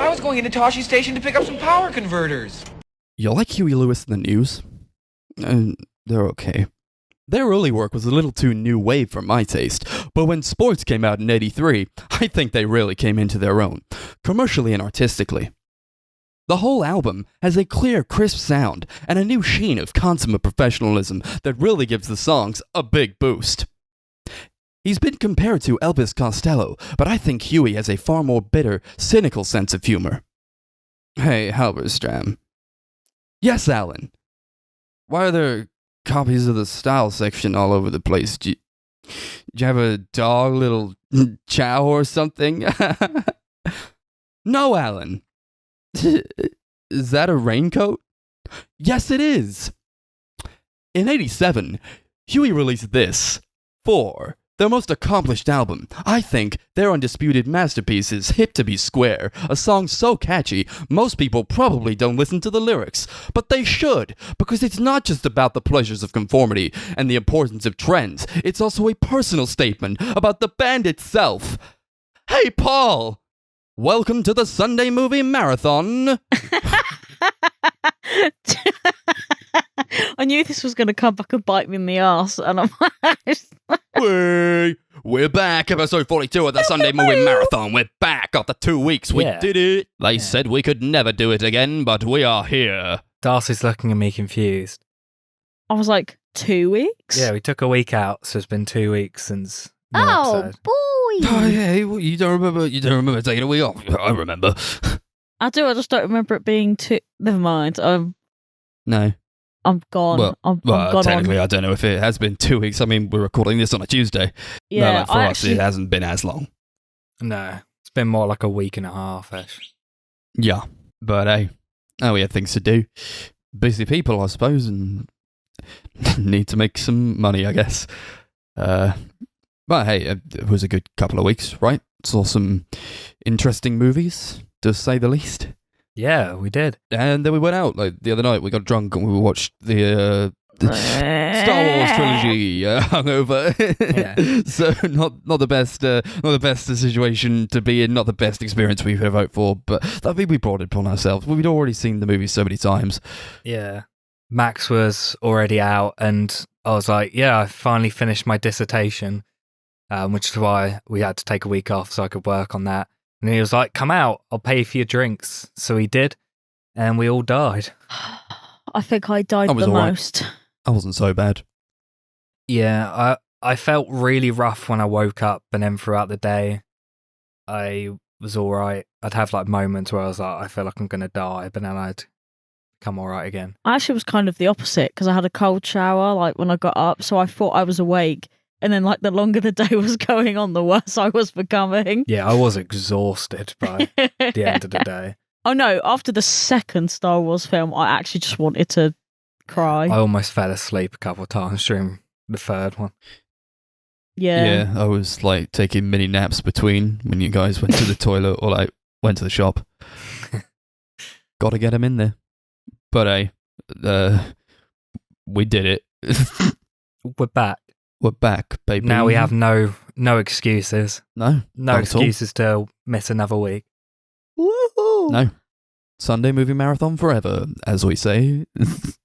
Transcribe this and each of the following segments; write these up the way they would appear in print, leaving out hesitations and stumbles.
I was going into Toshi Station to pick up some power converters. You like Huey Lewis and the News? They're okay. Their early work was a little too new wave for my taste, but when Sports came out in '83, I think they really came into their own, commercially and artistically. The whole album has a clear, crisp sound and a new sheen of consummate professionalism that really gives the songs a big boost. He's been compared to Elvis Costello, but I think Huey has a far more bitter, cynical sense of humor. Hey, Halberstram. Yes, Alan. Why are there copies of the style section all over the place? Do you have a dog, little chow or something? No, Alan. Is that a raincoat? Yes, it is. In '87, Huey released this, 4, their most accomplished album. I think their undisputed masterpiece is Hip to Be Square, a song so catchy, most people probably don't listen to the lyrics, but they should, because it's not just about the pleasures of conformity and the importance of trends, it's also a personal statement about the band itself. Hey, Paul! Welcome to the Sunday Movie Marathon! I knew this was going to come back and bite me in the arse, and I'm We're back, episode 42 of the Sunday Movie Marathon. We're back after 2 weeks. We did it. They said we could never do it again, but we are here. Darcy's looking at me confused. I was like, 2 weeks? Yeah, we took a week out, so it's been 2 weeks since the episode. Boy! Oh, yeah, well, you don't remember taking a week off. I remember. I do, I just don't remember it being too... Never mind, No. I'm gone. Well, I'm gone technically, on. I don't know if it has been 2 weeks. I mean, we're recording this on a Tuesday. Yeah, for us, it hasn't been as long. No, it's been more like a week and a half-ish. Yeah, but hey, we have things to do. Busy people, I suppose, and need to make some money, I guess. But hey, it was a good couple of weeks, right? Saw some interesting movies, to say the least. Yeah, we did. And then we went out, like, the other night, we got drunk and we watched the Star Wars trilogy hungover. Yeah. So not the best situation to be in, not the best experience we could have hoped for, but I think we brought it upon ourselves. We'd already seen the movie so many times. Yeah. Max was already out, and I was like, yeah, I finally finished my dissertation, which is why we had to take a week off so I could work on that. And he was like, come out, I'll pay for your drinks. So he did, and we all died. I think I died the most. I wasn't so bad. Yeah, I felt really rough when I woke up, and then throughout the day, I was all right. I'd have like moments where I was like, I feel like I'm going to die, but then I'd come all right again. I actually was kind of the opposite, because I had a cold shower like when I got up, so I thought I was awake. And then, like, the longer the day was going on, the worse I was becoming. Yeah, I was exhausted by the end of the day. Oh, no, after the second Star Wars film, I actually just wanted to cry. I almost fell asleep a couple of times during the third one. Yeah. Yeah, I was, like, taking mini naps between when you guys went to the toilet or, like, went to the shop. Gotta get them in there. But, hey, we did it. We're back. We're back, baby. Now we have no excuses. No excuses to miss another week. Woohoo! No. Sunday movie marathon forever, as we say.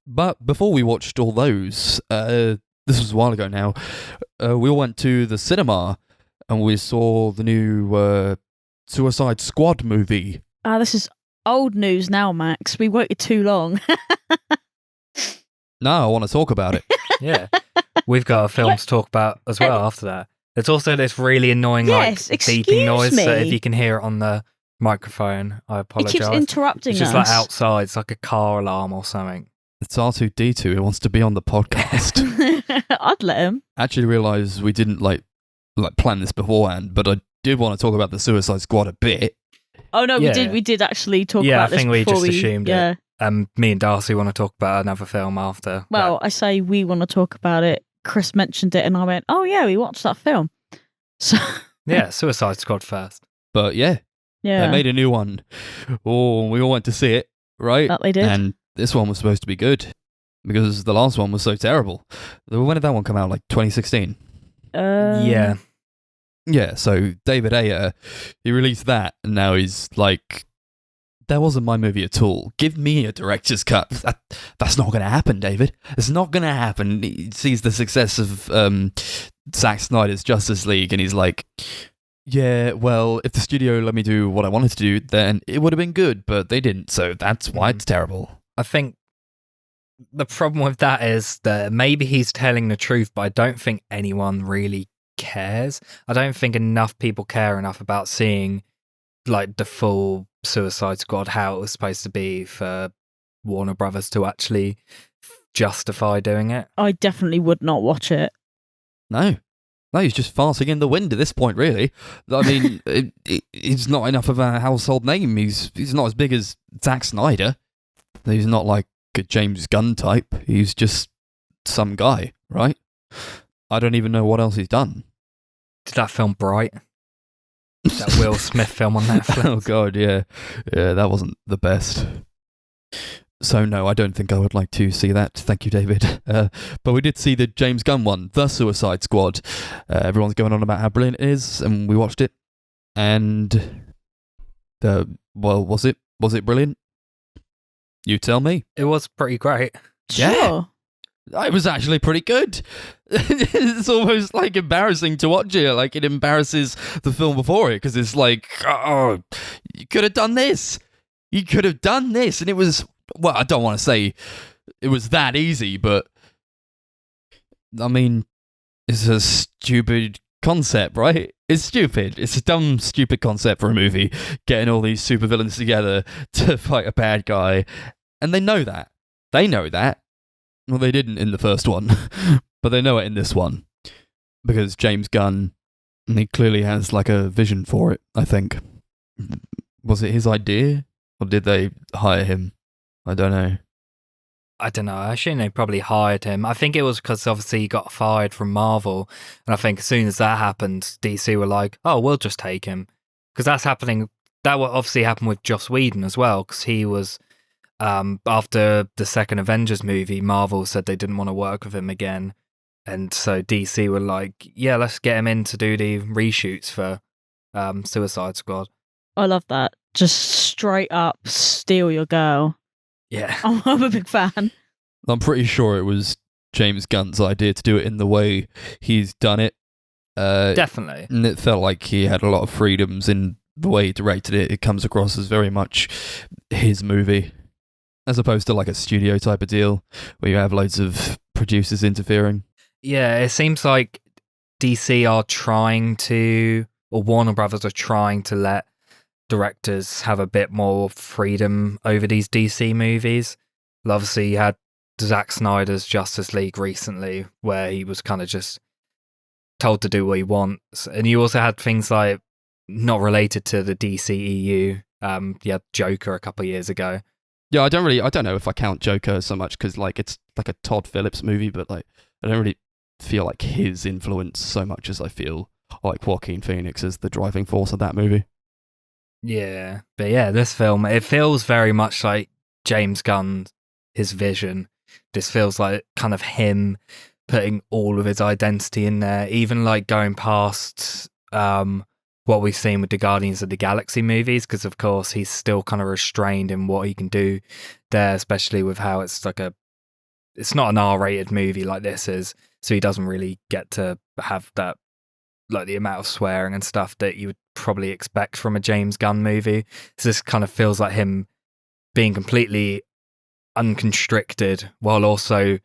But before we watched all those, this was a while ago now, we all went to the cinema and we saw the new Suicide Squad movie. This is old news now, Max. We waited too long. No, I want to talk about it. Yeah. We've got a film to talk about as well after that. There's also this really annoying beeping noise. So if you can hear it on the microphone, I apologise. It keeps interrupting It's just us. like outside. It's like a car alarm or something. It's R2D2. He wants to be on the podcast. I'd let him. I actually realised we didn't like plan this beforehand, but I did want to talk about the Suicide Squad a bit. Oh no, Yeah. we did actually talk Yeah, about I this think we before just assumed yeah. it. Me and Darcy want to talk about another film after. Well, I say we want to talk about it. Chris mentioned it and I went, oh yeah, we watched that film. So Yeah, Suicide Squad first. But yeah, yeah, they made a new one. Oh, we all went to see it, right? That they did. And this one was supposed to be good because the last one was so terrible. When did that one come out? Like 2016? Yeah. Yeah, so David Ayer, he released that and now he's like That wasn't my movie at all. Give me a director's cut. That's not going to happen, David. It's not going to happen. He sees the success of Zack Snyder's Justice League, and he's like, yeah, well, if the studio let me do what I wanted to do, then it would have been good, but they didn't, so that's why it's terrible. I think the problem with that is that maybe he's telling the truth, but I don't think anyone really cares. I don't think enough people care enough about seeing like the full Suicide Squad, how it was supposed to be, for Warner Brothers to actually justify doing it. I definitely would not watch it. No, he's just farting in the wind at this point, really. I mean, he's not enough of a household name. He's not as big as Zack Snyder. He's not like a James Gunn type. He's just some guy, right? I don't even know what else he's done. Did that film Bright? That Will Smith film on Netflix. Oh god, yeah, that wasn't the best. So no, I don't think I would like to see that. Thank you, David. But we did see the James Gunn one, The Suicide Squad. Everyone's going on about how brilliant it is, and we watched it. And well, was it brilliant? You tell me. It was pretty great. Sure. It was actually pretty good. It's almost like embarrassing to watch it. Like, it embarrasses the film before it, because it's like, oh, you could have done this. You could have done this. And it was, well, I don't want to say it was that easy, but I mean, it's a stupid concept, right? It's stupid. It's a dumb, stupid concept for a movie, getting all these supervillains together to fight a bad guy. And they know that. They know that. Well, they didn't in the first one, but they know it in this one. Because James Gunn, he clearly has like a vision for it, I think. Was it his idea? Or did they hire him? I don't know. I don't know. I assume they probably hired him. I think it was because obviously he got fired from Marvel. And I think as soon as that happened, DC were like, oh, we'll just take him. Because that's happening. That will obviously happen with Joss Whedon as well. Because he was, after the second Avengers movie, Marvel said they didn't want to work with him again. And so DC were like, yeah, let's get him in to do the reshoots for Suicide Squad. I love that. Just straight up steal your girl. Yeah. I'm a big fan. I'm pretty sure it was James Gunn's idea to do it in the way he's done it. Definitely. And it felt like he had a lot of freedoms in the way he directed it. It comes across as very much his movie, as opposed to like a studio type of deal where you have loads of producers interfering. Yeah, it seems like DC are trying to, or Warner Brothers are trying to let directors have a bit more freedom over these DC movies. Obviously, you had Zack Snyder's Justice League recently, where he was kind of just told to do what he wants. And you also had things like, not related to the DCEU, you had Joker a couple of years ago. Yeah, I don't know if I count Joker so much, because like it's like a Todd Phillips movie, but like I don't really feel like his influence so much as I feel like Joaquin Phoenix is the driving force of that movie. Yeah, but yeah, this film, it feels very much like James Gunn, his vision. This feels like kind of him putting all of his identity in there, even like going past what we've seen with the Guardians of the Galaxy movies, because of course he's still kind of restrained in what he can do there, especially with how it's like it's not an R-rated movie like this is, so he doesn't really get to have that, like the amount of swearing and stuff that you would probably expect from a James Gunn movie. So this kind of feels like him being completely unconstricted while also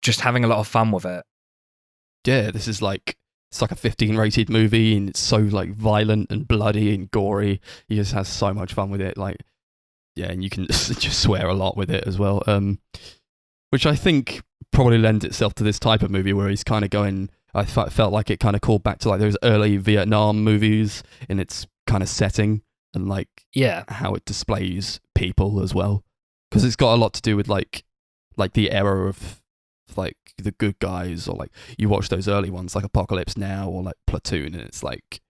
just having a lot of fun with it. Yeah, this is like, it's like a 15 rated movie, and it's so like violent and bloody and gory. He just has so much fun with it. Like, yeah, and you can just swear a lot with it as well. Which I think probably lends itself to this type of movie where he's kind of going, I felt like it kind of called back to like those early Vietnam movies in its kind of setting, and like how it displays people as well, because it's got a lot to do with like the era of like the good guys, or like you watch those early ones like Apocalypse Now or like Platoon, and it's like,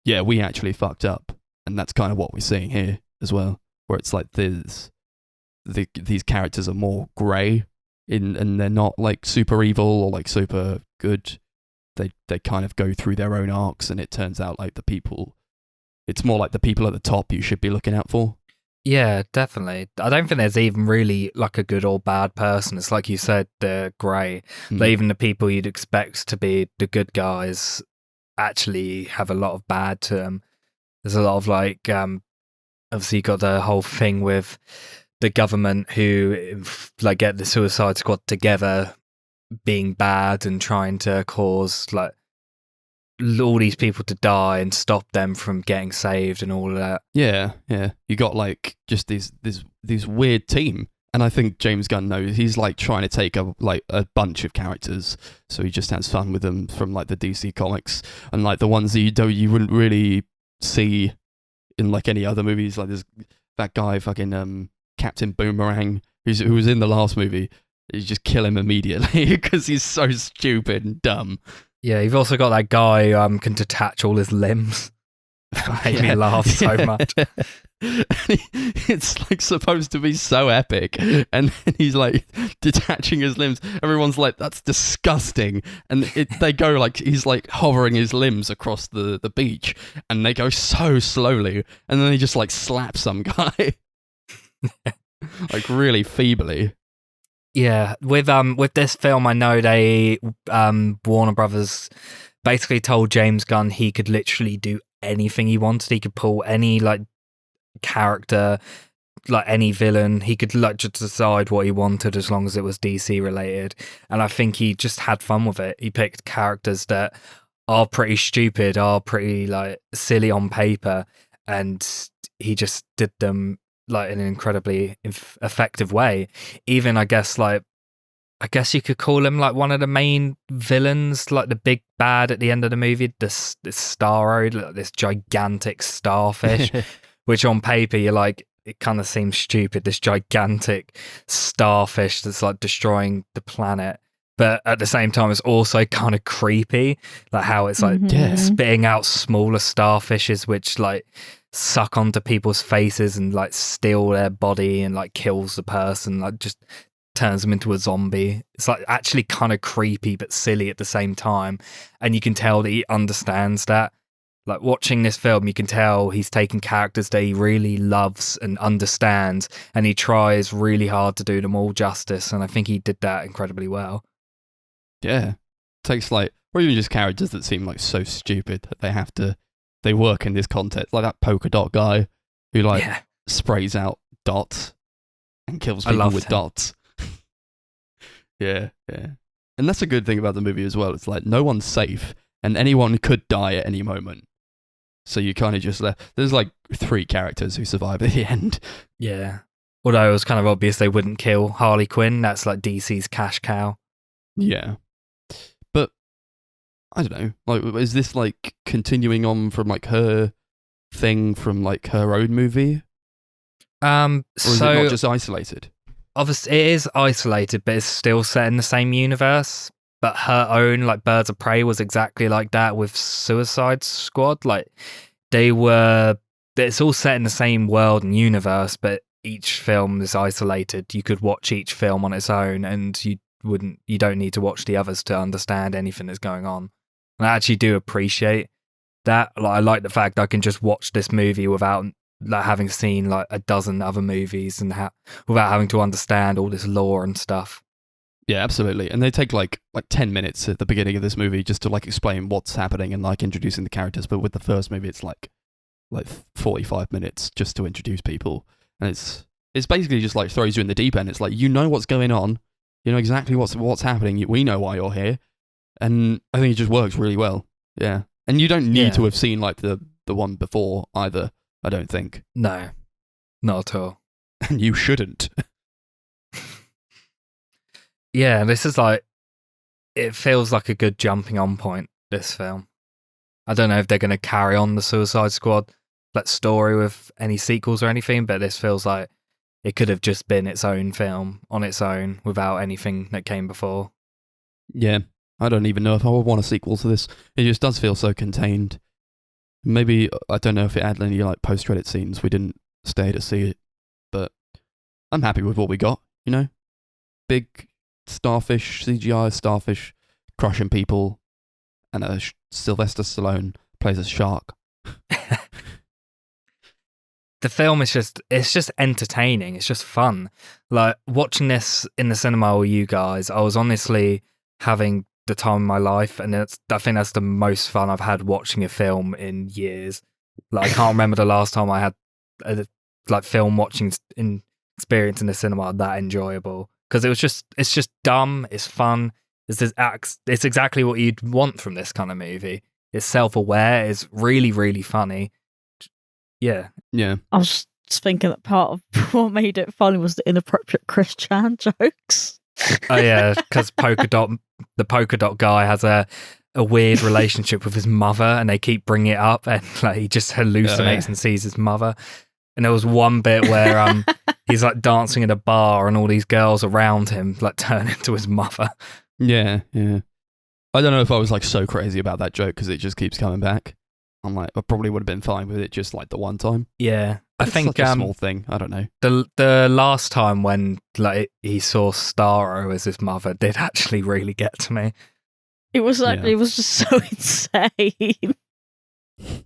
yeah, we actually fucked up, and that's kind of what we're seeing here as well, where it's like these characters are more grey and they're not like super evil or like super good. They kind of go through their own arcs, and it turns out like it's more like the people at the top you should be looking out for. Yeah, definitely. I don't think there's even really like a good or bad person. It's like you said, they're grey. Like, even the people you'd expect to be the good guys actually have a lot of bad to them. There's a lot of like, obviously you got the whole thing with the government who like get the Suicide Squad together being bad and trying to cause like all these people to die and stop them from getting saved and all of that. Yeah. You got like just these weird team, and I think James Gunn knows he's like trying to take a bunch of characters, so he just has fun with them from like the DC comics and like the ones that you wouldn't really see in like any other movies. Like there's that guy fucking Captain Boomerang who was in the last movie. You just kill him immediately because he's so stupid and dumb. Yeah, you've also got that guy who can detach all his limbs. That made me laugh so much. It's like supposed to be so epic, and then he's like detaching his limbs. Everyone's like, "That's disgusting!" And they go like he's like hovering his limbs across the beach, and they go so slowly, and then he just like slaps some guy, like really feebly. Yeah, with this film, I know they Warner Brothers basically told James Gunn he could literally do anything he wanted. He could pull any like character, like any villain. He could like just decide what he wanted as long as it was DC related. And I think he just had fun with it. He picked characters that are pretty stupid, are pretty like silly on paper, and he just did them like in an incredibly effective way. Even I guess you could call him like one of the main villains, like the big bad at the end of the movie, this Starro, like this gigantic starfish, which on paper you're like, it kind of seems stupid, this gigantic starfish that's like destroying the planet. But at the same time, it's also kind of creepy, like how it's like spitting out smaller starfishes, which like suck onto people's faces and like steal their body and like kills the person, like just turns them into a zombie. It's like actually kind of creepy but silly at the same time, and you can tell that he understands that. Like watching this film, you can tell he's taking characters that he really loves and understands, and he tries really hard to do them all justice, and I think he did that incredibly well. Yeah, takes like, or even just characters that seem like so stupid that they work in this context, like that polka dot guy who like sprays out dots and kills people with dots. Yeah. And that's a good thing about the movie as well. It's like no one's safe and anyone could die at any moment. So you kind of just there's like 3 characters who survive at the end. Yeah. Although it was kind of obvious they wouldn't kill Harley Quinn. That's like DC's cash cow. Yeah. But I don't know. Like, is this like continuing on from like her thing from like her own movie? Or is it not just isolated? Obviously, it is isolated, but it's still set in the same universe. But her own, like Birds of Prey, was exactly like that with Suicide Squad. Like it's all set in the same world and universe, but each film is isolated. You could watch each film on its own, and you don't need to watch the others to understand anything that's going on. And I actually do appreciate that. Like, I like the fact I can just watch this movie without like having seen like a dozen other movies and without having to understand all this lore and stuff. Yeah, absolutely. And they take like 10 minutes at the beginning of this movie just to like explain what's happening and like introducing the characters. But with the first movie, it's like 45 minutes just to introduce people. And it's basically just like throws you in the deep end. It's like, you know what's going on. You know exactly what's happening. We know why you're here. And I think it just works really well. Yeah. And you don't need to have seen like the one before either, I don't think. No, not at all. And you shouldn't. Yeah, this is like, it feels like a good jumping on point, this film. I don't know if they're going to carry on the Suicide Squad story with any sequels or anything, but this feels like it could have just been its own film on its own without anything that came before. Yeah, I don't even know if I would want a sequel to this. It just does feel so contained. Maybe, I don't know if it had any like post-credit scenes. We didn't stay to see it, but I'm happy with what we got, you know? Big starfish, CGI starfish crushing people, and Sylvester Stallone plays a shark. the film is it's just entertaining. It's just fun. Like watching this in the cinema with you guys, I was honestly having the time of my life, and I think that's the most fun I've had watching a film in years. Like I can't remember the last time I had a film watching experience in the cinema that enjoyable, because it's just dumb, it's fun, it's exactly what you'd want from this kind of movie. It's self-aware, it's really, really funny. Yeah. I was just thinking that part of what made it funny was the inappropriate Chris Chan jokes. Oh yeah, because the polka dot guy has a weird relationship with his mother, and they keep bringing it up, and like he just hallucinates and sees his mother. And there was one bit where he's like dancing in a bar, and all these girls around him like turn into his mother. Yeah. I don't know if I was like so crazy about that joke because it just keeps coming back. I'm like, I probably would have been fine with it just like the one time. Yeah, I It's think such a small thing. I don't know. The last time when like he saw Starro as his mother did actually really get to me. It was like it was just so insane. It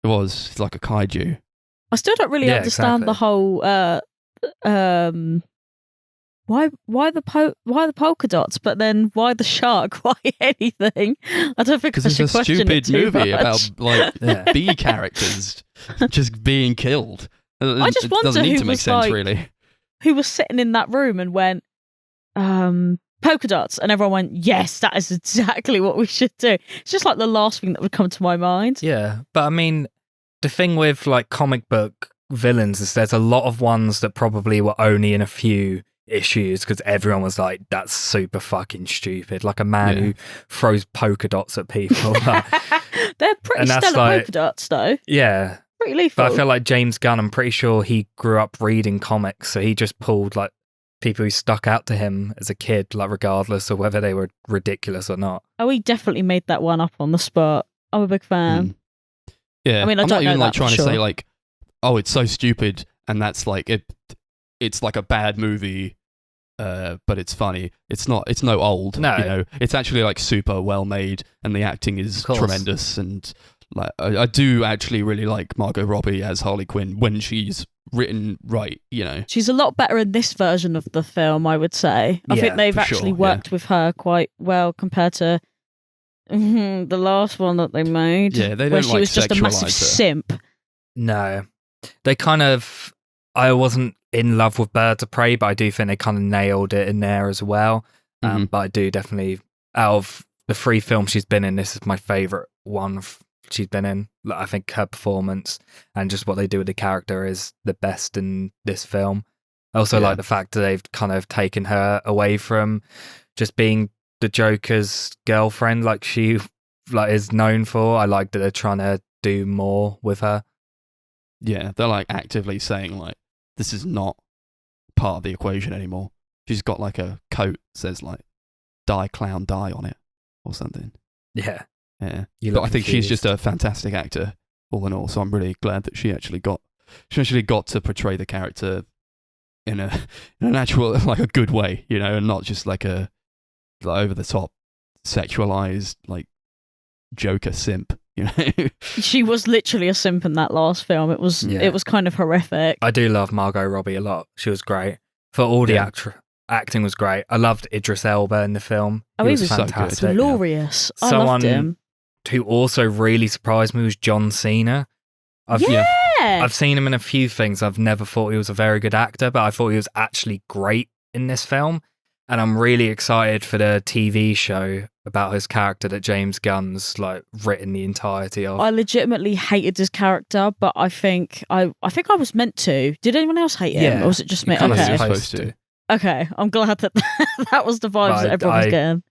was. It's like a kaiju. I still don't really understand the whole why the polka dots, but then why the shark? Why anything? I don't think Because I it's should a question stupid it too movie much. about like B characters just being killed. I just it wonder doesn't need who to make was sense like- really. Who was sitting in that room and went, polka dots, and everyone went, yes, that is exactly what we should do. It's just like the last thing that would come to my mind. Yeah, but I mean, the thing with like comic book villains is there's a lot of ones that probably were only in a few issues because everyone was like, that's super fucking stupid. Like a man who throws polka dots at people. They're pretty stellar polka dots, though. Yeah. Pretty lethal. But I feel like James Gunn, I'm pretty sure he grew up reading comics, so he just pulled like people who stuck out to him as a kid, like regardless of whether they were ridiculous or not. Oh, he definitely made that one up on the spot. I'm a big fan. Yeah, I mean, I I'm don't not know even like that for trying to say sure. like, oh, it's so stupid, and that's like it. It's like a bad movie, but it's funny. It's not. It's no old. No. You know, it's actually like super well made, and the acting is Of course. tremendous. And like, I do actually really like Margot Robbie as Harley Quinn when she's written right. You know, She's a lot better in this version of the film, I would say. I Yeah, think they've for actually sure, worked with her quite well compared to the last one that they made. Yeah, they where don't, she like, was just a massive sexualise her. simp. No. They kind of... I wasn't in love with Birds of Prey, but I do think they kind of nailed it in there as well. But I do definitely... Out of the 3 films she's been in, this is my favourite one she's been in. Like, I think her performance and just what they do with the character is the best in this film. I also like the fact that they've kind of taken her away from just being the Joker's girlfriend like she like is known for. I like that they're trying to do more with her. yeah, they're like actively saying like, this is not part of the equation anymore. She's got like a coat that says like, "Die clown die" on it or something. Yeah. Yeah, You but look I think she's confused. just a fantastic actor, all in all. So I'm really glad that she actually got to portray the character in an actual like a good way, you know, and not just like a like over the top sexualized like Joker simp, you know. She was literally a simp in that last film. It was kind of horrific. I do love Margot Robbie a lot. She was great. For all the Yeah. acting was great. I loved Idris Elba in the film. Oh, he was so good. fantastic. Glorious. I Someone loved him. who also really surprised me was John Cena. I've seen him in a few things. I've never thought he was a very good actor, but I thought he was actually great in this film. And I'm really excited for the TV show about his character that James Gunn's like written the entirety of. I legitimately hated his character, but I think I was meant to. Did anyone else hate him? Yeah, Or was it just me? you kinda Okay. supposed to. Okay. I'm glad that that was the vibes that everyone was getting.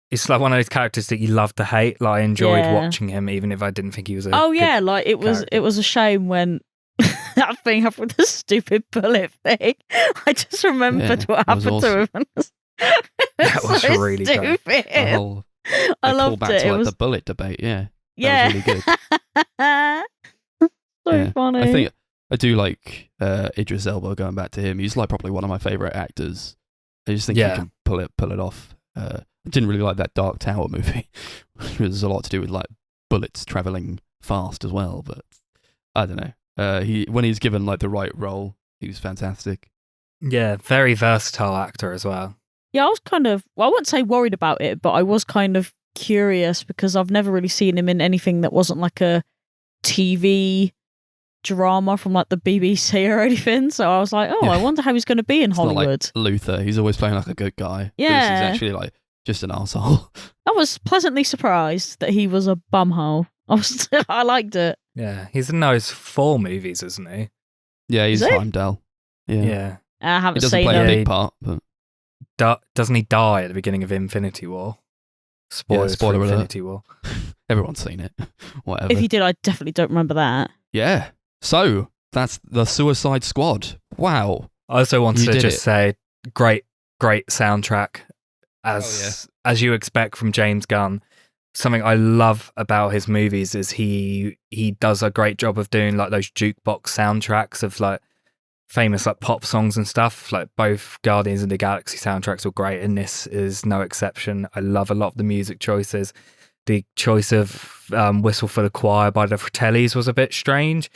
It's like one of those characters that you love to hate. Like I enjoyed Yeah. watching him, even if I didn't think he was a Oh yeah, good like it character. was a shame when that thing happened with the stupid bullet thing. I just remembered what that was happened to him. That was so really great. stupid. The whole I they loved call back it. to It like was the bullet debate. Yeah, yeah, that was really good. so Yeah. funny. I think I do like Idris Elba. Going back to him, he's like probably one of my favorite actors. I just think he can pull it off. I didn't really like that Dark Tower movie. There's a lot to do with like bullets traveling fast as well, but I don't know. When he's given like the right role, he was fantastic. Yeah, very versatile actor as well. Yeah, I was kind of, well, I wouldn't say worried about it, but I was kind of curious because I've never really seen him in anything that wasn't like a TV drama from like the BBC or anything. So I was like, oh, Yeah. I wonder how he's going to be in It's not Hollywood. like Luther. He's always playing like a good guy. Yeah. This is actually like just an arsehole. I was pleasantly surprised that he was a bumhole. I liked it. Yeah, he's in those 4 movies, isn't he? Yeah, he's Is he? Heimdall. Yeah. Yeah. I He haven't doesn't seen play him. a him. big part, but Doesn't he die at the beginning of Infinity War? Spoilers spoiler for alert. Infinity War. everyone's seen it. Whatever. If he did, I definitely don't remember that. Yeah. So that's the Suicide Squad. Wow. I also want You to did just it. say, great soundtrack, as you expect from James Gunn. Something I love about his movies is he does a great job of doing like those jukebox soundtracks of like famous like pop songs and stuff. Like both Guardians of the Galaxy soundtracks were great, and this is no exception. I love a lot of the music choices. The choice of Whistle for the Choir by the Fratellis was a bit strange,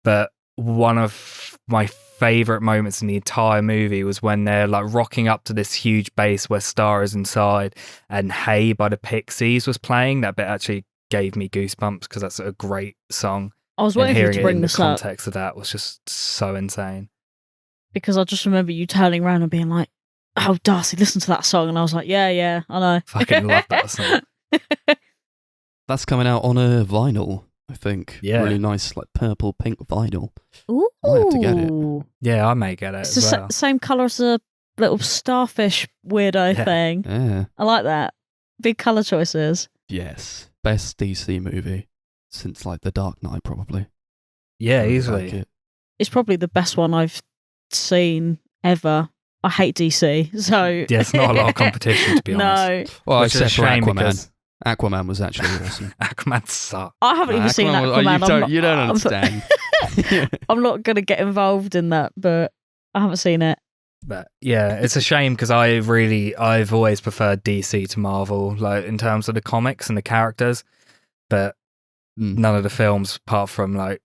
but one of my favorite moments in the entire movie was when they're like rocking up to this huge bass where Star is inside, and Hey by the Pixies was playing. That bit actually gave me goosebumps because that's a great song. I was And waiting for you hearing to it bring in the this up context of that was just so insane. because I just remember you turning around and being like, "Oh, Darcy, listen to that song," and I was like, "Yeah, I know." Fucking love that song. That's coming out on a vinyl, I think. Yeah. Really nice, like purple pink vinyl. Ooh, Might have to get it. Yeah, I may get it It's the as well. same color as a little starfish weirdo Yeah. thing. Yeah. I like that. Big color choices. Yes. Best DC movie since like The Dark Knight, probably. Yeah, Really easily. like it. It's probably the best one I've seen ever. I hate DC, so Yeah, it's not a lot of competition, to be honest. No, Well, Which is a except for shame Aquaman. because Aquaman was actually awesome. Aquaman sucks. I haven't even seen Aquaman. You don't I'm not- understand. I'm not going to get involved in that, but I haven't seen it. But yeah, it's a shame because I've always preferred DC to Marvel, like in terms of the comics and the characters. But none of the films, apart from like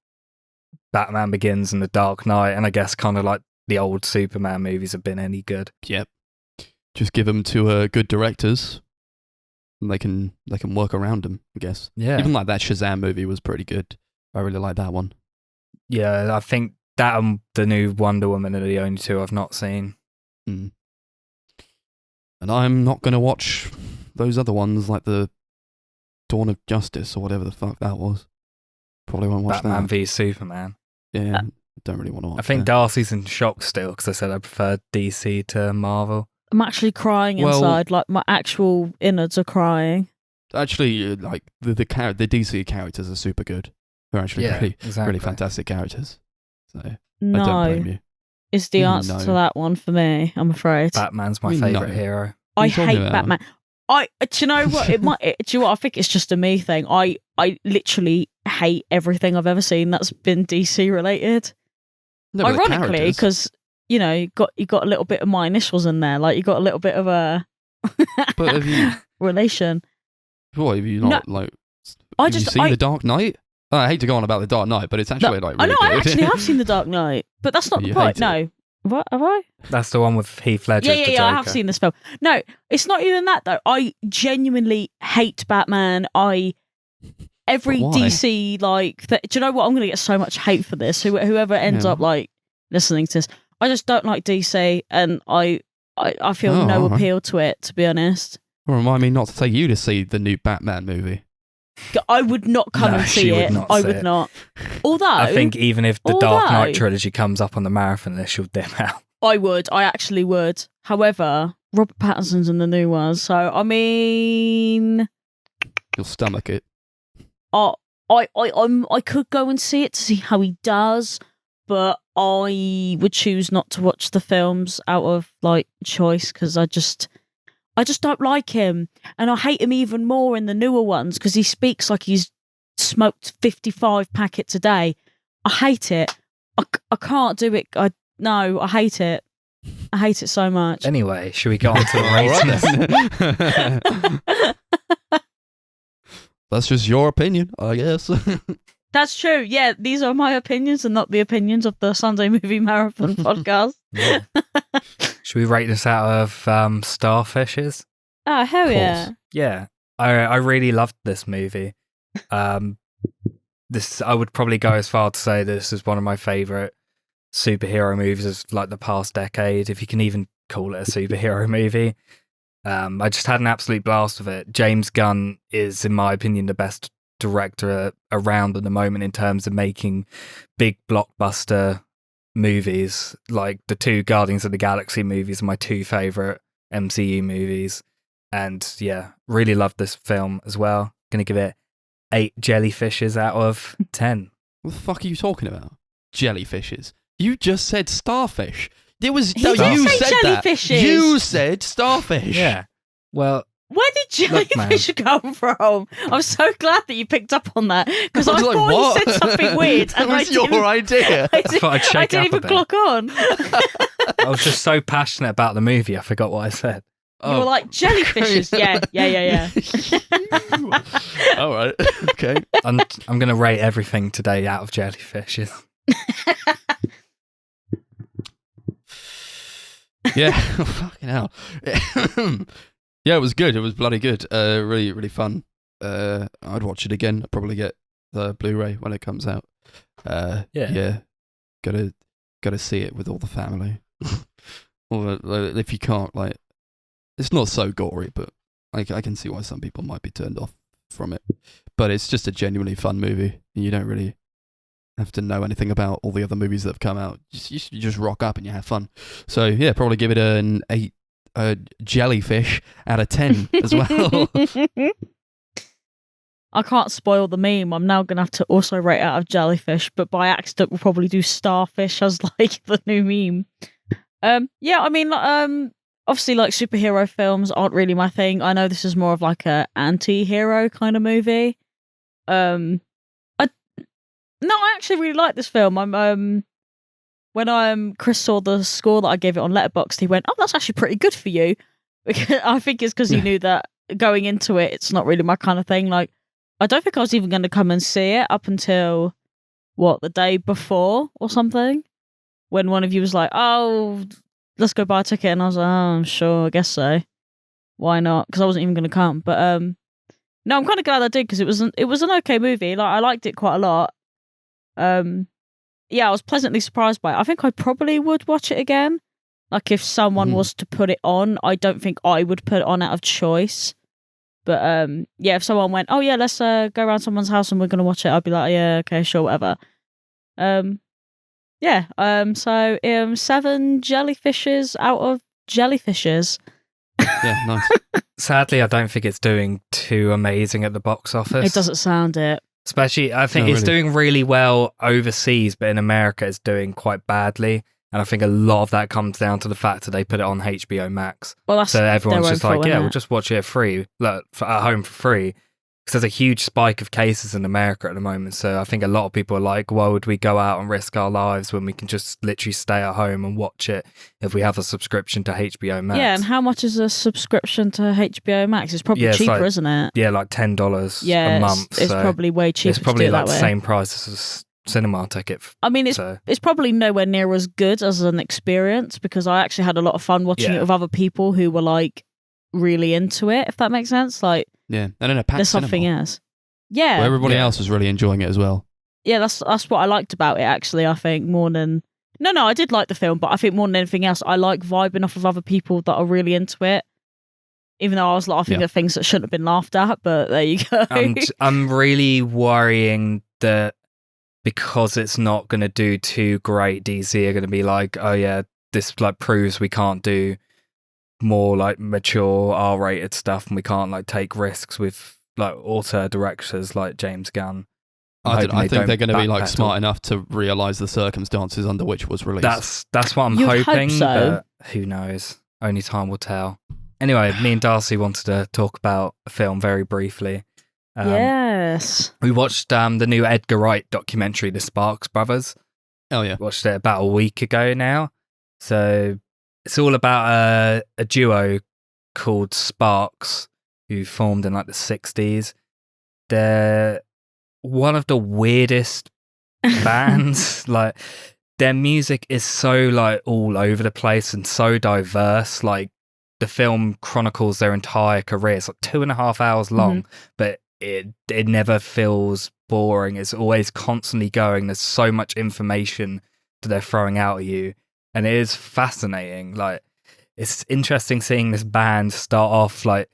Batman Begins and The Dark Knight, and I guess kind of like the old Superman movies, have been any good. Yep. Just give them to good directors, and they can work around them, I guess. Yeah, Even like that Shazam movie was pretty good. I really like that one. yeah. I think that and the new Wonder Woman are the only two I've not seen. Mm. And I'm not going to watch those other ones like the Dawn of Justice or whatever the fuck that was. Probably won't watch Batman that. v Superman. Yeah, don't really want to watch I think that. Darcy's in shock still because I said I prefer DC to Marvel. I'm actually crying Well- inside. Like my actual innards are crying. Actually, like the DC characters are super good. They're actually really exactly. fantastic characters. So I don't No, blame you. is the answer to No. that one for me. I'm afraid. Batman's my No. favorite hero. I What are you talking hate about? Batman. Do you know what? Do you know what? I think it's just a me thing. I literally hate everything I've ever seen that's been DC related. No, but the Ironically, characters- because you know, you got a little bit of my initials in there. Like you got a little bit of a But have you? relation. What have you not like? I Have just you seen The Dark Knight? Oh, I hate to go on about The Dark Knight, but it's actually like I really know. I good. actually have seen The Dark Knight, but that's not You the point. hate it. No, what have I? That's the one with Heath Ledger. as the Yeah. I have Joker. seen this film. No, it's not even that though. I genuinely hate Batman. Every But why? DC like. Do you know what? I'm going to get so much hate for this. Whoever ends Yeah. up like listening to this, I just don't like DC, and I feel no alright. appeal to it. To be honest, Well, remind me not to take you to see the new Batman movie. I would not come No, and see she would it. not I see would it. not. Although I think even if the Dark Knight Although- trilogy comes up on the marathon list, you'll dim out. I would. I actually would. However, Robert Pattinson's in the new one, so I mean, You'll stomach it. I could go and see it to see how he does, but I would choose not to watch the films out of like choice because I just don't like him, and I hate him even more in the newer ones because he speaks like he's smoked 55 packets a day. I hate it. I can't do it. I hate it. I hate it so much. Anyway, should we get on to the ratings? That's just your opinion, I guess. That's true. Yeah, these are my opinions and not the opinions of the Sunday Movie Marathon podcast. Yeah. Should we rate this out of starfishes? Oh, hell Of yeah. course. Yeah, I really loved this movie. This I would probably go as far to say this is one of my favorite superhero movies of like the past decade, if you can even call it a superhero movie. I just had an absolute blast with it. James Gunn is, in my opinion, the best director around at the moment in terms of making big blockbuster movies. Like the 2 Guardians of the Galaxy movies are my 2 favorite MCU movies. And yeah, really loved this film as well. Gonna give it 8 jellyfishes out of 10. What the fuck are you talking about? Jellyfishes. You just said starfish. It was He no, did you say said that. jellyfishes. You said starfish. Yeah. Well, Where did Look, man. jellyfish come from? I'm so glad that you picked up on that because I, was like, thought what? you said something weird. That And I was your didn't- idea. I thought I'd shake didn't up a even bit. clock on. I was just so passionate about the movie, I forgot what I said. You were like, jellyfishes. Yeah. All right. Okay. I'm going to rate everything today out of jellyfishes. Yeah. Fucking hell. Yeah, it was good. It was bloody good. Really, really fun. I'd watch it again. I'd probably get the Blu-ray when it comes out. Yeah. Gotta see it with all the family. Or if you can't, like, it's not so gory, but I can see why some people might be turned off from it. But it's just a genuinely fun movie, and you don't really have to know anything about all the other movies that have come out. You just rock up and you have fun. So yeah, probably give it an 8 jellyfish out of 10 as well. I can't spoil the meme. I'm now going to have to also rate out of jellyfish, but by accident we'll probably do starfish as like the new meme. Yeah, I mean, obviously like superhero films aren't really my thing. I know this is more of like a anti-hero kind of movie. I actually really like this film. When Chris saw the score that I gave it on Letterboxd, he went, "Oh, that's actually pretty good for you." I think it's because he knew that going into it, it's not really my kind of thing. Like, I don't think I was even going to come and see it up until the day before or something, when one of you was like, "Oh, let's go buy a ticket," and I was like, "Oh, sure, I guess so. Why not?" Because I wasn't even going to come. But no, I'm kind of glad I did because it was an okay movie. Like, I liked it quite a lot. Yeah, I was pleasantly surprised by it. I think I probably would watch it again. Like, if someone was to put it on, I don't think I would put it on out of choice. But yeah, if someone went, "Oh yeah, let's go around someone's house and we're gonna watch it," I'd be like, "Yeah, okay, sure, whatever." Yeah. So 7 jellyfishes out of jellyfishes. Yeah, nice. Sadly, I don't think it's doing too amazing at the box office. It doesn't sound it. Especially, I think No, it's really. doing really well overseas, but in America it's doing quite badly. And I think a lot of that comes down to the fact that they put it on HBO Max. Well, that's So everyone's their just own like, fault, yeah, innit? we'll just watch it free, at home for free. Because there's a huge spike of cases in America at the moment. So I think a lot of people are like, why would we go out and risk our lives when we can just literally stay at home and watch it if we have a subscription to HBO Max? Yeah, and how much is a subscription to HBO Max? It's probably Yeah, it's cheaper, like- isn't it? Yeah, like $10 Yeah, a month. it's so probably way cheaper. it's probably to do it like that the way. same price as a cinema ticket. I mean, it's so probably nowhere near as good as an experience because I actually had a lot of fun watching Yeah. it with other people who were like really into it. If that makes sense, like Yeah, and in a packed there's something cinema, else. Yeah, where everybody Yeah. else was really enjoying it as well. yeah, that's what I liked about it. Actually, I think more than no, I did like the film, but I think more than anything else, I like vibing off of other people that are really into it. Even though I was laughing Yeah. at things that shouldn't have been laughed at, but there you go. I'm really worrying that because it's not going to do too great, DC are going to be like, oh yeah, this like proves we can't do more like mature R-rated stuff, and we can't like take risks with like auteur directors like James Gunn. I'm I hoping think don't they're going to be like backpedal. smart enough to realise the circumstances under which it was released. That's what I'm You'd hope hoping, so. but who knows? Only time will tell. Anyway, me and Darcy wanted to talk about a film very briefly. Yes. We watched the new Edgar Wright documentary, The Sparks Brothers. Oh yeah. Watched it about a week ago now. So it's all about a duo called Sparks who formed in like the 60s. They're one of the weirdest bands. Like, their music is so like all over the place and so diverse. Like, the film chronicles their entire career. It's like 2.5 hours long, but it never feels boring. It's always constantly going. There's so much information that they're throwing out at you, and it is fascinating. Like, it's interesting seeing this band start off, like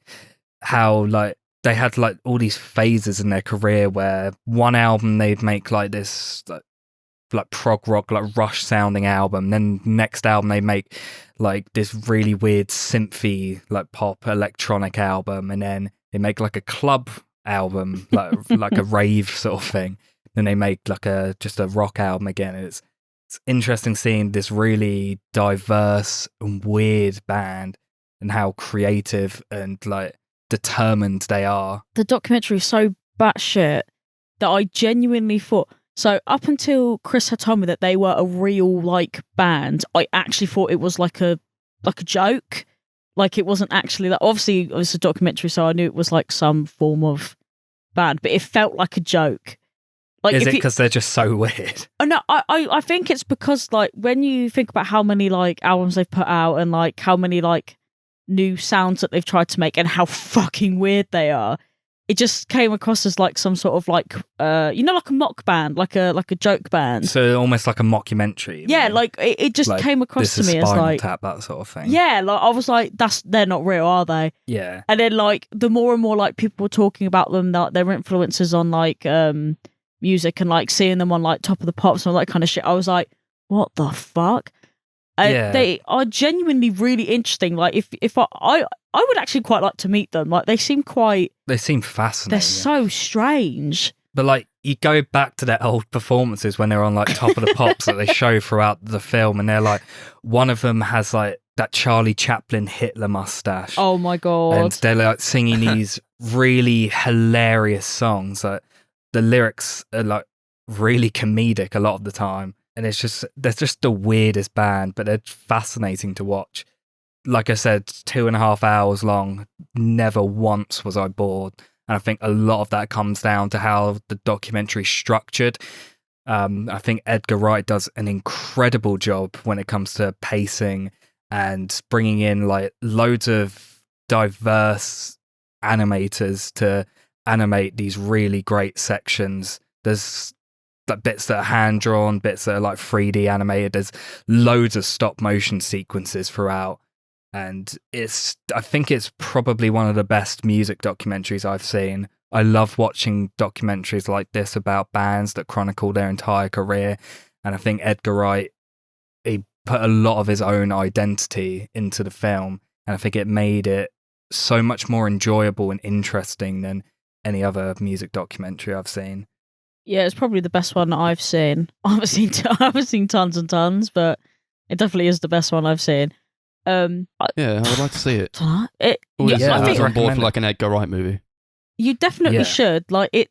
how like they had like all these phases in their career where one album they'd make like this like prog rock, like Rush sounding album. Then next album they make like this really weird synthy, like pop electronic album, and then they make like a club album, like a rave sort of thing. Then they make like just a rock album again. It's interesting seeing this really diverse and weird band and how creative and like determined they are. The documentary is so batshit that I genuinely thought. So up until Chris had told me that they were a real like band, I actually thought it was like a joke. Like, it wasn't actually that. Obviously, it was a documentary, so I knew it was like some form of band, but it felt like a joke. Like, is it because they're just so weird? Oh no, I think it's because like when you think about how many like albums they've put out and like how many like new sounds that they've tried to make and how fucking weird they are. It just came across as like some sort of like like a mock band, like a joke band. So almost like a mockumentary. Yeah, like it just like, came across to me as like Tap, that sort of thing. Yeah, like I was like, they're not real, are they? Yeah. And then like the more and more like people were talking about them, that their influences on like music and like seeing them on like Top of the Pops and all that kind of shit, I was like, what the fuck? Yeah. They are genuinely really interesting. Like if I would actually quite like to meet them. Like they seem fascinating. They're so strange. But like you go back to their old performances when they're on like Top of the Pops that they show throughout the film, and they're like, one of them has like that Charlie Chaplin Hitler mustache. Oh my god! And they're like singing these really hilarious songs. Like the lyrics are like really comedic a lot of the time. And they're just the weirdest band, but they're fascinating to watch. Like I said, 2.5 hours long. Never once was I bored. And I think a lot of that comes down to how the documentary is structured. I think Edgar Wright does an incredible job when it comes to pacing and bringing in like loads of diverse animators to animate these really great sections. There's like bits that are hand drawn, bits that are like 3D animated. There's loads of stop motion sequences throughout, and I think it's probably one of the best music documentaries I've seen. I love watching documentaries like this about bands that chronicle their entire career, and I think Edgar Wright, he put a lot of his own identity into the film, and I think it made it so much more enjoyable and interesting than any other music documentary I've seen. Yeah, it's probably the best one I've seen. I haven't seen tons and tons, but it definitely is the best one I've seen. Yeah, I would like to see it. I I think was on board for like an Edgar Wright movie. You definitely should. Like it,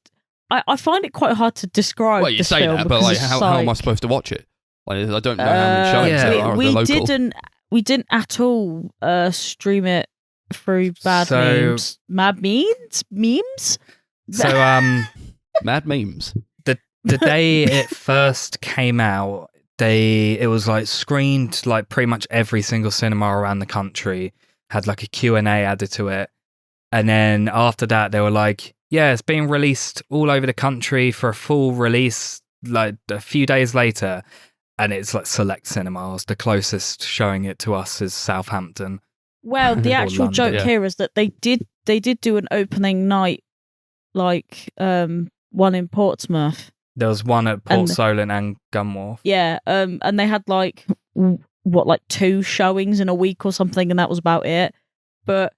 I find it quite hard to describe. Well, you this say film that, but like, how am I supposed to watch it? Like, I don't know how many showings there are. We didn't at all stream it through bad memes. Mad memes. So Mad memes. The day it first came out, it was like screened like pretty much every single cinema around the country, had like a Q&A added to it. And then after that, they were like, yeah, it's being released all over the country for a full release like a few days later. And it's like select cinemas. The closest showing it to us is Southampton. Well, the actual joke here is that they did do an opening night, like one in Portsmouth. There was one at Port Solent and Gunwharf. Yeah, and they had like 2 showings in a week or something, and that was about it. But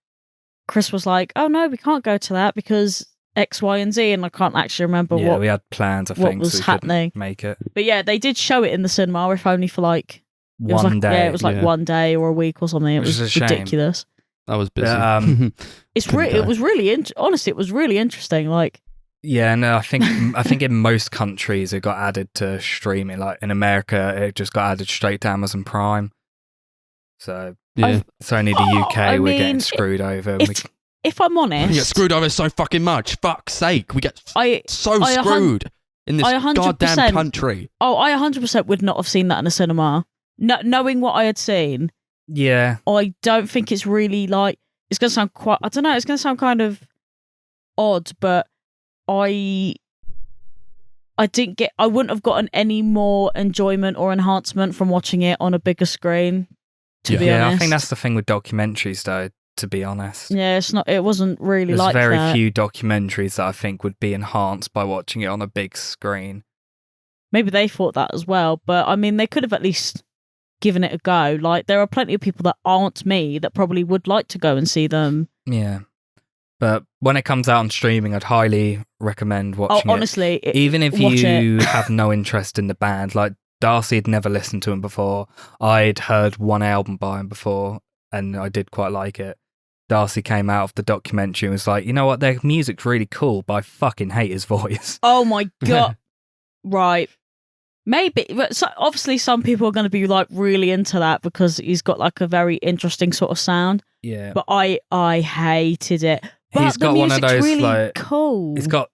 Chris was like, "Oh no, we can't go to that because X, Y, and Z," and I can't actually remember we had plans. I think was happening. Make it, but yeah, they did show it in the cinema, if only for like one day. Yeah, it was like 1 day or a week or something. It was ridiculous. I was busy. It was really honestly, it was really interesting. Like. Yeah, no, I think in most countries it got added to streaming. Like in America, it just got added straight to Amazon Prime. So it's only the UK we're getting screwed over. if I'm honest, We get screwed over so fucking much. Fuck's sake. We get I screwed in this 100% goddamn country. Oh, I 100% would not have seen that in a cinema. Knowing what I had seen, Yeah. I don't think it's really like, it's going to sound quite, I don't know, it's going to sound kind of odd, but I wouldn't have gotten any more enjoyment or enhancement from watching it on a bigger screen, to be honest. Yeah, I think that's the thing with documentaries, though, to be honest. Yeah, it wasn't really There's like that. very few documentaries that I think would be enhanced by watching it on a big screen. Maybe they thought that as well, but I mean, they could have at least given it a go. Like, there are plenty of people that aren't me that probably would like to go and see them. Yeah. But when it comes out on streaming, I'd highly recommend watching honestly, it. Even if watch you it. have no interest in the band, like Darcy had never listened to him before. I'd heard one album by him before, and I did quite like it. Darcy came out of the documentary and was like, you know what, their music's really cool, but I fucking hate his voice. Oh my God. Right. Maybe. But obviously, some people are going to be like really into that because he's got like a very interesting sort of sound. Yeah. But I hated it. But He's got the one of music's those, really like- cool. He's got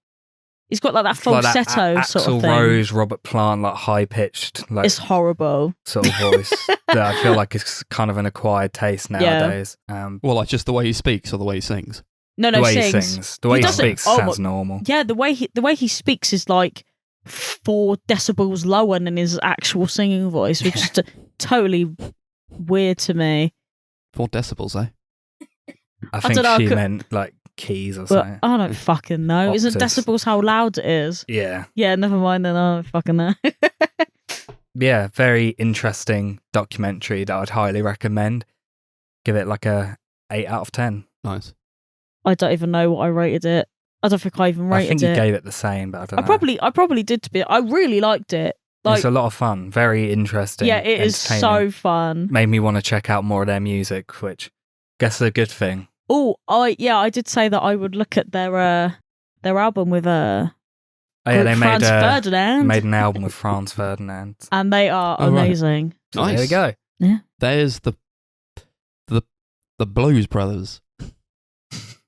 like that it's like that falsetto sort Axl of thing. Rose, Robert Plant, like high-pitched, like It's horrible. sort of voice that I feel like is kind of an acquired taste nowadays. Well, like just the way he speaks or the way he sings. No, The way he sings. sings. The way he doesn't- speaks oh sounds my- normal. Yeah, the way he speaks is like 4 decibels lower than his actual singing voice, which is totally weird to me. 4 decibels, eh? I think dunno, she I could- meant like keys or But something. I don't fucking know. Isn't Octaves. decibels how loud it is? Yeah. Yeah, never mind then. I don't fucking know. Yeah, very interesting documentary that I'd highly recommend. Give it like a 8 out of 10. Nice. I don't even know what I rated it. I don't think I even I rated think you it. gave it the same, but I don't know. I probably did to be. I really liked it. Like, It's a lot of fun. Very interesting. yeah, it is so entertaining. fun. Made me want to check out more of their music, which I guess is a good thing. Oh, I did say that I would look at their album with Oh, yeah, they Franz made Ferdinand, an album with Franz Ferdinand. and they are Oh, right. amazing. So Nice. there we go. There's the Blues Brothers.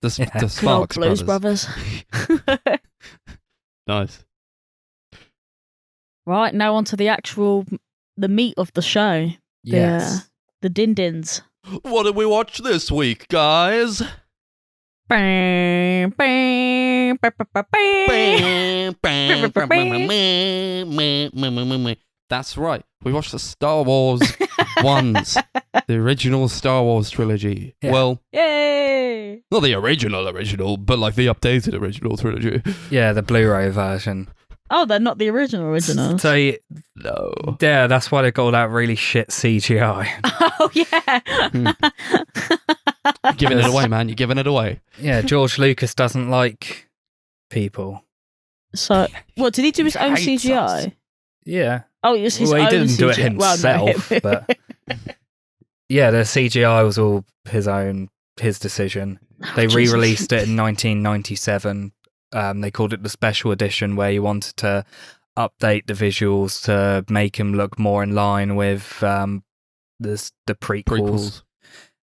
The Yeah. the Good old Sparks Blues Brothers. Brothers. Nice. Right, now on to the meat of the show. Yes. The din-dins. What did we watch this week, guys? That's right. We watched the Star Wars ones. The original Star Wars trilogy. Yeah. Well, Yay! not the original, but like the updated original trilogy. Yeah, the Blu-ray version. Oh, they're not the original. So, No. yeah, that's why they got all that really shit CGI. Oh, yeah. Giving it away, man. You're giving it away. Yeah, George Lucas doesn't like people. So, what, did he do his own Hates CGI? us. Yeah. Oh, it was his Well, own he didn't do it CGI. Well, no, himself, but yeah, the CGI was all his decision. They Jesus. re-released it in 1997. They called it the special edition, where you wanted to update the visuals to make him look more in line with the prequels.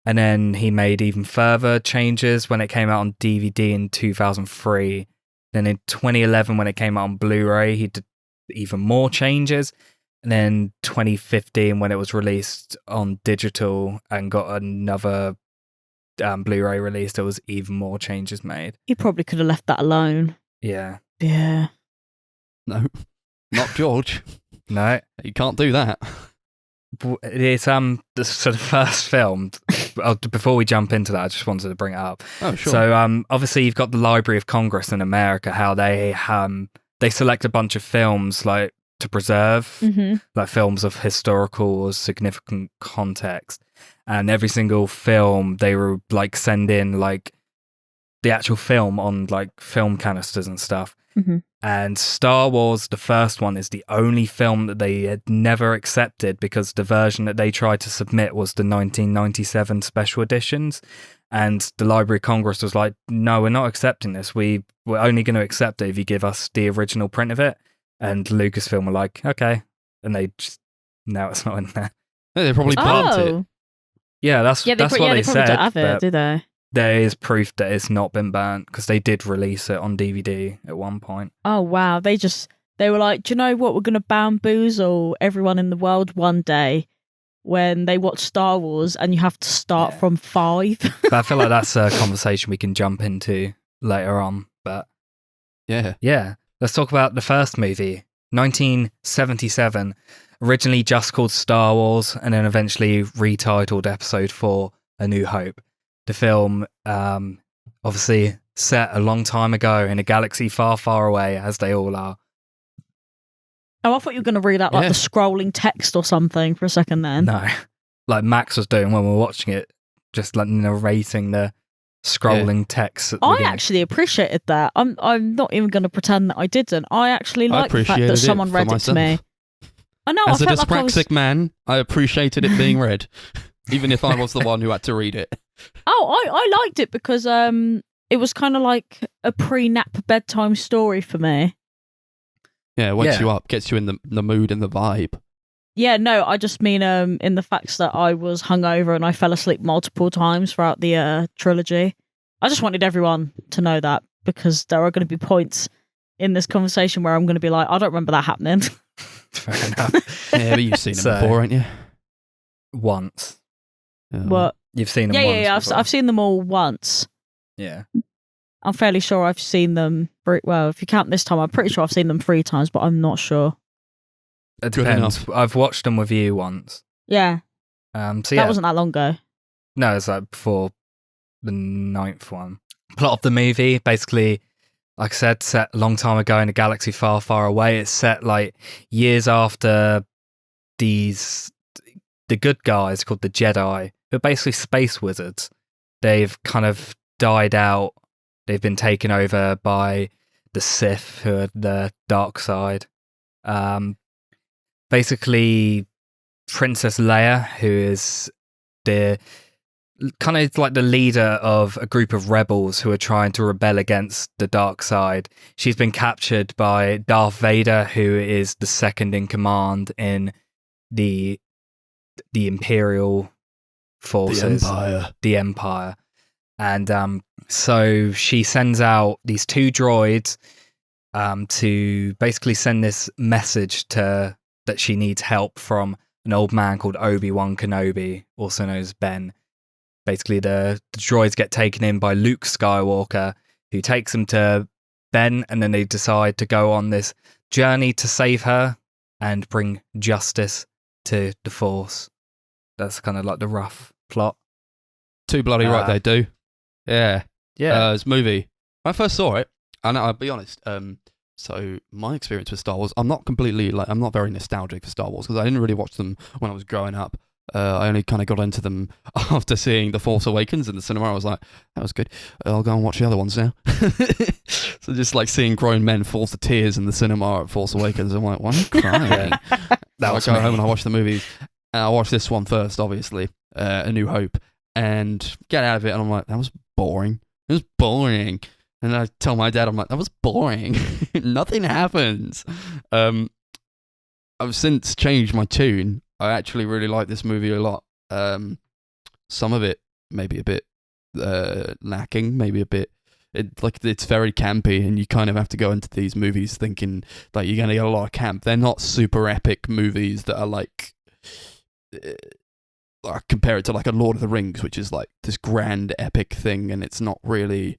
And then he made even further changes when it came out on DVD in 2003. Then in 2011, when it came out on Blu-ray, he did even more changes. And then 2015, when it was released on digital and got another Blu-ray release, there was even more changes made. He probably could have left that alone. Yeah. Yeah. No. Not George. No. You can't do that. It's the first film. Before we jump into that, I just wanted to bring it up. Oh, sure. So obviously you've got the Library of Congress in America, how they select a bunch of films like to preserve, like films of historical or significant context, and every single film they were like send in like the actual film on like film canisters and stuff. And Star Wars, the first one, is the only film that they had never accepted, because the version that they tried to submit was the 1997 special editions. And the Library of Congress was like, no, we're not accepting this. We're only going to accept it if you give us the original print of it. And Lucasfilm were like, okay. And they just, no, it's not in there. Yeah, they probably burnt it. Oh. Yeah, that's what they probably said. don't have it, but do they? there is proof that it's not been burnt because they did release it on DVD at one point. Oh wow, they were like, do you know what? We're going to bamboozle everyone in the world one day when they watch Star Wars, and you have to start from 5. But I feel like that's a conversation we can jump into later on. But yeah, let's talk about the first movie, 1977, originally just called Star Wars, and then eventually retitled Episode 4, A New Hope. The film, obviously set a long time ago in a galaxy far, far away, as they all are. Oh, I thought you were going to read out like the scrolling text or something for a second then. No, like Max was doing when we were watching it, just like narrating the scrolling text. At the I beginning. actually appreciated that. I'm not even going to pretend that I didn't. I actually like the fact that someone read it to me. I know. As I a felt like dyspraxic man, I appreciated it being read, even if I was the one who had to read it. Oh, I liked it because it was kind of like a pre-nap bedtime story for me. Yeah, it wakes you up, gets you in the mood and the vibe. Yeah, no, I just mean in the facts that I was hungover and I fell asleep multiple times throughout the trilogy. I just wanted everyone to know that because there are going to be points in this conversation where I'm going to be like, I don't remember that happening. Fair enough. Yeah, but you've seen it before, haven't you? Once. What? You've seen them once. Yeah. I've seen them all once. Yeah. I'm fairly sure I've seen them. Well, if you count this time, I'm pretty sure I've seen them 3 times, but I'm not sure. It depends. I've watched them with you once. Yeah. So yeah. That wasn't that long ago. No, it's like before the 9th one. Plot of the movie, basically, like I said, set a long time ago in a galaxy far, far away. It's set like years after the good guys called the Jedi, who are basically space wizards. They've kind of died out. They've been taken over by the Sith, who are the dark side. Basically, Princess Leia, who is the kind of like the leader of a group of rebels who are trying to rebel against the dark side. She's been captured by Darth Vader, who is the second in command in the Imperial forces, the Empire. And so she sends out these 2 droids to basically send this message that she needs help from an old man called Obi-Wan Kenobi, also known as Ben. Basically, the droids get taken in by Luke Skywalker, who takes them to Ben, and then they decide to go on this journey to save her and bring justice to the Force. That's kind of like the rough plot. Too bloody right they do. Yeah. This movie, when I first saw it, and I'll be honest, so my experience with Star Wars, I'm not very nostalgic for Star Wars because I didn't really watch them when I was growing up. I only kind of got into them after seeing The Force Awakens in the cinema. I was like, that was good. I'll go and watch the other ones now. So just like seeing grown men fall to tears in the cinema at Force Awakens, I'm like, why am I crying? That was I go home and I watch the movies. And I watched this one first, obviously, A New Hope, and get out of it, and I'm like, that was boring. It was boring. And I tell my dad, I'm like, that was boring. Nothing happens. I've since changed my tune. I actually really like this movie a lot. Some of it maybe a bit lacking, maybe a bit. It's very campy, and you kind of have to go into these movies thinking like you're going to get a lot of camp. They're not super epic movies that are like. I compare it to like a Lord of the Rings, which is like this grand epic thing, and it's not really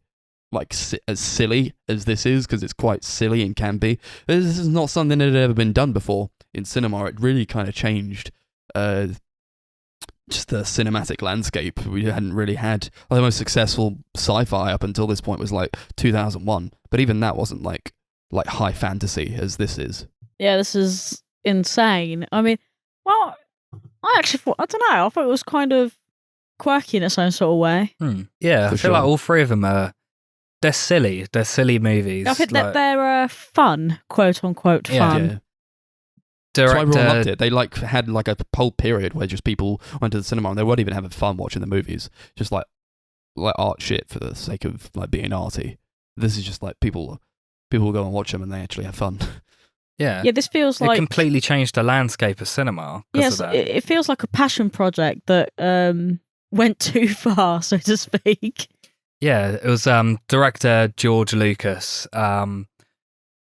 like as silly as this is because it's quite silly and campy. This is not something that had ever been done before in cinema. It really kind of changed just the cinematic landscape. We hadn't really had the most successful sci-fi up until this point was like 2001, but even that wasn't like high fantasy as this is. Yeah, this is insane. I mean, well, I actually thought, I don't know, I thought it was kind of quirky in its own sort of way. Yeah, I feel like all 3 of them they're silly. They're silly movies. I think that they're fun, quote unquote fun. Yeah. That's why everyone loved it. They had like a whole period where just people went to the cinema and they weren't even having fun watching the movies. Just like art shit for the sake of like being arty. This is just like people will go and watch them and they actually have fun. Yeah. Yeah, this feels like... It completely changed the landscape of cinema. Yes, of that. It feels like a passion project that went too far, so to speak. Yeah, it was director George Lucas, who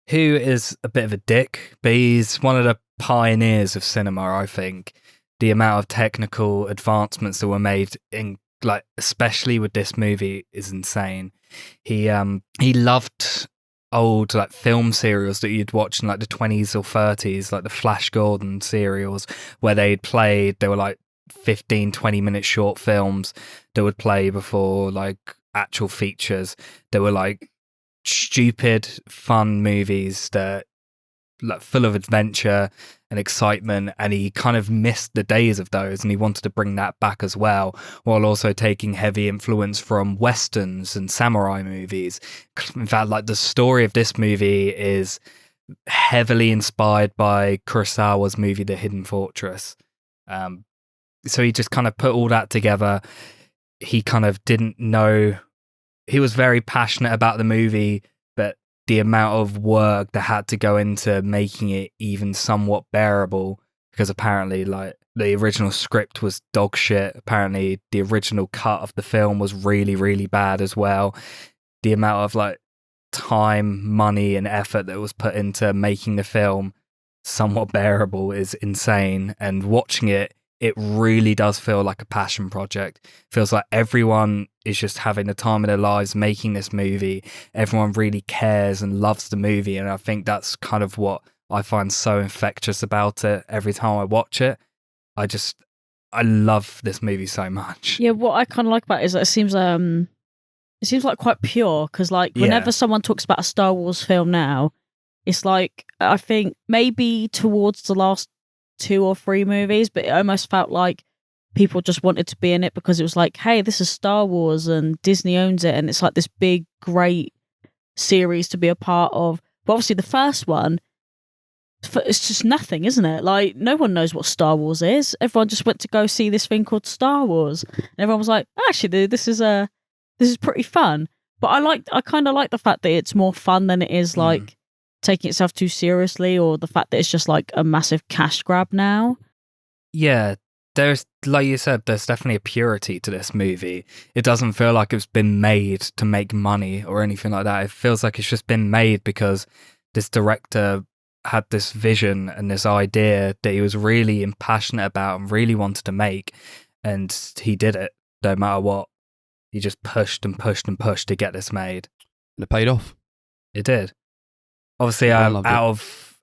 is a bit of a dick, but he's one of the pioneers of cinema, I think. The amount of technical advancements that were made in, like, especially with this movie is insane. He loved old, like, film serials that you'd watch in, like, the 20s or 30s, like the Flash Gordon serials, where they were like 15, 20-minute short films that would play before, like, actual features. They were like stupid fun movies that, like, full of adventure and excitement, and he kind of missed the days of those, and he wanted to bring that back as well, while also taking heavy influence from westerns and samurai movies. In fact, like, the story of this movie is heavily inspired by Kurosawa's movie The Hidden Fortress. So he just kind of put all that together. He kind of didn't know, he was very passionate about the movie, but the amount of work that had to go into making it even somewhat bearable, because apparently, like, the original script was dog shit. Apparently the original cut of the film was really, really bad as well. The amount of, like, time, money and effort that was put into making the film somewhat bearable is insane. And watching it really does feel like a passion project. Feels like everyone is just having the time of their lives making this movie. Everyone really cares and loves the movie, and I think that's kind of what I find so infectious about it. Every time I watch it, I love this movie so much. Yeah, what I kind of like about it is that it seems like quite pure, because, like, whenever someone talks about a Star Wars film now, it's like, I think maybe towards the last 2 or 3 movies, but it almost felt like people just wanted to be in it because it was like, hey, this is Star Wars and Disney owns it, and it's like this big, great series to be a part of. But obviously the first one, it's just nothing, isn't it? Like, no one knows what Star Wars is. Everyone just went to go see this thing called Star Wars, and everyone was like, actually, this is pretty fun. But I kind of like the fact that it's more fun than it is like taking itself too seriously, or the fact that it's just like a massive cash grab now. Yeah, there's, like you said, there's definitely a purity to this movie. It doesn't feel like it's been made to make money or anything like that. It feels like it's just been made because this director had this vision and this idea that he was really passionate about and really wanted to make, and he did it no matter what. He just pushed and pushed and pushed to get this made. And it paid off. It did. Obviously, out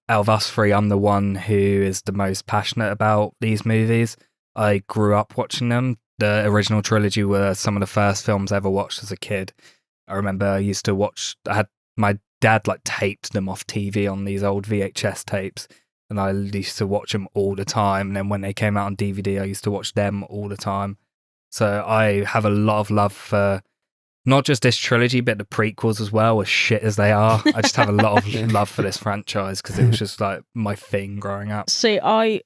of us three, I'm the one who is the most passionate about these movies. I grew up watching them. The original trilogy were some of the first films I ever watched as a kid. I remember I had my dad, like, taped them off TV on these old VHS tapes, and I used to watch them all the time. And then when they came out on DVD, I used to watch them all the time. So I have a lot of love for not just this trilogy, but the prequels as well, as shit as they are. I just have a lot of love for this franchise because it was just like my thing growing up. See, I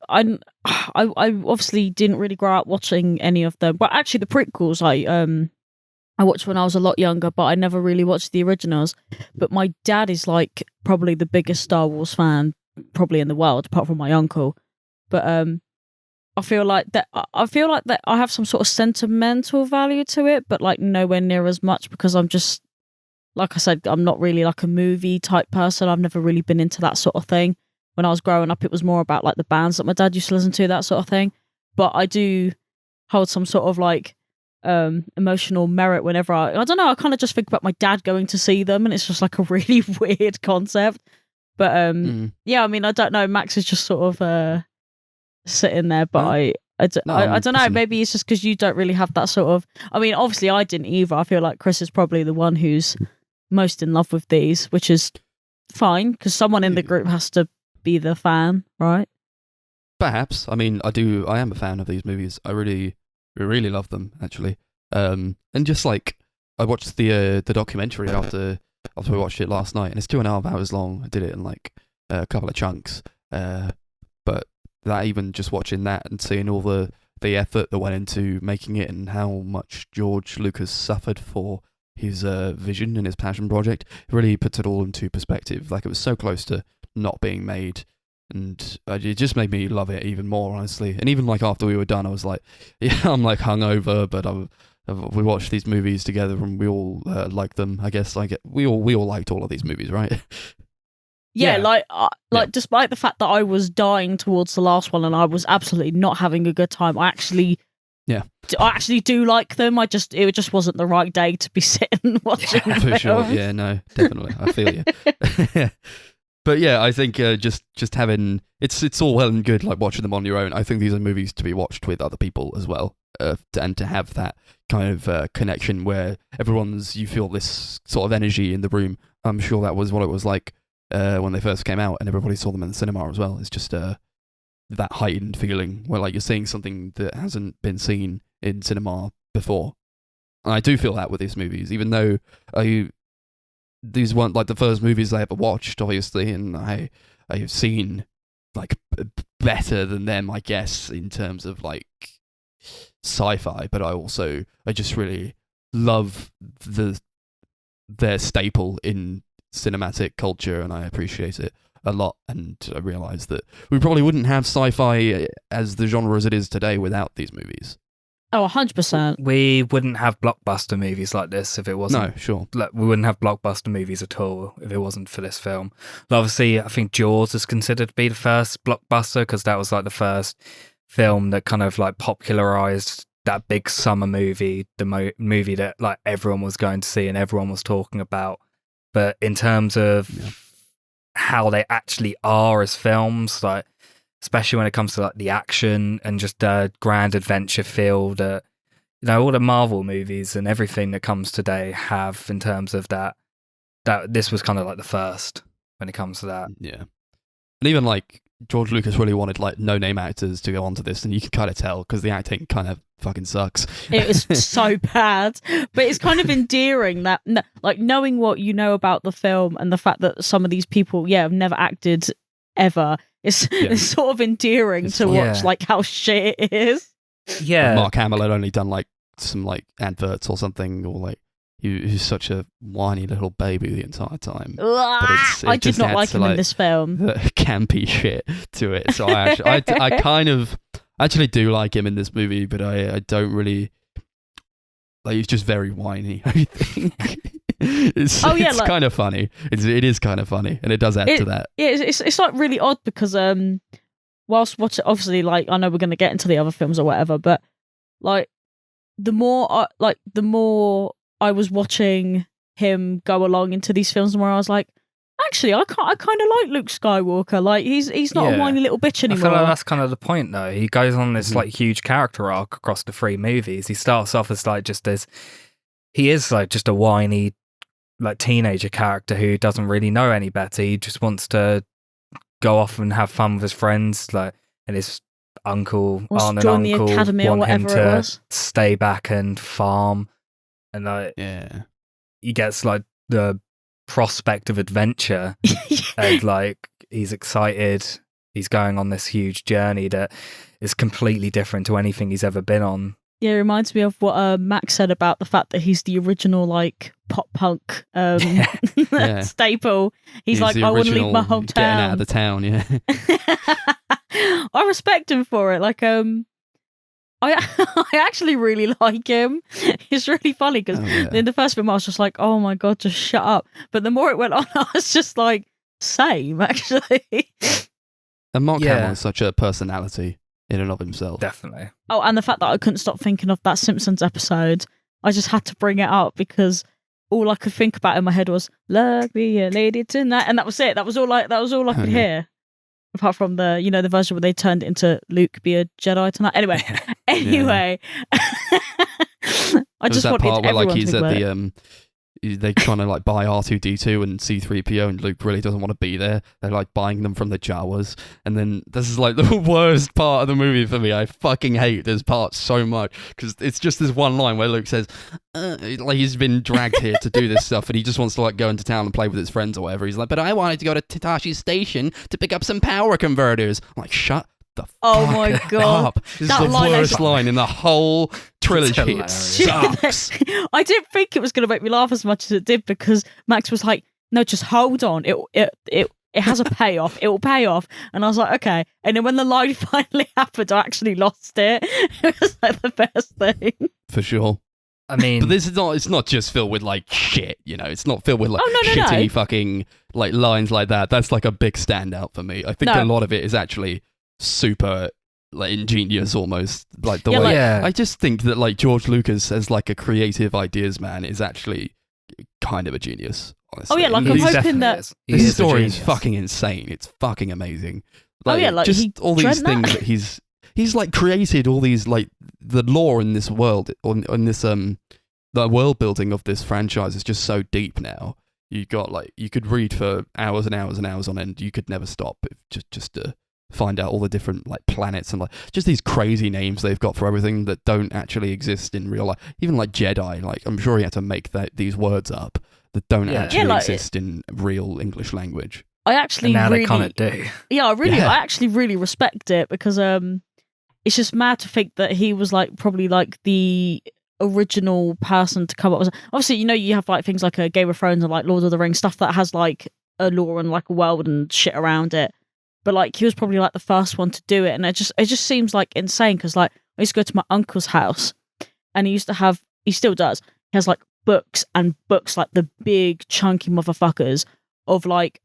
obviously didn't really grow up watching any of them, but actually the prequels I watched when I was a lot younger, but I never really watched the originals. But my dad is like probably the biggest Star Wars fan probably in the world, apart from my uncle. But I feel like that I have some sort of sentimental value to it, but like nowhere near as much, because I'm just, like I said, I'm not really like a movie type person. I've never really been into that sort of thing. When I was growing up, it was more about like the bands that my dad used to listen to, that sort of thing. But I do hold some sort of like emotional merit whenever I don't know, I kind of just think about my dad going to see them, and it's just like a really weird concept. But yeah, I mean, I don't know, Max is just sort of sitting there, but I don't know, maybe it's just because you don't really have that sort of, I mean, obviously I didn't either. I feel like Chris is probably the one who's most in love with these, which is fine, because someone in the group has to be the fan, right? Perhaps. I mean, I am a fan of these movies. I really love them, actually. And just like, I watched the documentary after we watched it last night, and it's 2.5 hours long. I did it in like a couple of chunks, but that, even just watching that and seeing all the effort that went into making it, and how much George Lucas suffered for his vision and his passion project, it really puts it all into perspective. Like, it was so close to not being made, and it just made me love it even more, honestly. And even like after we were done, I was like, yeah, I'm like hungover, but We watched these movies together and we all liked them. I guess we all liked all of these movies, right? Yeah, Yeah. despite the fact that I was dying towards the last one and I was absolutely not having a good time, I actually do like them. It just wasn't the right day to be sitting watching For films. sure. Yeah, no, definitely. I feel you. But yeah, I think just having it's all well and good like watching them on your own. I think these are movies to be watched with other people as well, and to have that kind of connection where you feel this sort of energy in the room. I'm sure that was what it was like when they first came out, and everybody saw them in the cinema as well. It's just that heightened feeling where like you're seeing something that hasn't been seen in cinema before. And I do feel that with these movies, even though these weren't like the first movies I ever watched, obviously, and I've seen like better than them, I guess, in terms of like sci-fi. But I just really love their staple in cinematic culture, and I appreciate it a lot. And I realise that we probably wouldn't have sci-fi as the genre as it is today without these movies. Oh, 100%. We wouldn't have blockbuster movies like this if it wasn't. No, sure. Like, we wouldn't have blockbuster movies at all if it wasn't for this film. But obviously, I think Jaws is considered to be the first blockbuster because that was like the first film that kind of like popularized that big summer movie, the movie that like everyone was going to see and everyone was talking about. But in terms of how they actually are as films, like especially when it comes to like the action and just the grand adventure feel that all the Marvel movies and everything that comes today have in terms of that this was kind of like the first when it comes to that. Yeah. And even like George Lucas really wanted like no-name actors to go onto this, and you can kind of tell because the acting kind of fucking sucks. It was so bad, but it's kind of endearing that like knowing what you know about the film and the fact that some of these people have never acted ever. It's sort of endearing to watch like how shit it is. Yeah. Mark Hamill had only done like some like adverts or something, or like he's such a whiny little baby the entire time. I did not like him in this film. Campy shit to it. So I kind of actually do like him in this movie, but I don't really like. He's just very whiny, I think. It's like, kind of funny. It is kind of funny, and it does add to that. Yeah, it's like really odd because whilst watching, obviously, like I know we're going to get into the other films or whatever, but like the more I was watching him go along into these films, where I was like, actually, I kind of like Luke Skywalker. Like he's not a whiny little bitch anymore. I feel like that's kind of the point, though. He goes on this like huge character arc across the 3 movies. He starts off as like he is like just a whiny like teenager character who doesn't really know any better. He just wants to go off and have fun with his friends, like, and his aunt and uncle the academy or want him whatever it to was. stay back and farm, and like he gets like the prospect of adventure and like he's excited. He's going on this huge journey that is completely different to anything he's ever been on. Yeah, it reminds me of what Max said about the fact that he's the original like pop punk staple. He's like, I want to leave my hometown. Getting out of the town, yeah. I respect him for it. Like, I actually really like him. It's really funny because in the first film I was just like, oh my god, just shut up. But the more it went on, I was just like, same actually. And Mark Hamill is such a personality in and of himself. Definitely. Oh, and the fact that I couldn't stop thinking of that Simpsons episode, I just had to bring it up because all I could think about in my head was "Love me a lady tonight," and that was it. That was all I could hear. Apart from the the version where they turned it into Luke be a Jedi tonight. Anyway, I just wanted part where everyone like he's to at the they're trying to like buy R2D2 and C3PO, and Luke really doesn't want to be there. They're like buying them from the Jawas, and then this is like the worst part of the movie for me. I fucking hate this part so much because it's just this one line where Luke says, like he's been dragged here to do this stuff, and he just wants to like go into town and play with his friends or whatever. He's like, but I wanted to go to Tatashi's station to pick up some power converters. I'm like, shut the fuck my god up. This is the worst line in the whole trilogy. It sucks. I didn't think it was going to make me laugh as much as it did because Max was like, no, just hold on, it has a payoff, it will pay off. And I was like, okay. And then when the line finally happened, I actually lost it. It was like the best thing. For sure. I mean, But this is not. It's not just filled with like shit. You know, it's not filled with like Oh, no, shitty no. fucking like lines like that. That's like a big standout for me. I think No. a lot of it is actually super like ingenious, almost like the Yeah, way. like- yeah. I just think that like George Lucas as like a creative ideas man is actually kind of a genius. Honestly. Oh, yeah, like, He I'm These- hoping definitely that- is. He This is a story is genius. fucking insane. It's fucking amazing. Oh, yeah, like, just he all these dreamt things that. that he's like created all these like the lore in this world on this the world building of this franchise is just so deep now. You got like you could read for hours and hours and hours on end. You could never stop just to find out all the different like planets and like just these crazy names they've got for everything that don't actually exist in real life. Even like Jedi, like I'm sure he had to make these words up that don't Yeah. actually Yeah, like- exist in real English language. I actually And now really, they kind of do. yeah, Yeah. I actually really respect it because it's just mad to think that he was like probably like the original person to come up with. Obviously, you know, you have like things like a Game of Thrones and like Lord of the Rings stuff that has like a lore and like a world and shit around it. But like he was probably like the first one to do it, and it just seems like insane because like I used to go to my uncle's house, and he still does. He has like books and books, like the big chunky motherfuckers of like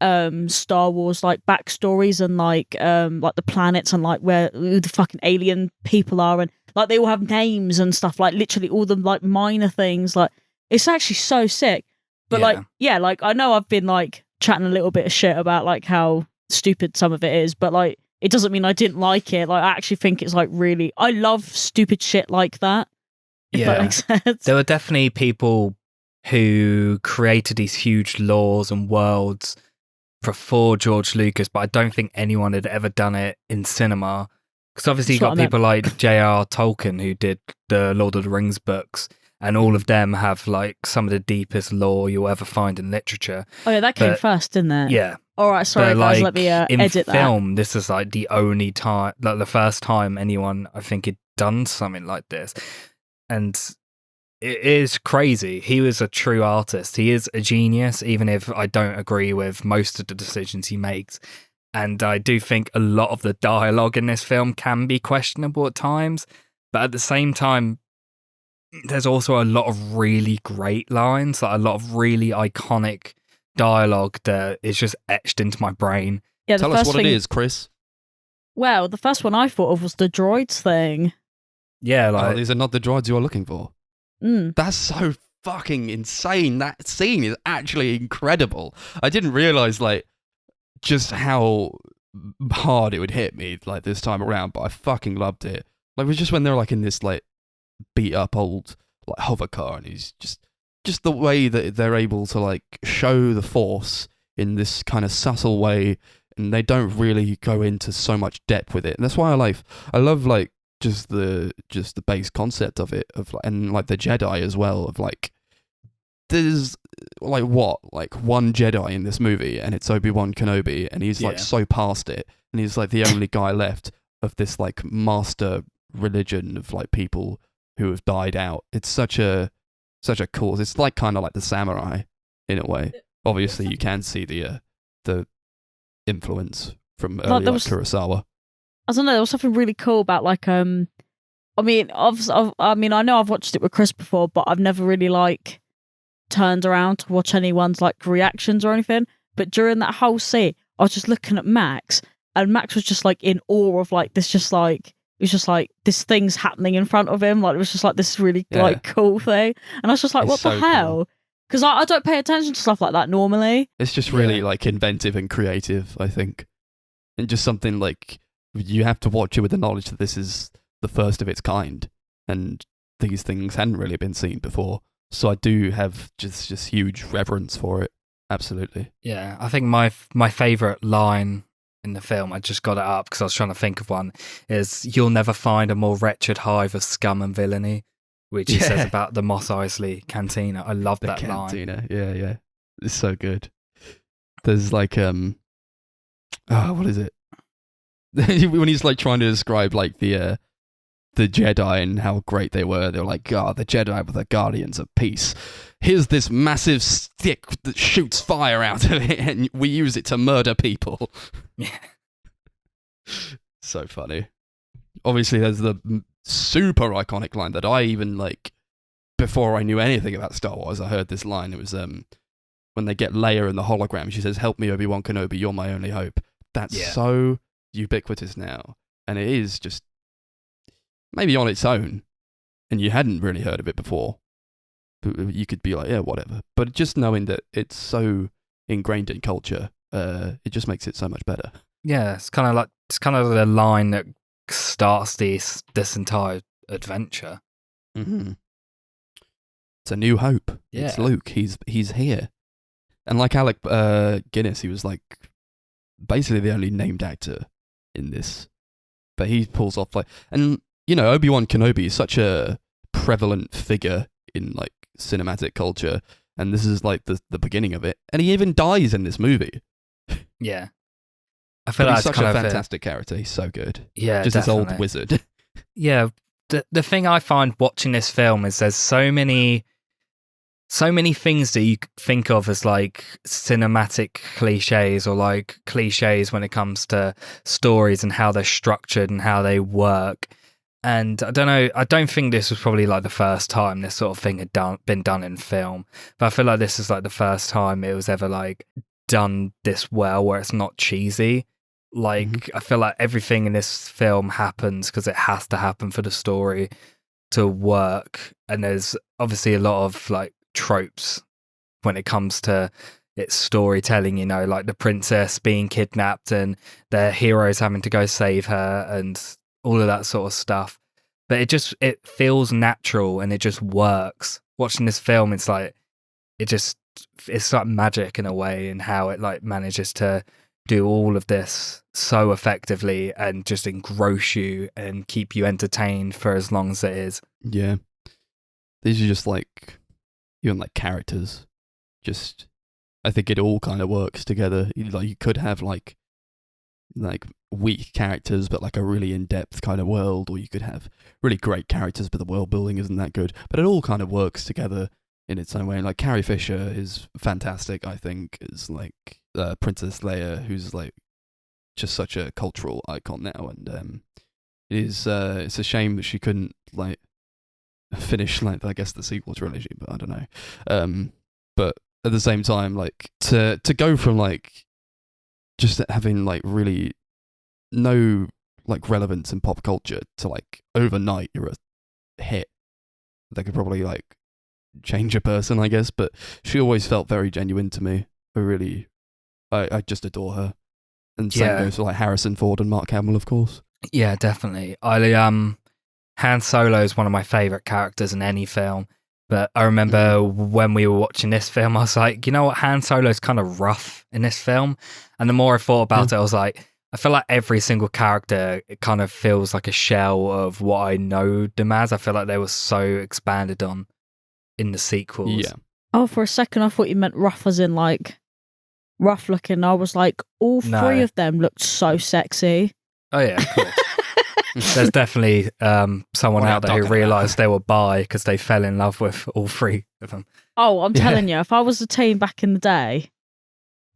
Star Wars like backstories and like the planets and like who the fucking alien people are, and like they all have names and stuff, like literally all the like minor things. Like it's actually so sick. But like I know I've been like chatting a little bit of shit about like how stupid some of it is, but like it doesn't mean I didn't like it. Like I actually think it's like really, I love stupid shit like that. If that Yeah. makes sense. There were definitely people who created these huge laws and worlds before George Lucas, but I don't think anyone had ever done it in cinema. Because obviously you That's got what I people like J.R. Tolkien who did the Lord of the Rings books, and all of them have like some of the deepest lore you'll ever find in literature. Oh yeah, that came but- first, didn't it? Yeah. All right, sorry But, guys, like, let me in edit that. film, this is like the only time, like the first time anyone, I think, had done something like this. And it is crazy. He was a true artist. He is a genius, even if I don't agree with most of the decisions he makes. And I do think a lot of the dialogue in this film can be questionable at times. But at the same time, there's also a lot of really great lines, like a lot of really iconic dialogue that is just etched into my brain. Yeah, the Tell us first what thing, it is, Chris. Well, the first one I thought of was the droids thing. Yeah, Oh, like these are not the droids you are looking for. Mm. That's so fucking insane. That scene is actually incredible. I didn't realize like just how hard it would hit me like this time around, but I fucking loved it. Like it was just when they're like in this like beat up old like hover car, and he's just the way that they're able to like show the Force in this kind of subtle way, and they don't really go into so much depth with it. And that's why I love like just the base concept of it, of like, and like the Jedi as well, of like there's like one Jedi in this movie, and it's Obi-Wan Kenobi, and he's like Yeah. so past it, and he's like the only guy left of this like master religion of like people who have died out. It's such a cause. It's like kind of like the samurai in a way. Obviously, you can see the influence from early there like was- Kurosawa. I don't know. There was something really cool about like I mean, I know I've watched it with Chris before, but I've never really like turned around to watch anyone's like reactions or anything. But during that whole scene, I was just looking at Max, and Max was just like in awe of like this, just like it was just like this thing's happening in front of him. Like it was just like this really Yeah. like cool thing, and I was just like, It's what the so cool. hell? Because I don't pay attention to stuff like that normally. It's just really Yeah. like inventive and creative, I think, and just something like you have to watch it with the knowledge that this is the first of its kind, and these things hadn't really been seen before. So I do have just huge reverence for it. Absolutely. Yeah, I think my favorite line in the film, I just got it up because I was trying to think of one, is "You'll never find a more wretched hive of scum and villainy," which he says Yeah. about the Mos Eisley cantina. I love The that line. cantina. Yeah. It's so good. There's like what is it? When he's like trying to describe like the Jedi and how great they were like, "Oh, the Jedi were the guardians of peace. Here's this massive stick that shoots fire out of it, and we use it to murder people." Yeah. So funny. Obviously, there's the super iconic line that I even like before I knew anything about Star Wars, I heard this line. It was when they get Leia in the hologram, she says, "Help me, Obi-Wan Kenobi, you're my only hope." That's so ubiquitous now, and it is just maybe on its own, and you hadn't really heard of it before. You could be like, yeah, whatever. But just knowing that it's so ingrained in culture, it just makes it so much better. Yeah, it's kind of the line that starts this entire adventure. Mm-hmm. It's a new hope. Yeah. It's Luke. He's here. And like Alec Guinness, he was like basically the only named actor in this. But he pulls off and Obi-Wan Kenobi is such a prevalent figure in like cinematic culture, and this is like the beginning of it. And he even dies in this movie. Yeah. I feel like he's such a fantastic character. He's so good. Yeah, just definitely. this old wizard. Yeah, the thing I find watching this film is there's so many things that you think of as like cinematic cliches or like cliches when it comes to stories and how they're structured and how they work. And I don't know, I don't think this was probably like the first time this sort of thing had been done in film, but I feel like this is like the first time it was ever like done this well, where it's not cheesy. Like, I feel like everything in this film happens because it has to happen for the story to work. And there's obviously a lot of like tropes when it comes to its storytelling, like the princess being kidnapped and the heroes having to go save her and all of that sort of stuff. But it feels natural and it just works. Watching this film, it's like magic in a way, in how it like manages to do all of this so effectively and just engross you and keep you entertained for as long as it is. Yeah. These are just like, even like characters. Just, I think it all kind of works together. You could have like weak characters, but like a really in-depth kind of world, or you could have really great characters, but the world building isn't that good. But it all kind of works together in its own way. And like Carrie Fisher is fantastic, I think, is like Princess Leia, who's like just such a cultural icon now. And it's a shame that she couldn't like finish like I guess the sequel trilogy, but I don't know. But at the same time, like to go from like just having like really no like relevance in pop culture to like overnight you're a hit, that could probably like change a person, I guess. But she always felt very genuine to me. I just adore her. And same goes for like Harrison Ford and Mark Hamill, of course. Yeah, definitely. Han Solo is one of my favorite characters in any film. But I remember when we were watching this film, I was like, you know what, Han Solo is kind of rough in this film. And the more I thought about it, I was like, I feel like every single character, it kind of feels like a shell of what I know them as. I feel like they were so expanded on in the sequels. Yeah. Oh, for a second I thought you meant rough as in like rough looking. I was like, all three of them looked so sexy. Oh yeah, of course. There's definitely someone out there who realised they were bi because they fell in love with all three of them. Oh, I'm telling you, if I was a teen back in the day,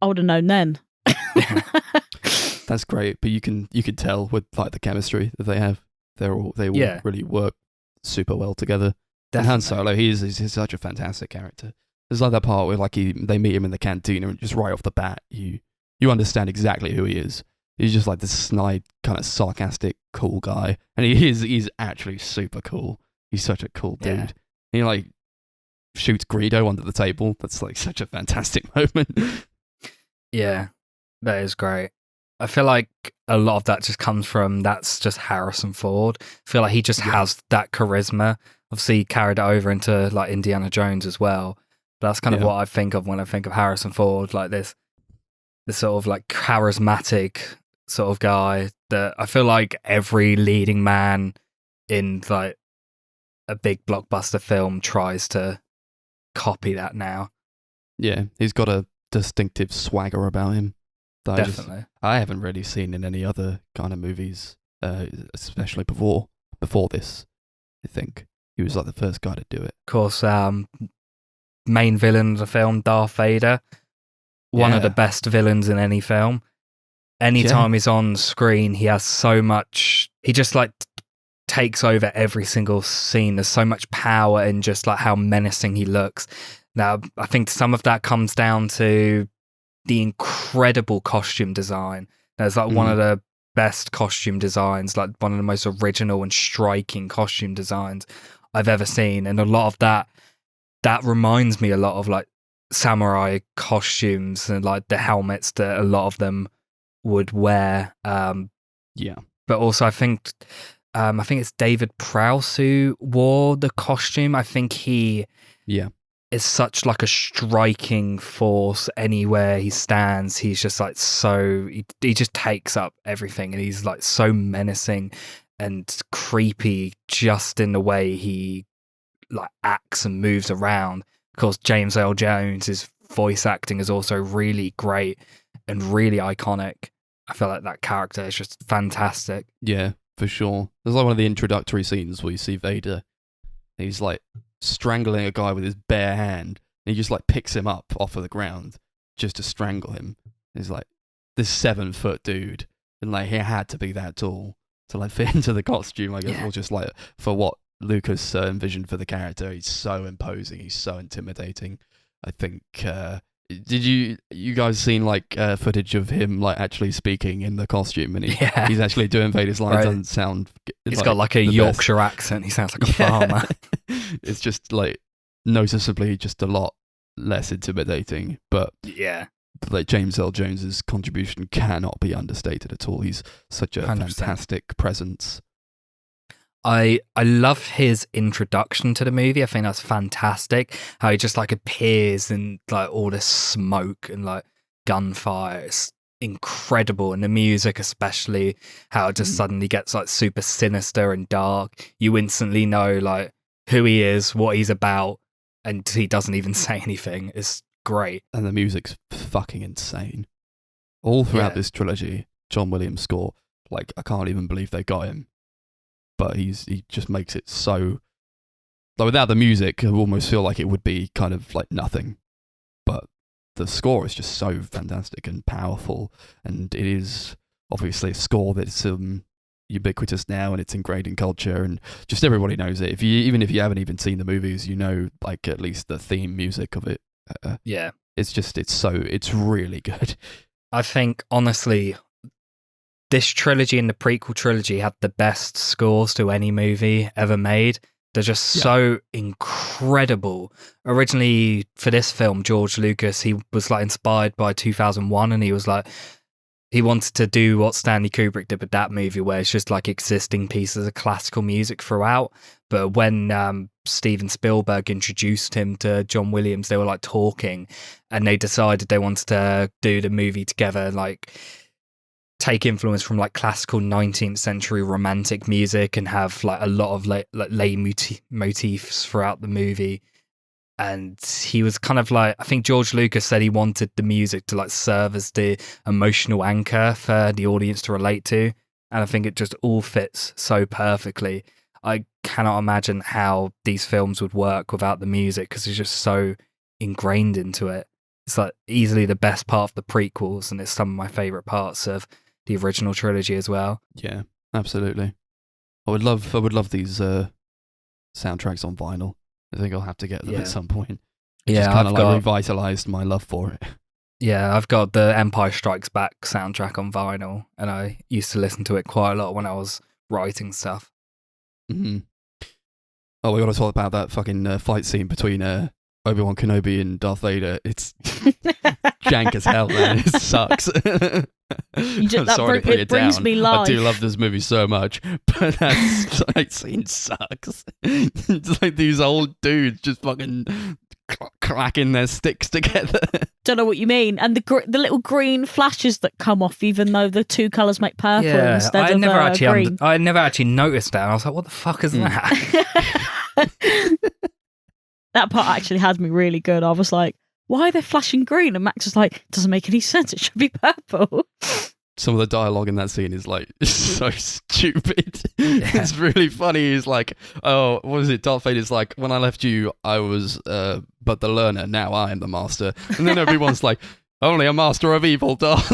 I would have known then. That's great, but you can tell with like the chemistry that they have. They all really work super well together. Definitely. And Han Solo, he's such a fantastic character. There's like that part where like they meet him in the cantina and just right off the bat you understand exactly who he is. He's just like this snide, kind of sarcastic, cool guy. And he's actually super cool. He's such a cool dude. And he like shoots Greedo under the table. That's like such a fantastic moment. Yeah, that is great. I feel like a lot of that just comes from, that's just Harrison Ford. I feel like he just has that charisma. Obviously, he carried it over into like Indiana Jones as well. But that's kind of what I think of when I think of Harrison Ford, like this sort of like charismatic sort of guy that I feel like every leading man in like a big blockbuster film tries to copy that now. Yeah, he's got a distinctive swagger about him. Definitely. I haven't really seen in any other kind of movies, especially before this. I think he was like the first guy to do it. Of course, main villain of the film, Darth Vader, one of the best villains in any film. Anytime he's on screen, he has so much. He just like takes over every single scene. There's so much power in just like how menacing he looks. Now, I think some of that comes down to the incredible costume design. There's like one of the best costume designs, like one of the most original and striking costume designs I've ever seen. And a lot of that reminds me a lot of like samurai costumes and like the helmets that a lot of them would wear. But also I think it's David Prowse who wore the costume. I think he is such like a striking force anywhere he stands. He's just like he just takes up everything, and he's like so menacing and creepy just in the way he like acts and moves around. Of course, James Earl Jones' voice acting is also really great and really iconic. I feel like that character is just fantastic. Yeah, for sure. There's like one of the introductory scenes where you see Vader. He's like strangling a guy with his bare hand. And he just like picks him up off of the ground just to strangle him. He's like this 7-foot dude, and like he had to be that tall to like fit into the costume, I guess, or just like for what Lucas envisioned for the character. He's so imposing. He's so intimidating. I think. Did you guys seen like footage of him like actually speaking in the costume, and he's actually doing Vader's lines? Doesn't sound. He's got like a Yorkshire accent. He sounds like a farmer. It's just like noticeably just a lot less intimidating, but like James Earl Jones's contribution cannot be understated at all. He's such a 100%. Fantastic presence. I love his introduction to the movie. I think that's fantastic. How he just like appears in like all this smoke and like gunfire. It's incredible. And the music especially, how it just suddenly gets like super sinister and dark. You instantly know like who he is, what he's about, and he doesn't even say anything. It's great. And the music's fucking insane. All throughout this trilogy, John Williams' score, like I can't even believe they got him. But he just makes it so. Like without the music, I almost feel like it would be kind of like nothing. But the score is just so fantastic and powerful, and it is obviously a score that's ubiquitous now, and it's ingrained in culture, and just everybody knows it. Even if you haven't even seen the movies, you know like at least the theme music of it. It's really good. I think honestly, this trilogy and the prequel trilogy had the best scores to any movie ever made. They're just so incredible. Originally, for this film, George Lucas, he was like inspired by 2001, and he was like, he wanted to do what Stanley Kubrick did with that movie, where it's just like existing pieces of classical music throughout. But when Steven Spielberg introduced him to John Williams, they were like talking, and they decided they wanted to do the movie together, like take influence from like classical 19th century romantic music and have like a lot of lay motifs throughout the movie. And he was kind of like, I think George Lucas said he wanted the music to like serve as the emotional anchor for the audience to relate to. And I think it just all fits so perfectly. I cannot imagine how these films would work without the music, because it's just so ingrained into it. It's like easily the best part of the prequels, and it's some of my favorite parts of the original trilogy as well. Yeah, absolutely. I would love these soundtracks on vinyl. I think I'll have to get them at some point. Just kind of like revitalized my love for it. Yeah, I've got the Empire Strikes Back soundtrack on vinyl, and I used to listen to it quite a lot when I was writing stuff. Mm-hmm. Oh, we got to talk about that fucking fight scene between Obi-Wan Kenobi and Darth Vader. It's jank as hell, man. It sucks. I'm sorry to put it brings down. Me life. I do love this movie so much, but that fight scene sucks. It's like these old dudes just fucking clacking their sticks together. Don't know what you mean. And the little green flashes that come off, even though the two colours make purple instead of green. I never actually noticed that. I was like, what the fuck is that? That part actually had me really good. I was like, why are they flashing green? And Max was like, doesn't make any sense. It should be purple. Some of the dialogue in that scene is like so stupid. It's really funny. He's like, oh, what is it? Darth Vader's like, when I left you, I was but the learner. Now I am the master. And then everyone's like, only a master of evil, Darth.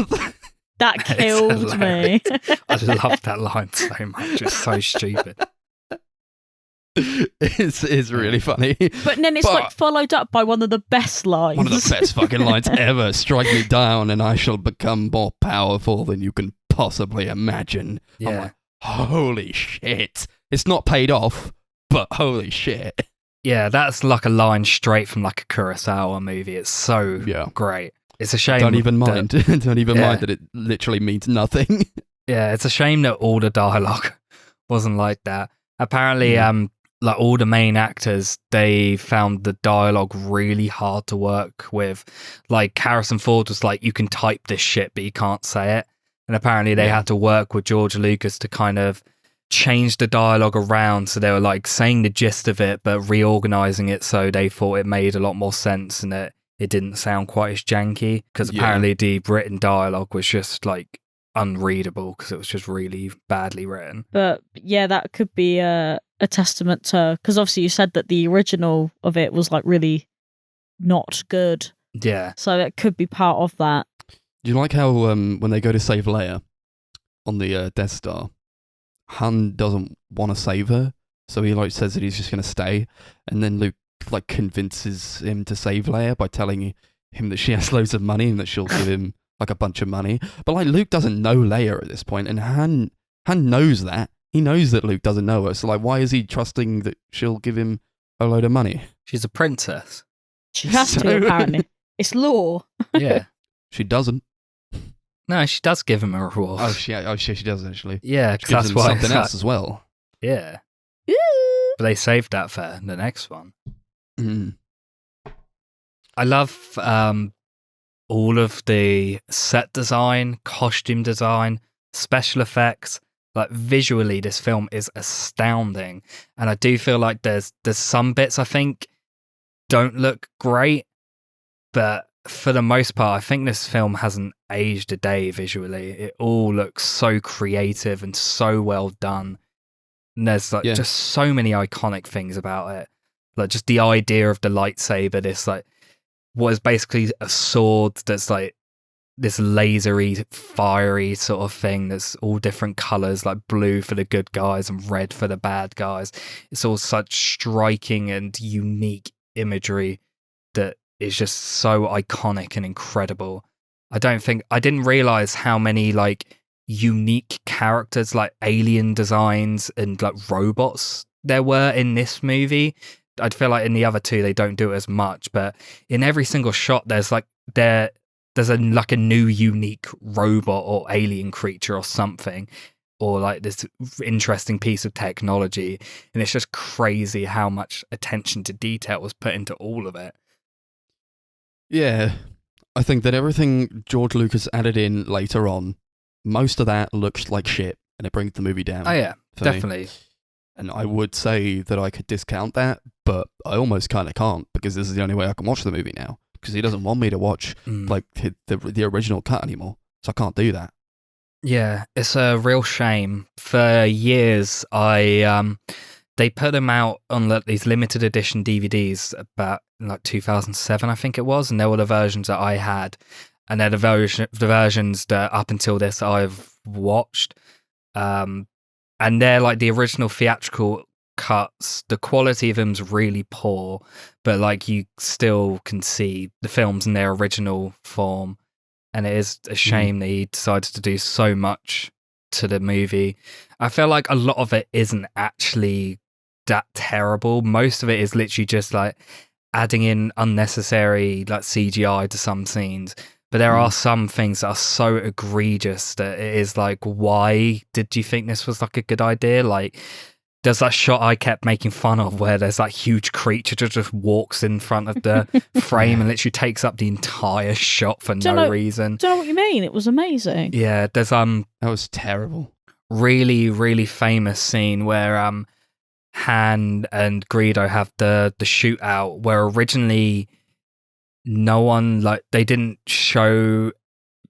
That killed me. I love that line so much. It's so stupid. It's really funny. But then it's like followed up by one of the best lines. One of the best fucking lines ever. Strike me down and I shall become more powerful than you can possibly imagine. Yeah. I'm like, holy shit. It's not paid off, but holy shit. Yeah, that's like a line straight from like a Kurosawa movie. It's so great. It's a shame. Don't even mind. Don't even Yeah. mind that it literally means nothing. Yeah, it's a shame that all the dialogue wasn't like that. Apparently, like all the main actors, they found the dialogue really hard to work with. Like Harrison Ford was like, you can type this shit, but you can't say it. And apparently they had to work with George Lucas to kind of change the dialogue around. So they were like saying the gist of it, but reorganizing it so they thought it made a lot more sense and that it didn't sound quite as janky. Because apparently the written dialogue was just like unreadable because it was just really badly written. But yeah, that could be a testament to, because obviously you said that the original of it was like really not good. Yeah. So it could be part of that. Do you like how when they go to save Leia on the Death Star, Han doesn't want to save her, so he like says that he's just going to stay, and then Luke like convinces him to save Leia by telling him that she has loads of money and that she'll give him like a bunch of money. But like Luke doesn't know Leia at this point, and Han knows that. He knows that Luke doesn't know her, so like why is he trusting that she'll give him a load of money? She's a princess. She has to, apparently. It's law. Yeah. She doesn't. No, she does give him a reward. Oh, she does actually. Yeah, She because gives that's him why something else as well. Yeah. Ooh. But they saved that for the next one. Mm. I love all of the set design, costume design, special effects. Like visually, this film is astounding, and I do feel like there's some bits I think don't look great, but for the most part, I think this film hasn't aged a day visually. It all looks so creative and so well done. And there's like just so many iconic things about it. Like just the idea of the lightsaber, this like what is basically a sword that's like this lasery, fiery sort of thing that's all different colors, like blue for the good guys and red for the bad guys. It's all such striking and unique imagery that is just so iconic and incredible. I didn't realize how many like unique characters, like alien designs and like robots there were in this movie. I'd feel like in the other two they don't do it as much, but in every single shot there's a new unique robot or alien creature or something, or like this interesting piece of technology, and it's just crazy how much attention to detail was put into all of it. Yeah, I think that everything George Lucas added in later on, most of that looks like shit, and it brings the movie down. Oh yeah, for me. definitely. And I would say that I could discount that, but I almost kind of can't, because this is the only way I can watch the movie now, because he doesn't want me to watch like the original cut anymore, so I can't do that. Yeah, it's a real shame. For years, they put them out on these limited edition DVDs about like 2007, I think it was, and there were the versions that I had, and they're the versions that up until this I've watched, and they're like the original theatrical cuts. The quality of them's really poor, but like you still can see the films in their original form. And it is a shame that he decided to do so much to the movie. I feel like a lot of it isn't actually that terrible. Most of it is literally just like adding in unnecessary like CGI to some scenes. But there are some things that are so egregious that it is like, why did you think this was like a good idea? Like, there's that shot I kept making fun of where there's that huge creature that just walks in front of the frame and literally takes up the entire shot for no reason. Don't know what you mean. It was amazing. Yeah, there's That was terrible. really, really famous scene where Han and Greedo have the shootout where originally no one, like, they didn't show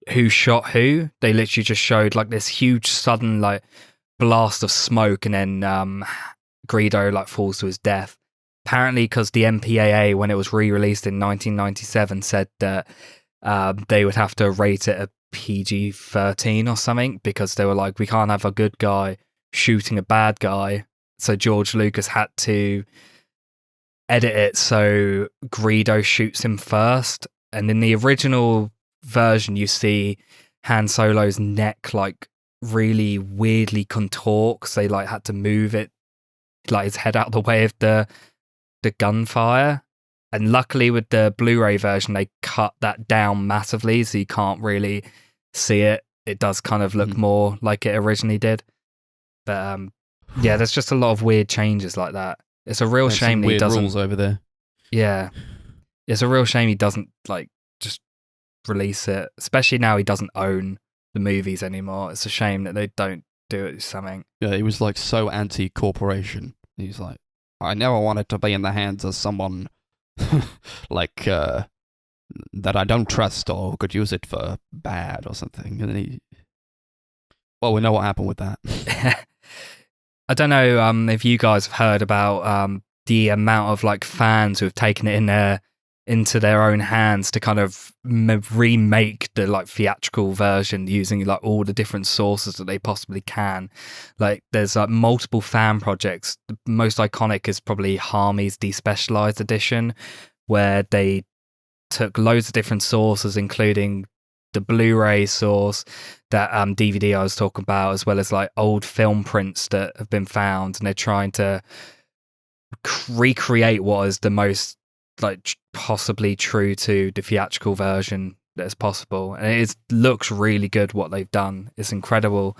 who shot who. They literally just showed like this huge sudden like blast of smoke, and then Greedo like falls to his death. Apparently because the MPAA, when it was re-released in 1997, said that they would have to rate it a PG-13 or something, because they were like, we can't have a good guy shooting a bad guy So George Lucas had to edit it so Greedo shoots him first. And in the original version, you see Han Solo's neck like really weirdly contort because they like had to move it, like his head out of the way of the gunfire. And luckily with the Blu-ray version, they cut that down massively, so you can't really see it. It does kind of look more like it originally did. But yeah, there's just a lot of weird changes like that. It's a real shame that he doesn't. Rules over there. Yeah, it's a real shame he doesn't like just release it, especially now he doesn't own the movies anymore. It's a shame that they don't do it something. Yeah, he was like so anti-corporation. He's like, I never wanted to be in the hands of someone like that I don't trust or could use it for bad or something. And then well, we know what happened with that. I don't know if you guys have heard about the amount of like fans who have taken it into their own hands to kind of remake the like theatrical version using like all the different sources that they possibly can. Like there's like multiple fan projects. The most iconic is probably Harmy's Despecialized edition, where they took loads of different sources, including the Blu-ray source, that DVD I was talking about, as well as like old film prints that have been found, and they're trying to recreate what is the most like possibly true to the theatrical version that's possible. And it looks really good what they've done. It's incredible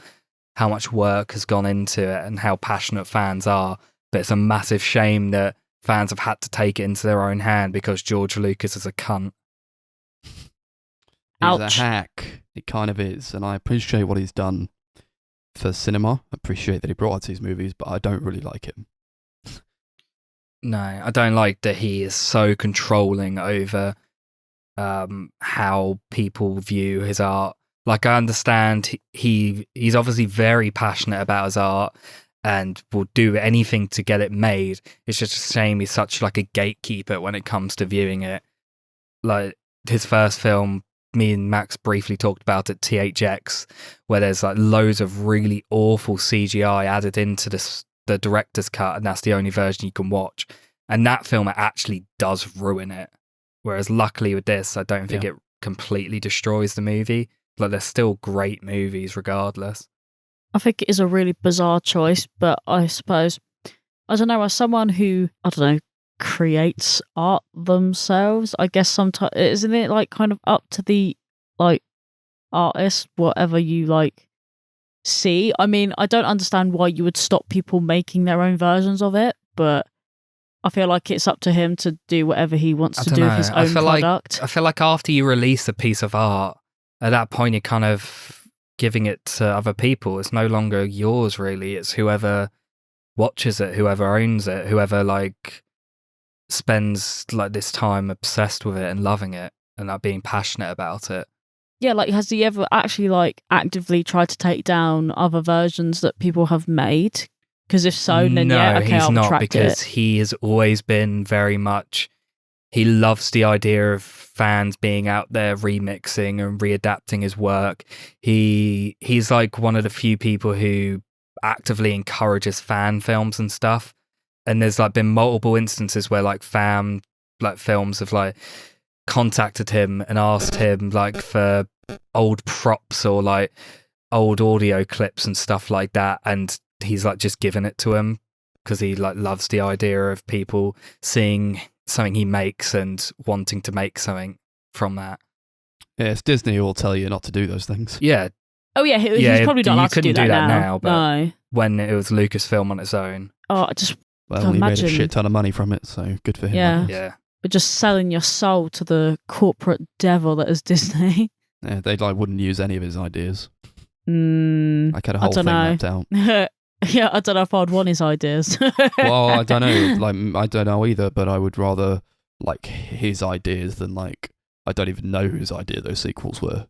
how much work has gone into it and how passionate fans are. But it's a massive shame that fans have had to take it into their own hand because George Lucas is a cunt. He's Ouch. a hack. He kind of is, and I appreciate what he's done for cinema. I appreciate that he brought us these movies, but I don't really like him. No, I don't like that he is so controlling over how people view his art. Like, I understand he's obviously very passionate about his art and will do anything to get it made. It's just a shame he's such like a gatekeeper when it comes to viewing it. Like his first film, me and Max briefly talked about it, THX, where there's like loads of really awful CGI added into the director's cut, and that's the only version you can watch. And that film actually does ruin it. Whereas luckily with this, I don't think it completely destroys the movie. Like they're still great movies regardless. I think it is a really bizarre choice, but I suppose, I don't know, as someone who, I don't know, creates art themselves, I guess sometimes, isn't it like kind of up to the like artist, whatever you like see? I mean, I don't understand why you would stop people making their own versions of it, but I feel like it's up to him to do whatever he wants to do with his own product. I feel like after you release a piece of art, at that point you're kind of giving it to other people. It's no longer yours, really. It's whoever watches it, whoever owns it, whoever like spends like this time obsessed with it and loving it and like being passionate about it. Yeah, like has he ever actually like actively tried to take down other versions that people have made? Because if so, then no, okay, he's I'll not, retract because it. he has always been very much. He loves the idea of fans being out there remixing and readapting his work. He's like one of the few people who actively encourages fan films and stuff. And there's like been multiple instances where like fan like films have like contacted him and asked him like for old props or like old audio clips and stuff like that, and he's like just given it to him because he like loves the idea of people seeing something he makes and wanting to make something from that. Yeah, it's Disney who will tell you not to do those things. Yeah. Oh yeah, he's probably not allowed to do that now. But no. when it was Lucasfilm on its own. Oh, I just Well, he imagine. made a shit ton of money from it, so good for him. Yeah. Yeah. But just selling your soul to the corporate devil that is Disney. Yeah, they like wouldn't use any of his ideas. Like, had a whole thing mapped out. Yeah, I don't know if I'd want his ideas. Well, I don't know. Like, I don't know either, but I would rather like his ideas than like I don't even know whose idea those sequels were.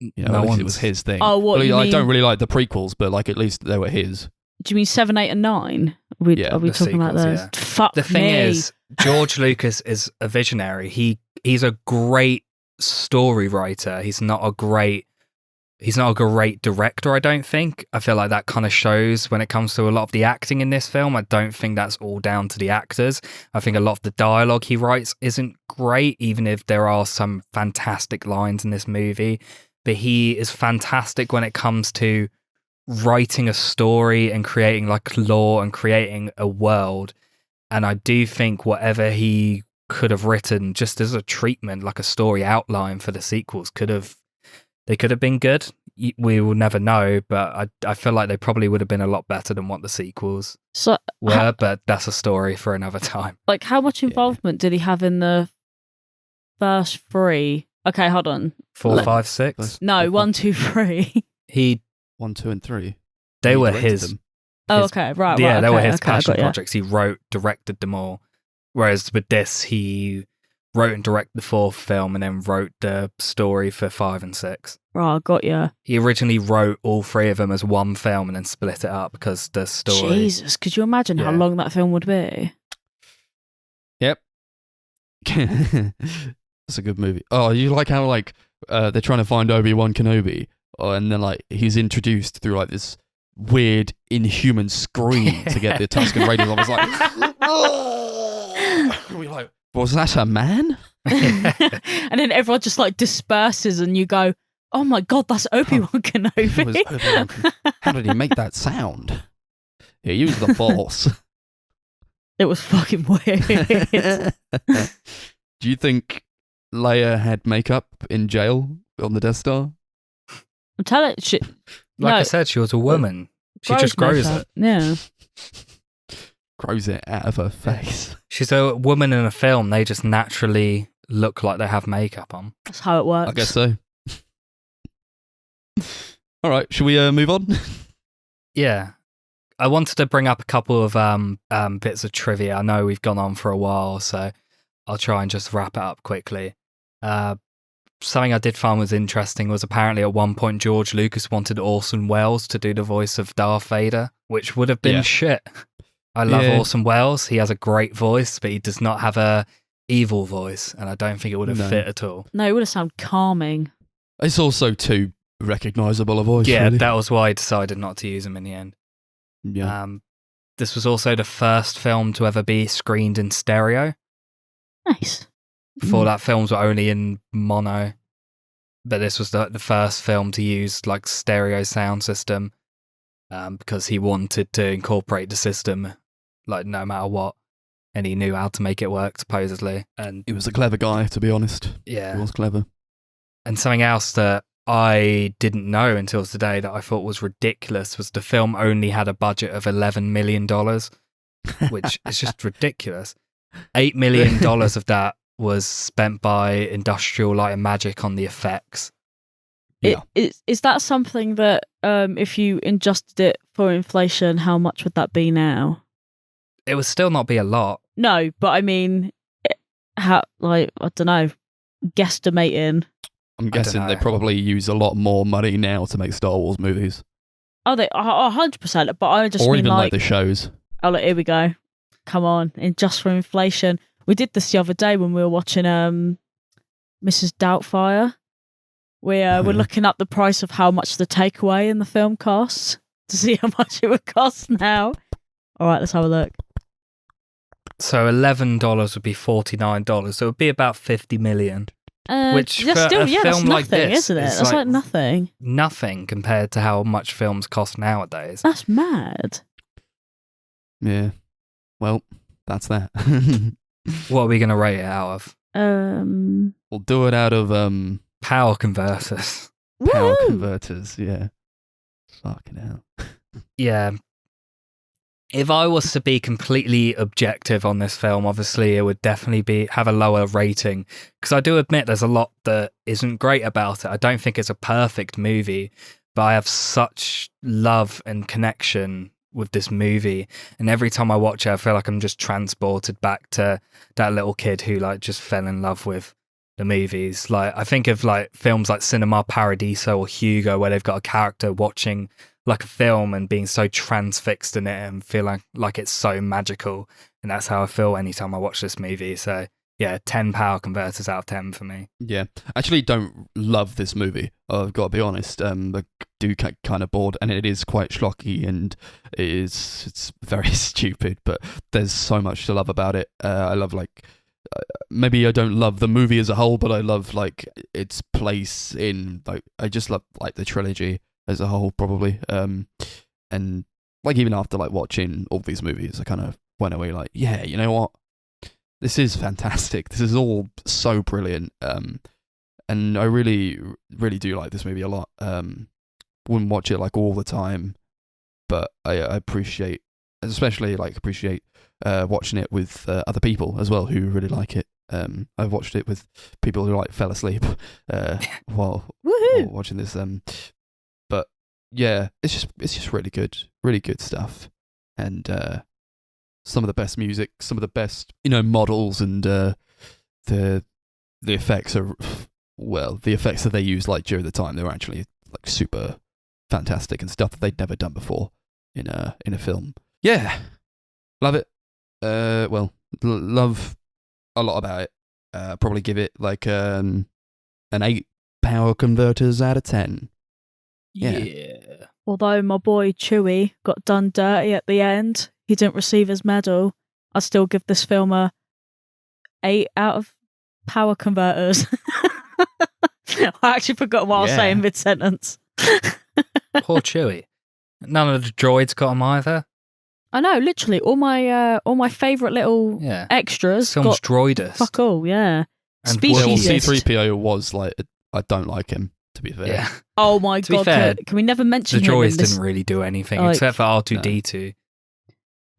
You know, at least it was his thing. Oh, what well, you I mean? don't really like the prequels, but like at least they were his. Do you mean 7, 8, and 9? Are we the talking about sequels, those? yeah. Fuck The thing me. is, George Lucas is a visionary. He's a great story writer. He's not a great he's not a great director, I don't think. I feel like that kind of shows when it comes to a lot of the acting in this film. I don't think that's all down to the actors. I think a lot of the dialogue he writes isn't great, even if there are some fantastic lines in this movie. But he is fantastic when it comes to writing a story and creating like lore and creating a world. And I do think whatever he could have written just as a treatment, like a story outline for the sequels, could have been good. We will never know, but I feel like they probably would have been a lot better than what the sequels were, but that's a story for another time. Like, how much involvement did he have in the first three? Okay, hold on. 4, 5, 6? No, 1, 2, 3. He 1, 2, and 3. They He were directed his. them. Oh, his- okay, right. Yeah, they were his okay, I passion got you. projects. He wrote, directed them all. Whereas with this, he wrote and directed the fourth film and then wrote the story for 5 and 6. Right, I got you. He originally wrote all 3 of them as one film and then split it up because the story. Jesus, could you imagine how Yeah. long that film would be? Yep. That's a good movie. Oh, you like how like they're trying to find Obi-Wan Kenobi, and then like he's introduced through like this weird inhuman scream to get the Tusken Raiders. I was like, we're like, was that a man? And then everyone just like disperses and you go, oh my God, that's Obi-Wan It was Kenobi. Obi-Wan. How did he make that sound? He used the Force. It was fucking weird. Do you think Leia had makeup in jail on the Death Star? I'm telling you, Like no, I said, she was a woman. She just grows makeup. it. Yeah. Grows it out of her face. She's a woman in a film. They just naturally look like they have makeup on. That's how it works. I guess so. All right, should we move on? Yeah. I wanted to bring up a couple of bits of trivia. I know we've gone on for a while, so I'll try and just wrap it up quickly. Something I did find was interesting was apparently at one point George Lucas wanted Orson Welles to do the voice of Darth Vader, which would have been Yeah. shit. I love Yeah. Orson Welles. He has a great voice, but he does not have a evil voice, and I don't think it would have No. fit at all. No, it would have sounded calming. It's also too recognisable a voice. Yeah, really. that was why I decided not to use him in the end. Yeah. This was also the first film to ever be screened in stereo. Nice. Before that, films were only in mono, but this was the first film to use like stereo sound system because he wanted to incorporate the system, like no matter what, and he knew how to make it work supposedly. And He was a clever guy, to be honest. He yeah, was clever. and something else that I didn't know until today that I thought was ridiculous was the film only had a budget of $11 million, which is just ridiculous. $8 million of that was spent by Industrial Light and Magic on the effects. Yeah. Is that something that, if you adjusted it for inflation, how much would that be now? It would still not be a lot. No, but I mean, how, like, I don't know, guesstimating. I'm guessing know. they probably use a lot more money now to make Star Wars movies. Oh, they 100%. But I just or mean even like, the shows. oh, look, here we go. Come on, and just for inflation. We did this the other day when we were watching Mrs. Doubtfire. We're looking up the price of how much the takeaway in the film costs to see how much it would cost now. All right, let's have a look. So $11 would be $49. So it would be about $50 million. Which that's for still, a that's film like nothing, this, isn't it? it's That's like- like nothing. Nothing compared to how much films cost nowadays. That's mad. Yeah. Well, that's that. What are we going to rate it out of? We'll do it out of Power converters. power Woo! converters. Yeah. Fucking hell. Yeah. If I was to be completely objective on this film, obviously it would definitely have a lower rating because I do admit there's a lot that isn't great about it. I don't think it's a perfect movie, but I have such love and connection with this movie, and every time I watch it I feel like I'm just transported back to that little kid who like just fell in love with the movies. Like I think of like films like Cinema Paradiso or Hugo where they've got a character watching like a film and being so transfixed in it and feeling like it's so magical, and that's how I feel anytime I watch this movie. So yeah, 10 power converters out of 10 for me. Yeah, I actually don't love this movie. I've got to be honest. I do get kind of bored, and it is quite schlocky, and it's very stupid. But there's so much to love about it. I love maybe I don't love the movie as a whole, but I love like its place in like I just love like the trilogy as a whole probably. And like even after like watching all these movies, I kind of went away like, yeah, you know what? This is fantastic. This is all so brilliant. And I really, really do like this movie a lot. Wouldn't watch it like all the time, but I appreciate, especially like appreciate watching it with other people as well who really like it. I've watched it with people who like fell asleep while watching this. But yeah, it's just really good stuff, and some of the best music, some of the best models, and the effects are the effects that they used like during the time, they were actually like super fantastic and stuff that they'd never done before in a film. Yeah, love it. Love a lot about it. Probably give it like an 8 power converters out of 10. Yeah. Although my boy Chewie got done dirty at the end, he didn't receive his medal, I still give this film a 8 out of power converters. I actually forgot what I was saying mid-sentence. Poor Chewie. None of the droids got him either. I know, literally, all my favourite little extras Film's got droidus. fuck all, yeah. And Speciesist. C-3PO was like, I don't like him, to be fair. Yeah. Oh my To be god, fair, can we never mention The him in droids this? didn't really do anything like, except for R2-D2.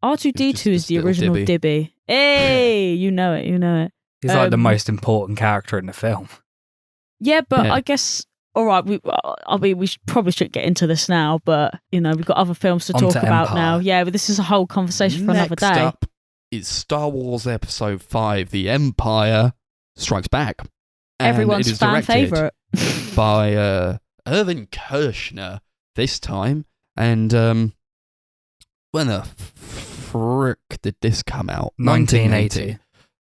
R2-D2 is the little original Dibby. Dibby. Hey, you know it. He's like the most important character in the film. Yeah, but Yeah. I guess, all right, we probably should get into this now, but, we've got other films to On talk to about Empire. now. Yeah, but this is a whole conversation for another Next day. up is Star Wars Episode 5, The Empire Strikes Back. And Everyone's it is fan directed favourite. by Irvin Kershner this time. And when the frick did this come out? 1980.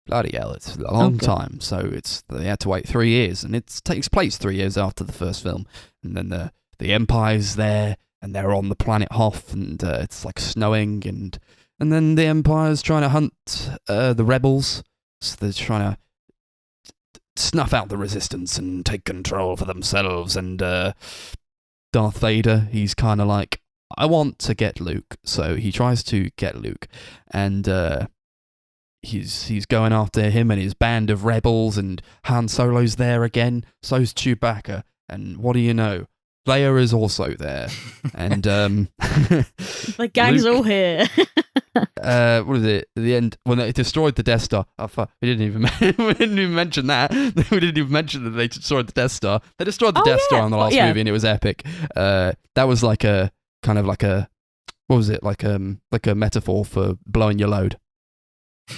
Bloody hell, it's a long time. So they had to wait 3 years, and it takes place 3 years after the first film. And then the Empire's there, and they're on the planet Hoth, and it's like snowing, and then the Empire's trying to hunt the rebels. So they're trying to snuff out the resistance and take control for themselves. And Darth Vader, he's kind of like, I want to get Luke. So he tries to get Luke, and he's going after him and his band of rebels, and Han Solo's there again, so's Chewbacca, and what do you know? Leia is also there, and The gang's Luke- all here. what is it? At the end, when they destroyed the Death Star. Oh, fuck. We didn't even mention that. We didn't even mention that they destroyed the Death Star. They destroyed the Death Star in the last movie, and it was epic. That was like a kind of like a, what was it? Like a metaphor for blowing your load.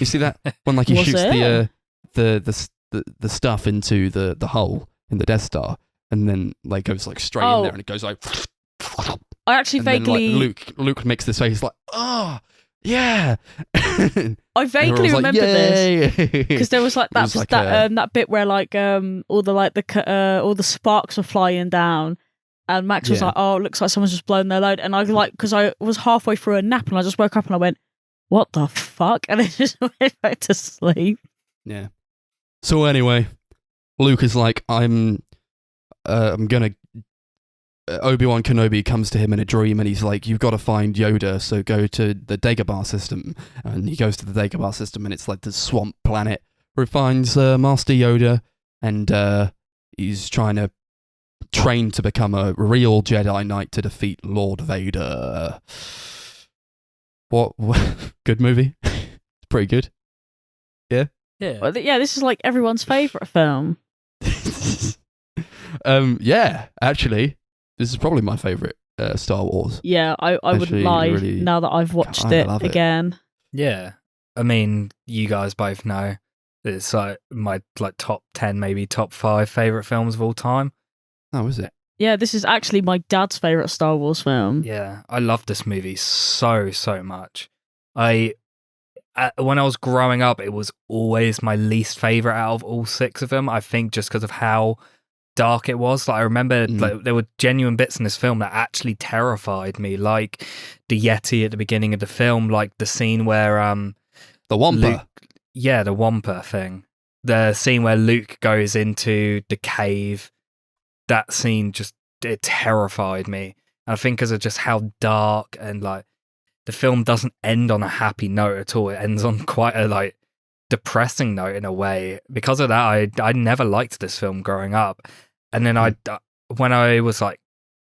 You see that when like he Was shoots it? the stuff into the hole in the Death Star, and then like goes like straight in there, and it goes like. I actually And then, vaguely, like, Luke makes this face like, oh yeah. I vaguely remember this because there was like It was like that bit where like all the sparks were flying down, and Max was Yeah. like, "Oh, it looks like someone's just blown their load," and I like because I was halfway through a nap and I just woke up and I went, "What the fuck?" and I just went back to sleep. Yeah. So anyway, Luke is like, I'm gonna. Obi-Wan Kenobi comes to him in a dream, and he's like, "You've got to find Yoda, so go to the Dagobah system." And he goes to the Dagobah system, and it's like the swamp planet where he finds Master Yoda, and he's trying to train to become a real Jedi Knight to defeat Lord Vader. What? Good movie. It's pretty good. Yeah. Well, yeah, this is like everyone's favorite film. Yeah, actually, this is probably my favorite Star Wars. Yeah, I wouldn't Actually, lie really- now that I've watched I it love it. again. Yeah. I mean, you guys both know it's like my like top 10, maybe top 5 favourite films of all time. Oh, is it? Yeah, this is actually my dad's favorite Star Wars film. Yeah. I love this movie so much. I when I was growing up, it was always my least favorite out of all 6 of them. I think just because of how dark it was. Like I remember like, there were genuine bits in this film that actually terrified me, like the Yeti at the beginning of the film, like the scene where The Wampa. the Wampa thing. The scene where Luke goes into the cave. That scene just, it terrified me. And I think because of just how dark and like the film doesn't end on a happy note at all. It ends on quite a like depressing note in a way. Because of that, I never liked this film growing up. And then when I was like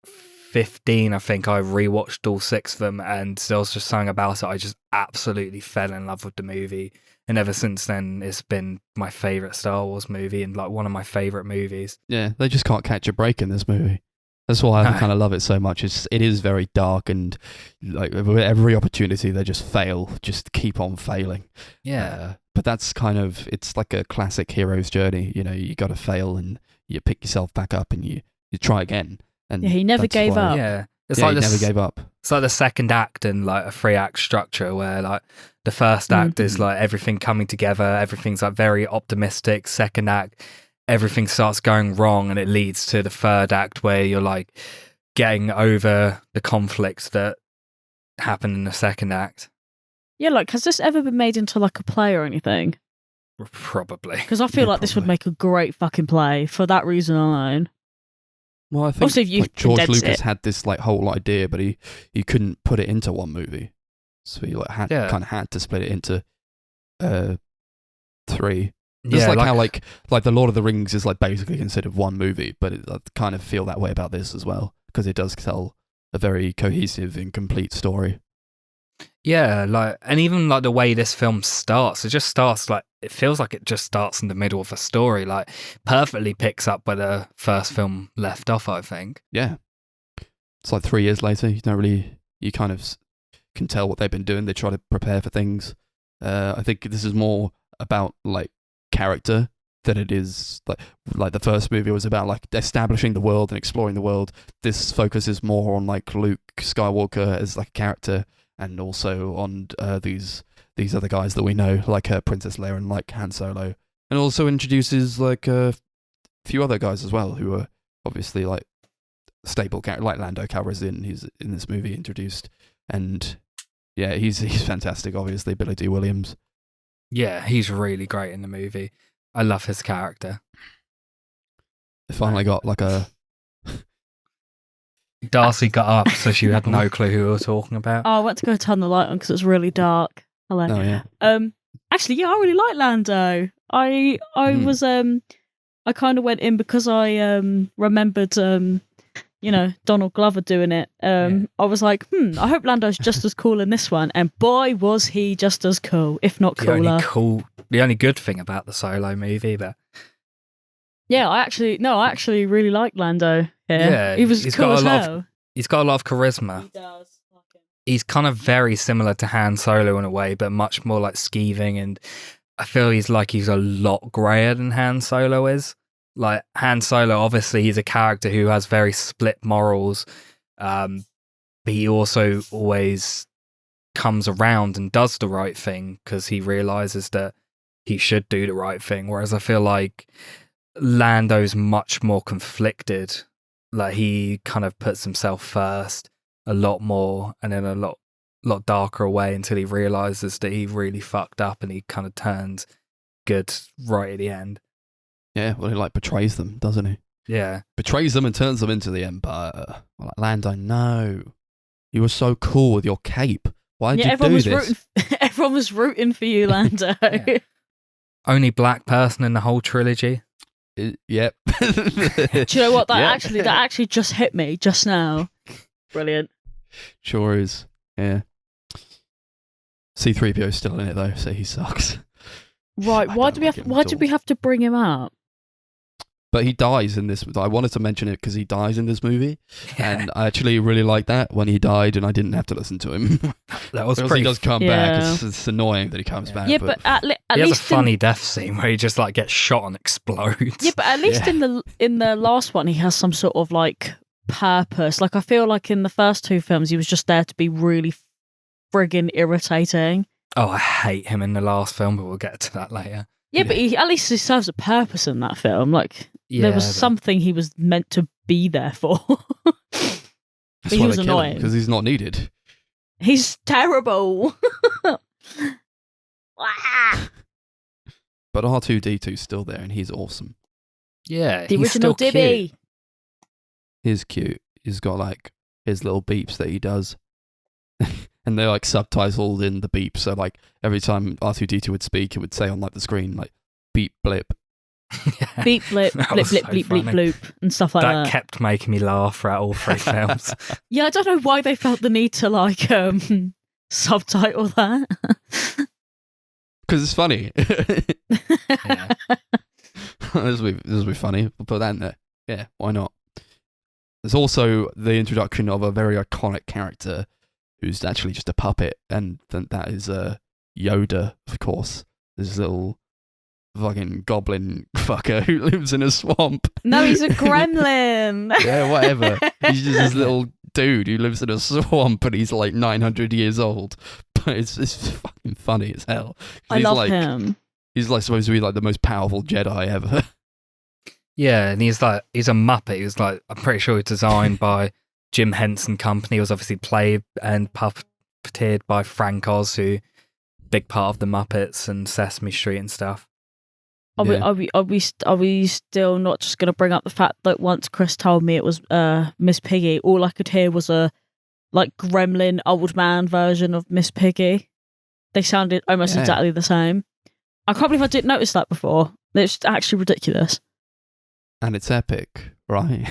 15, I think I rewatched all 6 of them, and there was just something about it. I just absolutely fell in love with the movie. And ever since then, it's been my favorite Star Wars movie and like one of my favorite movies. Yeah, they just can't catch a break in this movie. That's why I kind of love it so much. It is very dark, and like with every opportunity, they just fail, just keep on failing. Yeah. But that's kind of, it's like a classic hero's journey. You know, you got to fail and you pick yourself back up and you try again. And Yeah, he never that's gave why- up. Yeah. It's Yeah, like he this, never gave up. It's like the second act in like a 3-act structure where like the first act is like everything coming together, everything's like very optimistic. Second act, everything starts going wrong, and it leads to the third act where you're like getting over the conflicts that happen in the second act. Yeah, like, has this ever been made into like a play or anything? Probably. Because I feel Yeah, like this would probably. make a great fucking play for that reason alone. Well, I think Also, if you like, George condense Lucas it. had this like whole idea, but he couldn't put it into one movie, so he like kind of had to split it into 3. It's like how like the Lord of the Rings is like basically considered one movie, but I kind of feel that way about this as well, because it does tell a very cohesive and complete story. Yeah, like, and even like the way this film starts, it just starts like, it feels like it just starts in the middle of a story, like perfectly picks up where the first film left off, I think. Yeah, it's like 3 years later. You kind of can tell what they've been doing. They try to prepare for things. I think this is more about like character than it is like the first movie was about like establishing the world and exploring the world. This focuses more on like Luke Skywalker as like a character, and also on these other guys that we know, like Princess Leia and like Han Solo, and also introduces like a few other guys as well who are obviously like staple character, like Lando Calrissian. He's in this movie introduced, and yeah, he's fantastic. Obviously, Billy D. Williams. Yeah, he's really great in the movie. I love his character. They finally got like a Darcy got up, so she had no clue who we were talking about. Oh, I went to go turn the light on because it's really dark. Hello. oh yeah. Actually, yeah, I really like Lando. I was I kind of went in because I remembered Donald Glover doing it. I was like, I hope Lando's just as cool in this one, and boy was he just as cool, if not cooler. The only good thing about the Solo movie, but Yeah, I actually really like Lando. Yeah, he was he's cool got as a lot of- hell. he's got a lot of charisma. He does. Like him. He's kind of very similar to Han Solo in a way, but much more like skeeving, and I feel he's a lot grayer than Han Solo is. Like Han Solo, obviously, he's a character who has very split morals, but he also always comes around and does the right thing because he realizes that he should do the right thing. Whereas I feel like Lando's much more conflicted. Like he kind of puts himself first a lot more, and then a lot darker away until he realizes that he really fucked up, and he kind of turns good right at the end. Yeah, well, he like betrays them, doesn't he? Yeah. Betrays them and turns them into the Empire. Well, like, Lando, no. You were so cool with your cape. Why did you do this? Everyone was rooting for you, Lando. Yeah. Only black person in the whole trilogy. Yep. Do you know what? That Yep. actually just hit me just now. Brilliant. Sure is. Yeah. C-3PO's still in it though, so he sucks. Right. I Why don't do we like have? him Why at did all. we have to bring him up? But he dies in this. I wanted to mention it because he dies in this movie, Yeah. and I actually really like that when he died, and I didn't have to listen to him. That was Because pretty. he does come Yeah. back. It's annoying that he comes back. Yeah, but at he least has a funny death scene where he just like gets shot and explodes. Yeah, but at least Yeah. in the last one, he has some sort of like purpose. Like I feel like in the first two films, he was just there to be really friggin' irritating. Oh, I hate him in the last film, but we'll get to that later. Yeah, but at least he serves a purpose in that film. Like, there was something he was meant to be there for. That's But he why was they kill him, annoying. because he's not needed. He's terrible. But R2D2's still there, and he's awesome. Yeah, The he's original still cute. Dibby. He's cute. He's got like his little beeps that he does. And they're like subtitled in the beep, so like every time R2D2 would speak, it would say on like the screen like beep blip. Yeah. Beep, blip, That blip, was blip, so bleep, bleep, funny. bloop, and stuff like That that. kept making me laugh throughout all 3 films. Yeah, I don't know why they felt the need to like subtitle that. Because it's funny. Yeah. This will be funny. We'll put that in there. Yeah, why not? There's also the introduction of a very iconic character who's actually just a puppet, and that is Yoda, of course. This little fucking goblin fucker who lives in a swamp. No, he's a gremlin. Yeah, whatever. He's just this little dude who lives in a swamp, and he's like 900 years old. But it's fucking funny as hell. I love him. He's like supposed to be like the most powerful Jedi ever. Yeah, and he's a Muppet. He was like, I'm pretty sure he was designed by Jim Henson Company. He was obviously played and puppeteered by Frank Oz, who big part of the Muppets and Sesame Street and stuff. Are we still not just going to bring up the fact that once Chris told me it was Miss Piggy, all I could hear was a like gremlin old man version of Miss Piggy. They sounded almost exactly the same. I can't believe I didn't notice that before. It's actually ridiculous. And it's epic, right?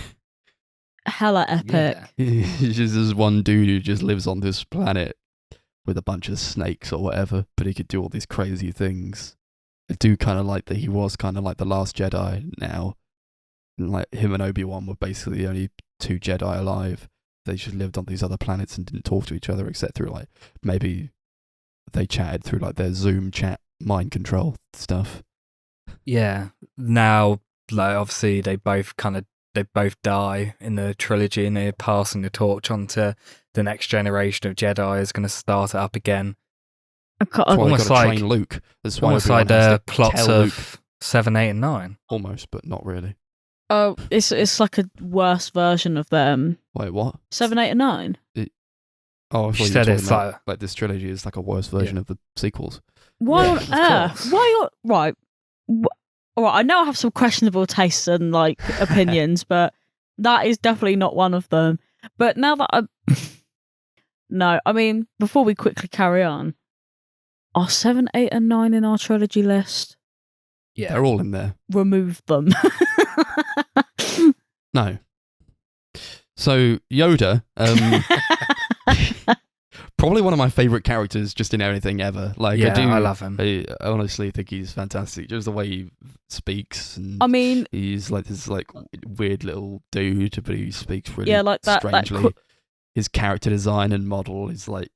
Hella epic. Yeah. He's just this one dude who just lives on this planet with a bunch of snakes or whatever, but he could do all these crazy things. I do kind of like that he was kind of like the last Jedi now. And like him and Obi-Wan were basically the only 2 Jedi alive. They just lived on these other planets and didn't talk to each other except through like maybe they chatted through like their Zoom chat mind control stuff. Yeah. Now, like, obviously, they both die in the trilogy, and they're passing the torch on to the next generation of Jedi is going to start it up again. That's why Almost they gotta like- train Luke. That's why Almost like everyone has the to plots tell of Luke. 7, 8, and 9. Almost, but not really. Oh, it's like a worse version of them. Wait, what? 7, 8, and 9. Oh, I She thought you were said talking it's about, like this trilogy is like a worse version of the sequels. Why Yeah, on of earth? course. Why? Right. All right. I know I have some questionable tastes and like opinions, but that is definitely not one of them. But now that no, I mean, before we quickly carry on, are 7, 8, and 9 in our trilogy list? Yeah. They're all in there. Remove them. No. So Yoda, probably one of my favorite characters just in anything ever. Like I love him. I honestly think he's fantastic. Just the way he speaks, and I mean, he's like this like weird little dude, but he speaks really yeah, like that. strangely. His character design and model is like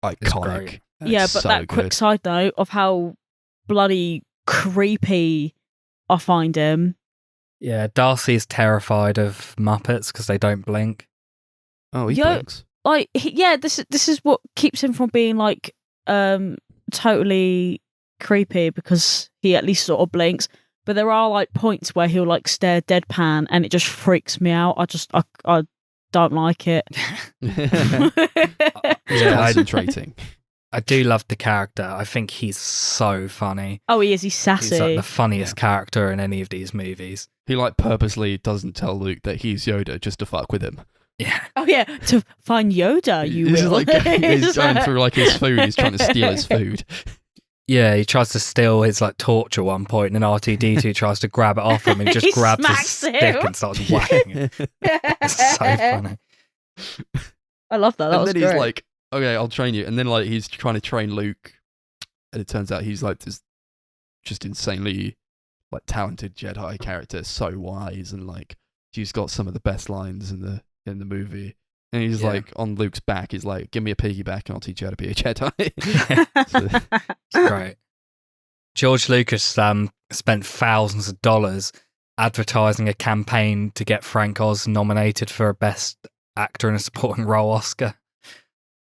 iconic. great. Yeah, It's but so that quick good. side note of how bloody creepy I find him. Yeah, Darcy is terrified of Muppets because they don't blink. Oh, he Yo- blinks. Like, this is what keeps him from being like totally creepy, because he at least sort of blinks. But there are like points where he'll like stare deadpan, and it just freaks me out. I don't like it. He's Yeah, concentrating. I do love the character. I think he's so funny. Oh, he is. He's sassy. He's like the funniest character in any of these movies. He like purposely doesn't tell Luke that he's Yoda just to fuck with him. Yeah. Oh yeah, to find Yoda, you he's will. like he's going through like his food. He's trying to steal his food. Yeah, he tries to steal his like torch at one point, and then R2D2 tries to grab it off him and just He grabs his smacks stick him. and starts whacking it. It's so funny. I love that. That And was then great. he's like, "Okay, I'll train you." And then like he's trying to train Luke, and it turns out he's like this just insanely like talented Jedi character, so wise, and like he's got some of the best lines in the movie. And he's Yeah. like on Luke's back. He's like, "Give me a piggyback, and I'll teach you how to be a Jedi." It's great. George Lucas spent thousands of dollars advertising a campaign to get Frank Oz nominated for a Best Actor in a Supporting Role Oscar.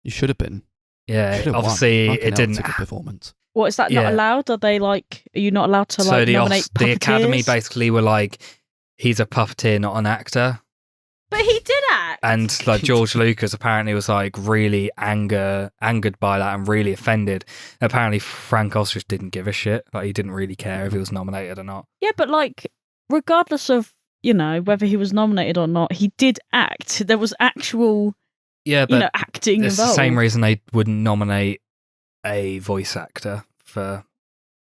You should have been. Yeah, Should've obviously won. Fucking it hell, didn't. it's a good performance. What is that not Yeah. allowed? Are you not allowed to like nominate the Academy puppeteers? basically were like, he's a puppeteer, not an actor. But he did act. And like George Lucas apparently was like really angered by that and really offended. Apparently Frank Ostrich didn't give a shit. Like he didn't really care if he was nominated or not. Yeah, but like, regardless of, whether he was nominated or not, he did act. There was actual, Yeah, but acting it's involved. the same reason they wouldn't nominate a voice actor for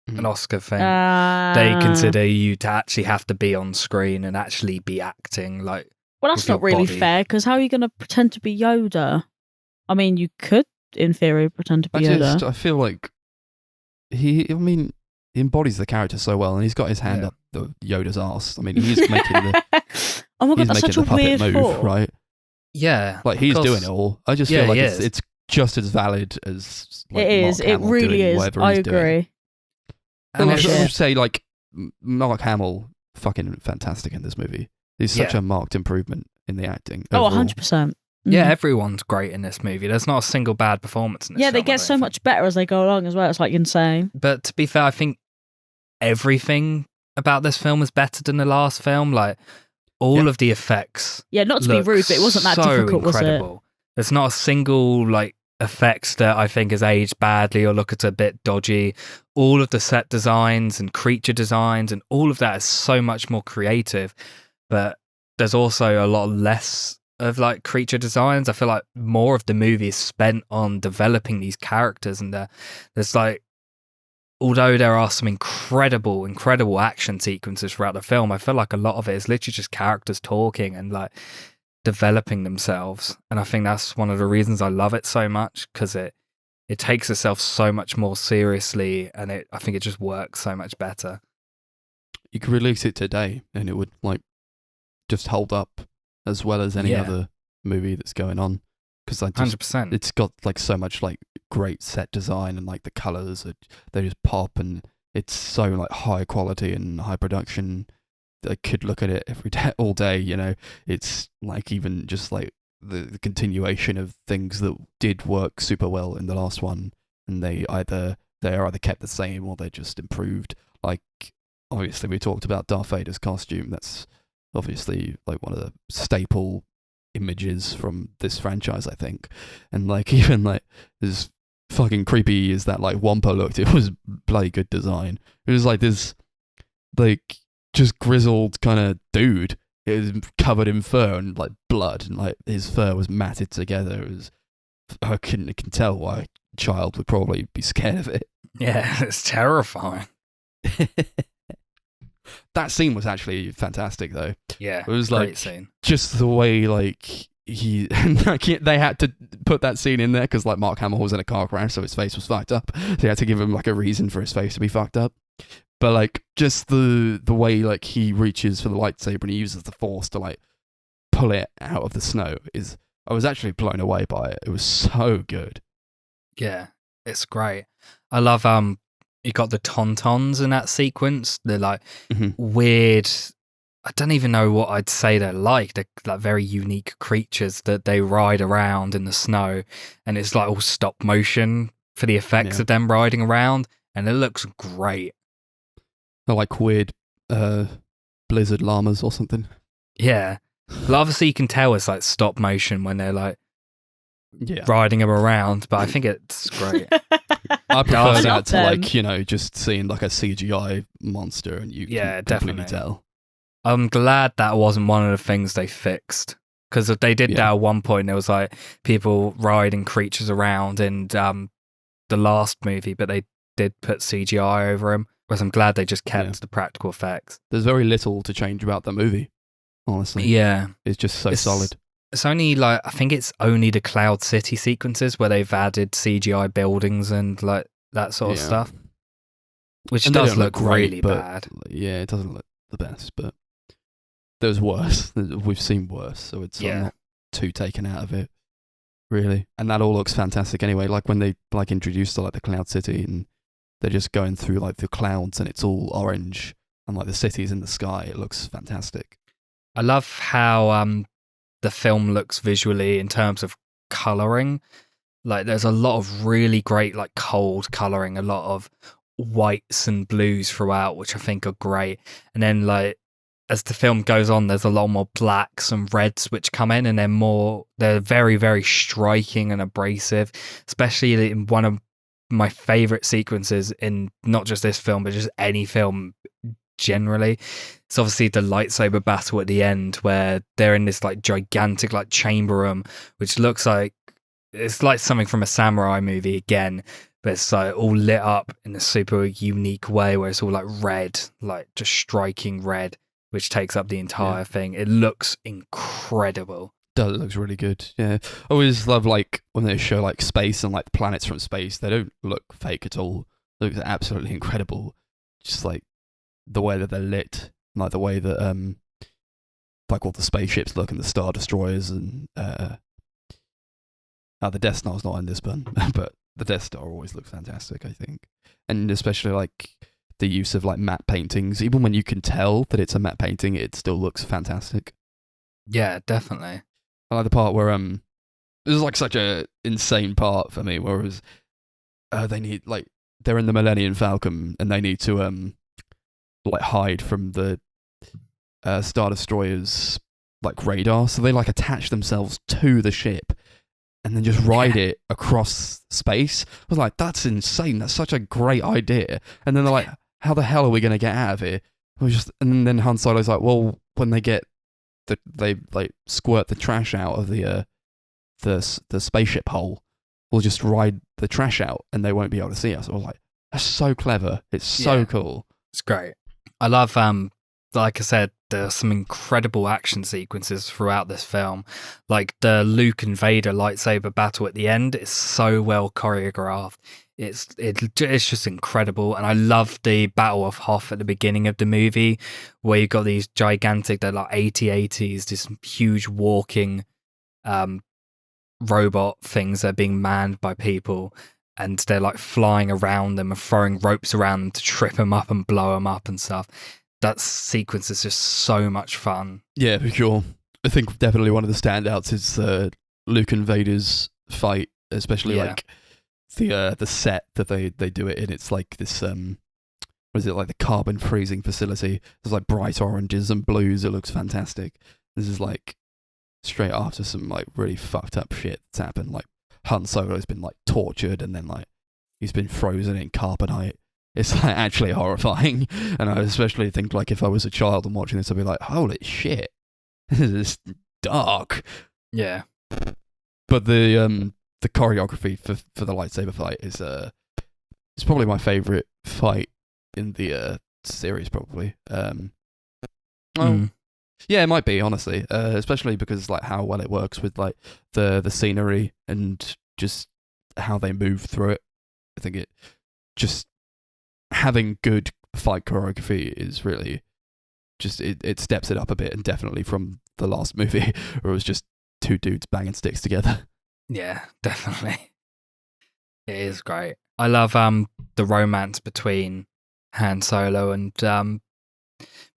an Oscar thing. They consider you to actually have to be on screen and actually be acting. Like, Well, that's with not your really body. fair, because how are you going to pretend to be Yoda? I mean, you could, in theory, pretend to be Yoda. I feel like he embodies the character so well, and he's got his hand up the Yoda's arse. I mean, he's making the Oh my god, he's that's making such a the puppet weird move, thought. right? Yeah, Like he's of course. doing it all. I just Yeah, feel like he it's, is. it's just as valid as like, It is. Mark It Hamill really doing is. whatever I he's doing. agree. And I it's- would say like Mark Hamill, fucking fantastic in this movie. He's such Yeah. a marked improvement in the acting. Oh, overall. 100%. Yeah, everyone's great in this movie. There's not a single bad performance in this Yeah, they film, I get don't so think. much better as they go along as well. It's like insane. But to be fair, I think everything about this film is better than the last film. Like all of the effects. Yeah, not to be look rude, but it wasn't that so difficult, was it? incredible. There's not a single like effects that I think has aged badly or look at a bit dodgy. All of the set designs and creature designs and all of that is so much more creative. But there's also a lot less of like creature designs. I feel like more of the movie is spent on developing these characters, and there's like, although there are some incredible action sequences throughout the film, I feel like a lot of it is literally just characters talking and like developing themselves. And I think that's one of the reasons I love it so much, because it takes itself so much more seriously, and I think it just works so much better. You could release it today, and it would like just hold up as well as any Yeah. other movie that's going on. Because 100%. it's got like so much like great set design, and like the colors they just pop, and it's so like high quality and high production. I could look at it every day, all day. It's like even just like the continuation of things that did work super well in the last one, and they are either kept the same or they're just improved. Like obviously we talked about Darth Vader's costume. That's obviously like one of the staple images from this franchise, I think. And like even like as fucking creepy as that like Wampa looked, it was bloody good design. It was like this like just grizzled kind of dude. It was covered in fur and like blood, and like his fur was matted together. I can tell why a child would probably be scared of it. Yeah, it's terrifying. That scene was actually fantastic though. Yeah, It was great like scene. just the way like they had to put that scene in there because like Mark Hamill was in a car crash, so his face was fucked up. So they had to give him like a reason for his face to be fucked up. But like just the way like he reaches for the lightsaber and he uses the force to like pull it out of the snow I was actually blown away by it. It was so good. Yeah, it's great. I love you got the tauntauns in that sequence. They're like weird. I don't even know what I'd say they're like. They're like very unique creatures that they ride around in the snow, and it's like all stop motion for the effects of them riding around, and it looks great. They're like weird blizzard llamas or something. Yeah. Well, obviously you can tell it's like stop motion when they're like Yeah. riding them around, but I think it's great. I prefer Stop that to them. like, just seeing like a CGI monster and you Yeah, can completely definitely. tell. I'm glad that wasn't one of the things they fixed, because they did that at one point. There was like people riding creatures around in the last movie, but they did put CGI over them. Whereas I'm glad they just kept the practical effects. There's very little to change about the movie, honestly. Yeah, It's just so solid. It's only like, I think it's only the Cloud City sequences where they've added CGI buildings and like that sort of stuff, which And they does don't look great, really but, bad. Yeah, it doesn't look the best, but there's worse. We've seen worse, so it's not too taken out of it, really. And that all looks fantastic anyway. Like when they like introduced like the Cloud City and they're just going through like the clouds and it's all orange and like the city's in the sky. It looks fantastic. I love how the film looks visually in terms of colouring. Like there's a lot of really great like cold coloring, a lot of whites and blues throughout, which I think are great. And then like as the film goes on, there's a lot more blacks and reds which come in, and they're very, very striking and abrasive, especially in one of my favorite sequences in not just this film, but just any film generally. It's obviously the lightsaber battle at the end where they're in this like gigantic like chamber room, which looks like it's like something from a samurai movie again, but it's like all lit up in a super unique way where it's all like red, like just striking red, which takes up the entire thing. It looks incredible. It looks really good. Yeah, I always love like when they show like space and like the planets from space. They don't look fake at all. They look absolutely incredible. Just like the way that they're lit, like the way that like all the spaceships look and the Star Destroyers and the Death Star's not in this one, but the Death Star always looks fantastic, I think, and especially like the use of like matte paintings. Even when you can tell that it's a matte painting, it still looks fantastic. Yeah, definitely. I like the part where this is like such a insane part for me, whereas they need like they're in the Millennium Falcon and they need to like hide from the Star Destroyer's like radar, so they like attach themselves to the ship and then just ride it across space. I was like, that's insane. That's such a great idea. And then they're like, how the hell are we going to get out of here? And then Han Solo's like, well, when they get they like squirt the trash out of the spaceship hole, we'll just ride the trash out and they won't be able to see us. I was like, that's so clever. It's so cool. It's great. I love like I said, there's some incredible action sequences throughout this film. Like the Luke and Vader lightsaber battle at the end is so well choreographed. It's just incredible. And I love the Battle of Hoth at the beginning of the movie, where you've got these gigantic, they're like AT-ATs, this huge walking robot things that are being manned by people. And they're like flying around them and throwing ropes around them to trip them up and blow them up and stuff. That sequence is just so much fun. Yeah, for sure. I think definitely one of the standouts is Luke and Vader's fight, especially like the set that they do it in. It's like this what is it, like the carbon freezing facility. There's like bright oranges and blues. It looks fantastic. This is like straight after some like really fucked up shit that's happened. Like Han Solo's been like tortured and then like he's been frozen in carbonite. It's like actually horrifying. And I especially think like if I was a child and watching this, I'd be like, holy shit, this is dark. Yeah. But the choreography for the lightsaber fight is it's probably my favorite fight in the series, probably. Yeah, it might be, honestly, especially because like how well it works with like the scenery and just how they move through it. I think it just having good fight choreography is really just it steps it up a bit, and definitely from the last movie where it was just two dudes banging sticks together. Yeah, definitely. It is great. I love the romance between Han Solo and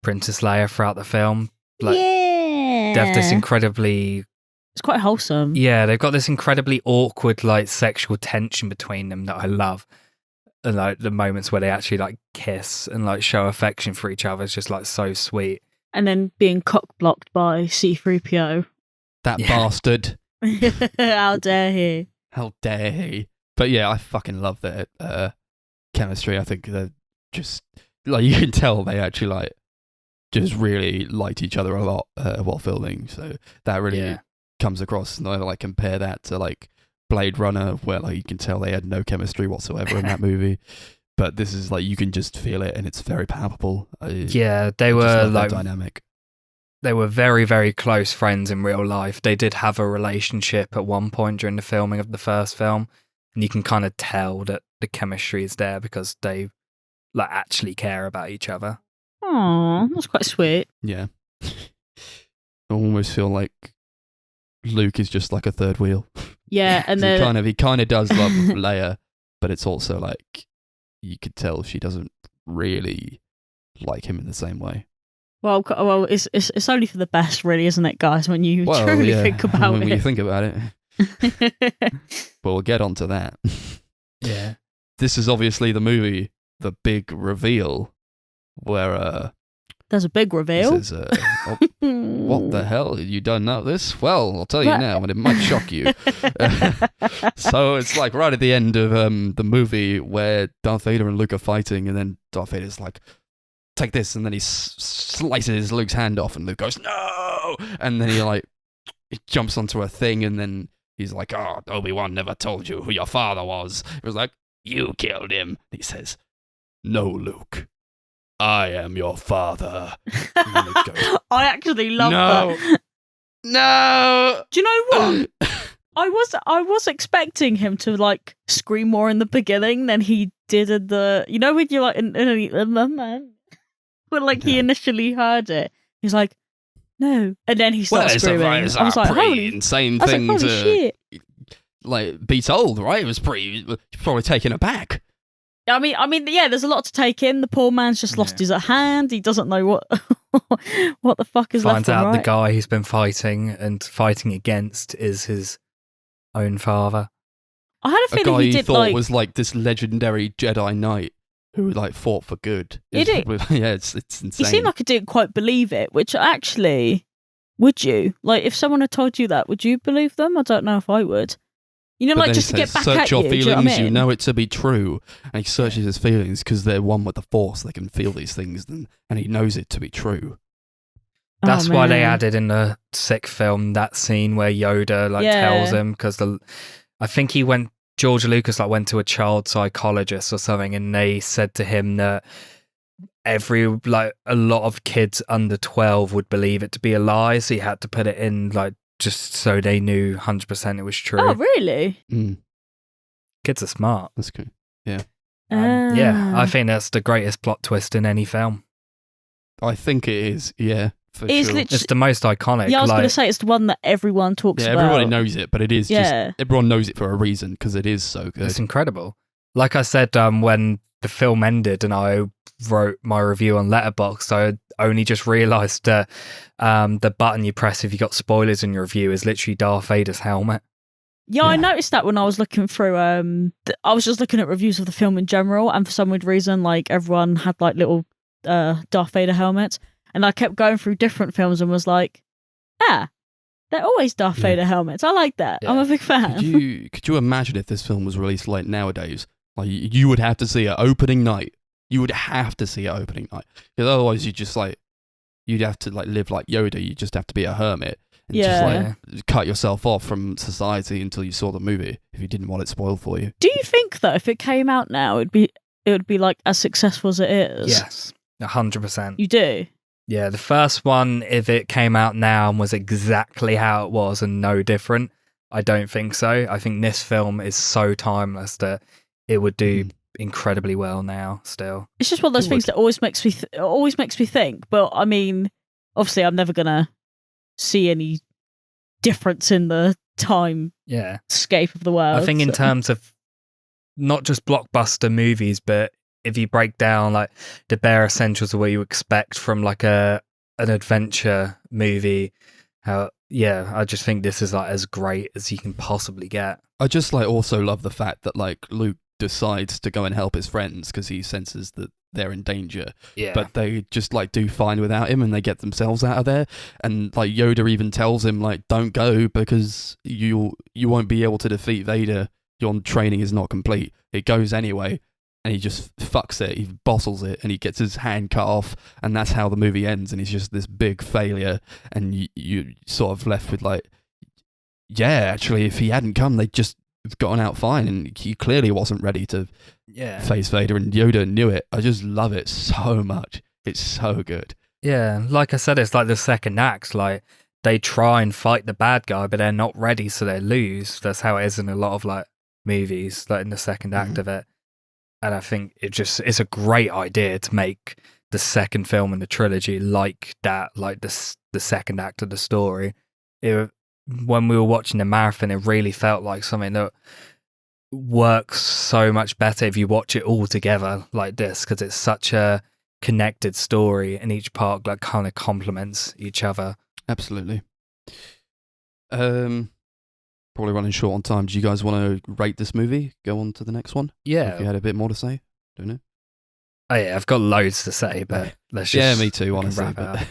Princess Leia throughout the film. Like, they have this incredibly... It's quite wholesome. Yeah, they've got this incredibly awkward, like, sexual tension between them that I love. And, like, the moments where they actually, like, kiss and, like, show affection for each other is just, like, so sweet. And then being cock-blocked by C-3PO. That bastard. How dare he? How dare he? But yeah, I fucking love their chemistry. I think they're just... Like, you can tell they actually, like, just really liked each other a lot while filming. So that really comes across. And I like compare that to like Blade Runner, where like you can tell they had no chemistry whatsoever in that movie. But this is like you can just feel it, and it's very palpable. They were like dynamic. They were very, very close friends in real life. They did have a relationship at one point during the filming of the first film, and you can kind of tell that the chemistry is there because they like actually care about each other. Oh, that's quite sweet. Yeah. I almost feel like Luke is just like a third wheel. Yeah, and then he kind of does love Leia, but it's also like you could tell she doesn't really like him in the same way. Well, it's only for the best, really, isn't it, guys? When you truly think about when it. you think about it. But we'll get onto that. Yeah. This is obviously the movie, the big reveal, where There's a big reveal. He says, what the hell? You don't know this? Well, I'll tell you What? now, and it might shock you. So it's like right at the end of the movie where Darth Vader and Luke are fighting, and then Darth Vader's like, take this, and then he slices Luke's hand off, and Luke goes, no! And then he jumps onto a thing, and then he's like, oh, Obi-Wan never told you who your father was. It was like, you killed him. He says, no, Luke. I am your father. And then Luke goes, I actually love no. that. No. Do you know what? I was expecting him to like scream more in the beginning than he did in the. You know when you're like when like he initially heard it, he's like, no, and then he starts screaming. I was like, holy insane I was thing like, holy to shit. like be told, right? It was probably taken aback. I mean, yeah. There's a lot to take in. The poor man's just lost his hand. He doesn't know what the fuck is Finds left and out the right. guy he's been fighting against is his own father. I had a A feeling guy he he did thought like. was like this legendary Jedi Knight who like fought for good. Did he? Yeah, it's insane. He seemed like he didn't quite believe it. Which actually, would you like if someone had told you that? Would you believe them? I don't know if I would. You know, But like then just he to get says, back search at your you. feelings, Do you know what I mean? you know it to be true. And he searches his feelings because they're one with the Force. They can feel these things, and he knows it to be true. That's Oh, why they man. added in the sixth film that scene where Yoda tells him, because I think George Lucas went to a child psychologist or something, and they said to him that a lot of kids under 12 would believe it to be a lie, so he had to put it in just so they knew 100% it was true. Oh, really? Kids are smart. That's cool. Yeah. Yeah, I Ah. think that's the greatest plot twist in any film. I think it is. Yeah, for It is sure. literally- It's the most iconic. Yeah, I was going to say it's the one that everyone talks Yeah, about. everybody knows it, but it is Yeah. just everyone knows it for a reason because it is so good. It's incredible. Like I said, when the film ended and I wrote my review on Letterboxd, I only just realised that the button you press if you got spoilers in your review is literally Darth Vader's helmet. Yeah, I noticed that when I was looking through. I was just looking at reviews of the film in general, and for some weird reason, like everyone had like little Darth Vader helmets, and I kept going through different films and was like, they're always Darth Vader helmets. I like that. I'm a big fan. Could you imagine if this film was released like nowadays? Like you would have to see it opening night. You would have to see it opening night because otherwise you'd have to live like Yoda. You just have to be a hermit and just cut yourself off from society until you saw the movie if you didn't want it spoiled for you. Do you think though, if it came out now, it would be like as successful as it is? Yes, 100%. You do. Yeah, the first one, if it came out now and was exactly how it was and no different, I don't think so. I think this film is so timeless that it would do incredibly well now still. It's just one of those things that always makes me think. But I mean, obviously, I'm never gonna see any difference in the time scape of the world. I think in terms of not just blockbuster movies, but if you break down the bare essentials of what you expect from an adventure movie, I just think this is as great as you can possibly get. I just also love the fact that Luke decides to go and help his friends because he senses that they're in danger. Yeah. But they just do fine without him and they get themselves out of there. And Yoda even tells him don't go because you won't be able to defeat Vader. Your training is not complete. It goes anyway. And he just fucks it. He bottles it, and he gets his hand cut off, and that's how the movie ends. And he's just this big failure, and you sort of left with actually, if he hadn't come, they'd just gotten out fine. And he clearly wasn't ready to face Vader, and Yoda knew it. I just love it so much. It's so good. Yeah, like I said, it's the second act. They try and fight the bad guy, but they're not ready, so they lose. That's how it is in a lot of movies, in the second act of it. And I think it's a great idea to make the second film in the trilogy like that, the second act of the story. When we were watching the marathon, it really felt like something that works so much better if you watch it all together like this, because it's such a connected story and each part kind of complements each other. Absolutely. probably running short on time. Do you guys want to rate this movie? Go on to the next one? Yeah. If you had a bit more to say? Don't know. Oh yeah, I've got loads to say, but let's just Yeah, me too, we can honestly. wrap it But, up.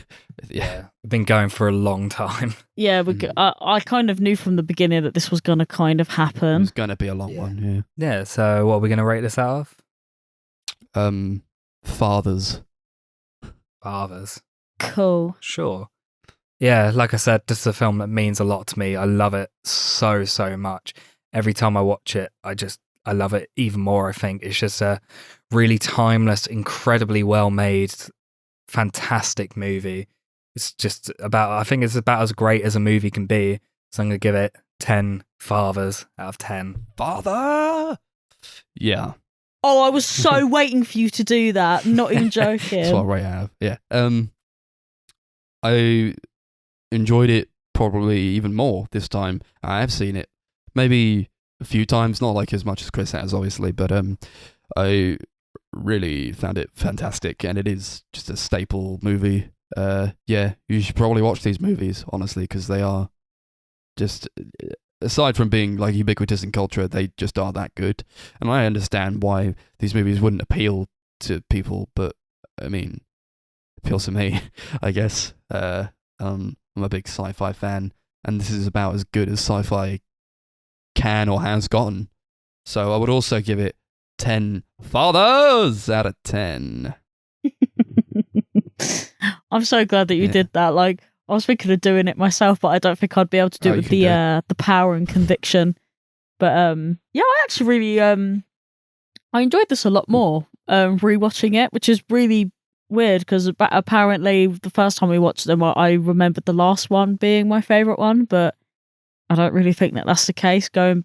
yeah. I've been going for a long time. Yeah, Mm. I kind of knew from the beginning that this was going to kind of It happen. was going to be a long Yeah. one, Yeah, so what are we going to rate this out of? Fathers. Fathers. Cool. Sure. Yeah, like I said, this is a film that means a lot to me. I love it so, so much. Every time I watch it, I love it even more, I think. It's just a really timeless, incredibly well-made, fantastic movie. It's just I think it's about as great as a movie can be. So I'm going to give it 10 fathers out of 10. Father! Yeah. Oh, I was so waiting for you to do that. Not even joking. That's what rate I have. Yeah. I enjoyed it probably even more this time. I have seen it maybe a few times, not like as much as Chris has, obviously, but I really found it fantastic, and it is just a staple movie. Yeah, you should probably watch these movies, honestly, because they are just, aside from being like ubiquitous in culture, they just are that good. And I understand why these movies wouldn't appeal to people, but I mean, it appeals to me, I guess. I'm a big sci-fi fan, and this is about as good as sci-fi can or has gotten. So I would also give it 10 fathers out of 10. I'm so glad that you did that. Like, I was thinking of doing it myself, but I don't think I'd be able to do it you with can the power and conviction. But yeah, I actually really I enjoyed this a lot more rewatching it, which is really weird because apparently the first time we watched them, I remembered the last one being my favorite one, but I don't really think that that's the case. Going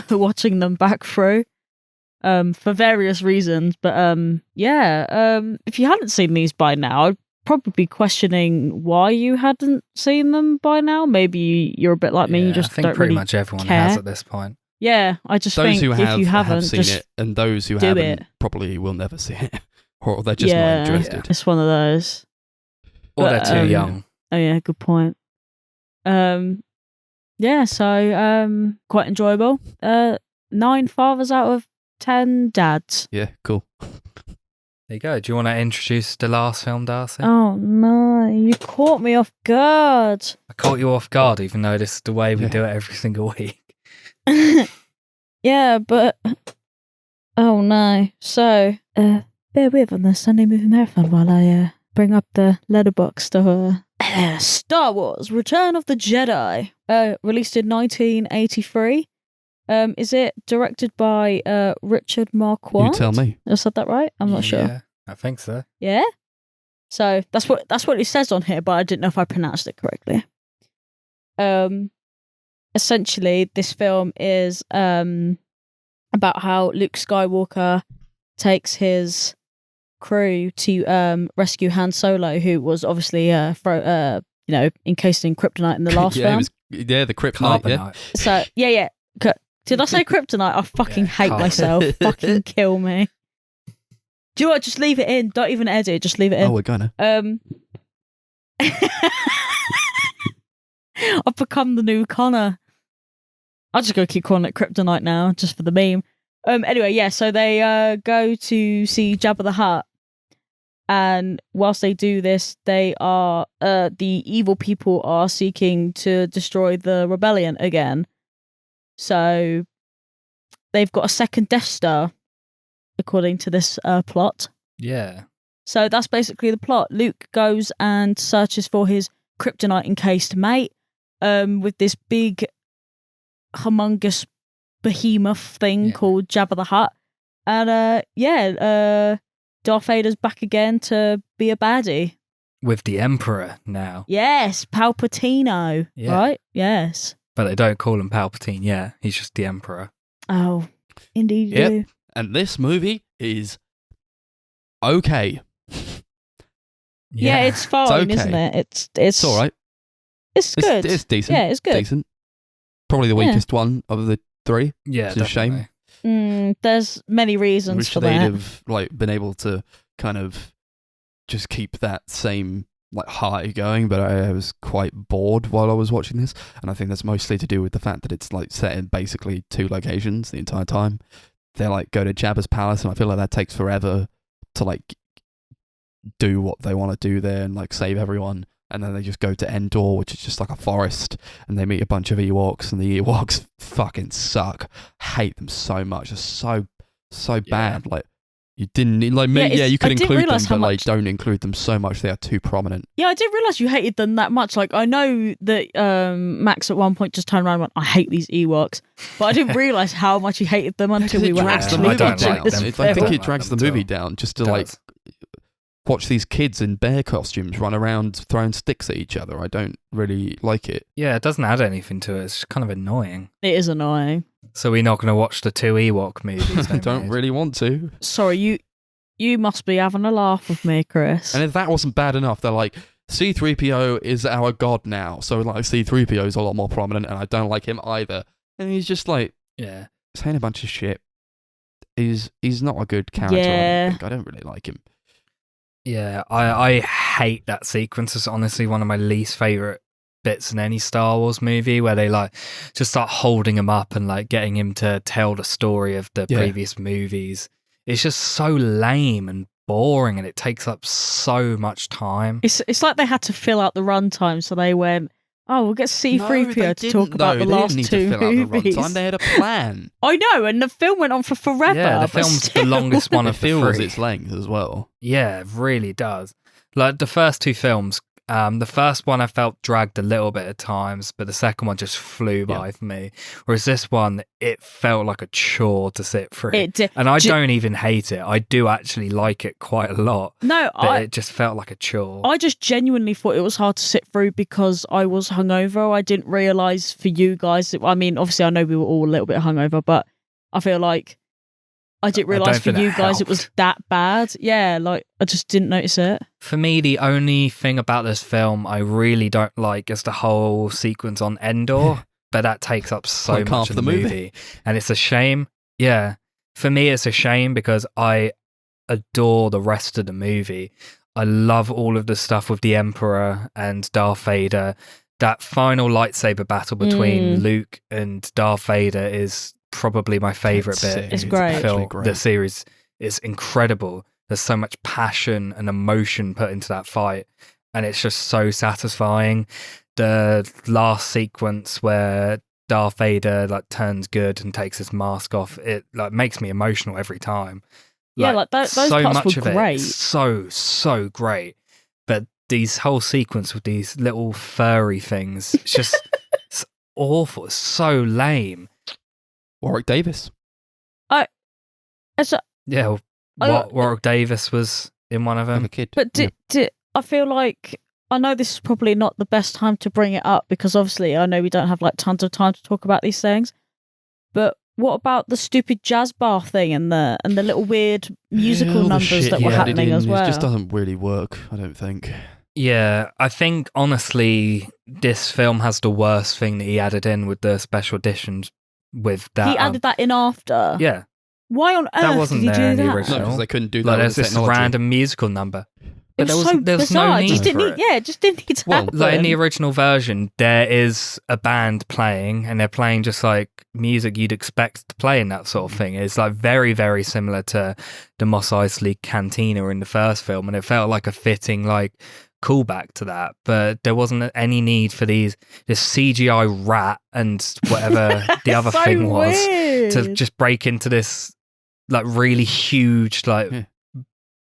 watching them back through for various reasons, but yeah, if you hadn't seen these by now, I'd probably be questioning why you hadn't seen them by now. Maybe you're a bit like me, you just I think don't pretty really much everyone care. has at this point. Yeah, I just Those think who if you have haven't, seen just it, and those who do haven't it. probably will never see it, or they're just not Yeah, interested. it's one of those. Or But, they're too young. Oh yeah, good point. Yeah, so quite enjoyable. 9 fathers out of 10 dads. Yeah, cool. There you go. Do you want to introduce the last film, Darcy? Oh no, you caught me off guard. I caught you off guard, even though this is the way we Yeah. do it every single week. Yeah, but oh no. So, bear with on the Sunday movie marathon while I bring up the letterbox to Star Wars: Return of the Jedi. Released in 1983. Is it directed by Richard Marquand? You tell me. I said that right? I'm not sure. Yeah, I think so. Yeah. So that's what it says on here, but I didn't know if I pronounced it correctly. Essentially, this film is about how Luke Skywalker takes his crew to rescue Han Solo, who was obviously encased in kryptonite in the last yeah, film. it was, the kryptonite. Yeah. Carbonite. So yeah. Did I say kryptonite? I fucking Yeah, hate carbonite. myself. Fucking kill me. Do you know what? Just leave it in. Don't even edit. Just leave it in. Oh, we're gonna. I've become the new Connor. I'm just gonna keep calling it kryptonite now, just for the meme. Anyway, yeah. So they go to see Jabba the Hutt, and whilst they do this, they are the evil people are seeking to destroy the rebellion again. So they've got a second Death Star, according to this plot. Yeah. So that's basically the plot. Luke goes and searches for his kryptonite encased mate with this big, humongous behemoth thing called Jabba the Hutt. And Darth Vader's back again to be a baddie. With the Emperor now. Yes, Palpatino. Yeah. Right? Yes. But they don't call him Palpatine yet. He's just the Emperor. Oh, indeed you Yep. do. And this movie is okay. Yeah, it's fine, okay. isn't it? It's It's all right. It's good. It's decent. Yeah, it's good. Decent. Probably the Yeah. weakest one of the three. Yeah, It's a shame. definitely. There's many reasons Wish for they'd that. have been able to kind of just keep that same like high going, but I was quite bored while I was watching this, and I think that's mostly to do with the fact that it's like set in basically 2 locations the entire time. They like go to Jabba's palace, and I feel like that takes forever to like do what they want to do there and like save everyone, and then they just go to Endor, which is just like a forest, and they meet a bunch of Ewoks, and the Ewoks fucking suck. Hate them so much. They're so bad. Like you didn't like me. Yeah, you could include them, but like don't include them so much. They are too prominent. Yeah, I didn't realise you hated them that much. Like I know that Max at one point just turned around and went, "I hate these Ewoks," but I didn't realise how much he hated them until we were actually watching this film. I think it drags the movie down just to like watch these kids in bear costumes run around throwing sticks at each other. I don't really like it. Yeah, it doesn't add anything to it. It's kind of annoying. It is annoying. So we're not going to watch the 2 Ewok movies. I don't really want to. Sorry, you must be having a laugh with me, Chris. And if that wasn't bad enough, they're like, C-3PO is our god now. So like C-3PO is a lot more prominent, and I don't like him either. And he's just like, saying a bunch of shit. He's not a good character. Yeah. I don't really like him. Yeah, I hate that sequence. It's honestly one of my least favourite bits in any Star Wars movie, where they like just start holding him up and like getting him to tell the story of the previous movies. It's just so lame and boring, and it takes up so much time. It's like they had to fill out the runtime, so they went, "Oh, we'll get C-3PO to talk about the last 2 movies." They had a plan. I know, and the film went on for forever. Yeah, the film's the longest one of the feels 3. its length as well. Yeah, it really does. Like the first 2 films, the first one I felt dragged a little bit at times, but the second one just flew by for me. Whereas this one, it felt like a chore to sit through. It did. And I don't even hate it. I do actually like it quite a lot. No, but it just felt like a chore. I just genuinely thought it was hard to sit through because I was hungover. I didn't realise for you guys, I mean, obviously I know we were all a little bit hungover, but I feel like I didn't realise for you guys it was that bad. Yeah, like I just didn't notice it. For me, the only thing about this film I really don't like is the whole sequence on Endor, but that takes up so like much of the movie. And it's a shame. Yeah. For me, it's a shame because I adore the rest of the movie. I love all of the stuff with the Emperor and Darth Vader. That final lightsaber battle between Luke and Darth Vader is probably my favourite bit. It's great. The series is incredible. There's so much passion and emotion put into that fight, and it's just so satisfying. The last sequence where Darth Vader like turns good and takes his mask off, it like makes me emotional every time. Yeah, like those so parts were great. So great. But these whole sequence with these little furry things, it's just it's awful. It's so lame. Warwick Davis. Warwick Davis was in one of them. A kid. But I feel like, I know this is probably not the best time to bring it up because obviously I know we don't have like tons of time to talk about these things. But what about the stupid jazz bar thing and the little weird musical numbers that were happening as well? It just doesn't really work, I don't think. Yeah, I think honestly this film has the worst thing that he added in with the special editions. With that, he added that in after. Yeah, why on earth that wasn't did he there do in the that? original. No, because they couldn't do that. Like, there's this random musical number. But there was no need for it. Yeah, it just didn't need to happen. Like in the original version, there is a band playing, and they're playing just like music you'd expect to play in that sort of thing. It's like very, very similar to the Mos Eisley Cantina in the first film, and it felt like a fitting like callback to that. But there wasn't any need for this CGI rat and whatever the other so thing was weird. to just break into this like really huge like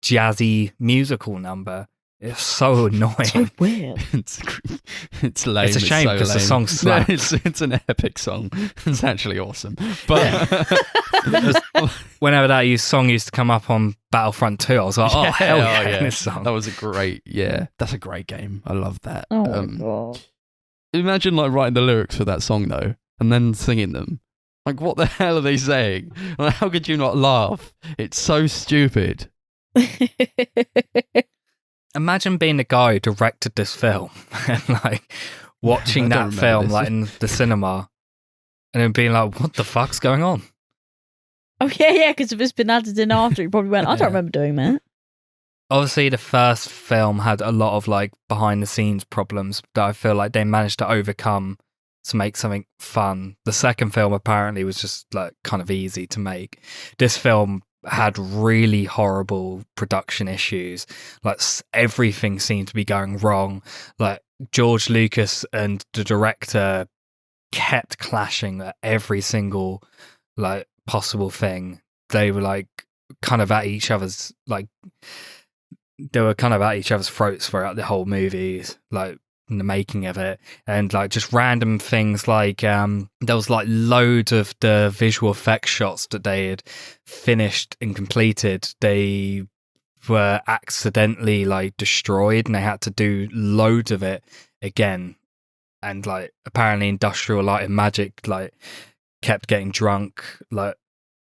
jazzy musical number. It's so annoying. So weird. It's lame. It's a shame because the song slaps. No, it's an epic song. It's actually awesome. But whenever that song used to come up on Battlefront 2, I was like, oh, hell yeah, this song. That was that's a great game. I love that. Oh my God. Imagine like writing the lyrics for that song though, and then singing them. Like, what the hell are they saying? Like, how could you not laugh? It's so stupid. Imagine being the guy who directed this film and like watching that film like in the cinema and then being like, what the fuck's going on? Oh yeah, because if it's been added in after, you probably went, I don't remember doing that. obviously the first film had a lot of like behind the scenes problems that I feel like they managed to overcome to make something fun. The second film apparently was just like kind of easy to make. This film had really horrible production issues. Like everything seemed to be going wrong. Like George Lucas and the director kept clashing at every single like possible thing. They were like kind of at each other's like they were kind of at each other's throats throughout the whole movie, like in the making of it, and like just random things like there was like loads of the visual effects shots that they had finished and completed. They were accidentally like destroyed, and they had to do loads of it again. And like apparently Industrial Light and Magic like kept getting drunk, like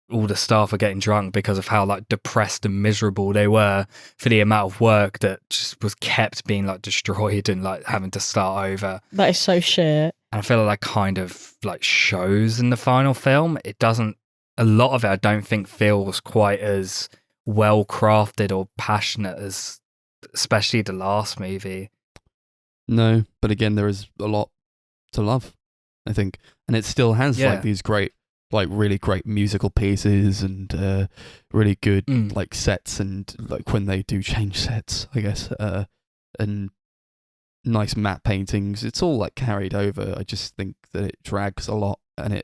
all the staff are getting drunk because of how like depressed and miserable they were for the amount of work that just was kept being like destroyed and like having to start over. That is so shit. And I feel like that kind of like shows in the final film. It doesn't, a lot of it I don't think feels quite as well crafted or passionate as especially the last movie. No, but again, there is a lot to love, I think. And it still has like these great, like really great musical pieces and really good like sets, and like when they do change sets, I guess, and nice matte paintings. It's all like carried over. I just think that it drags a lot, and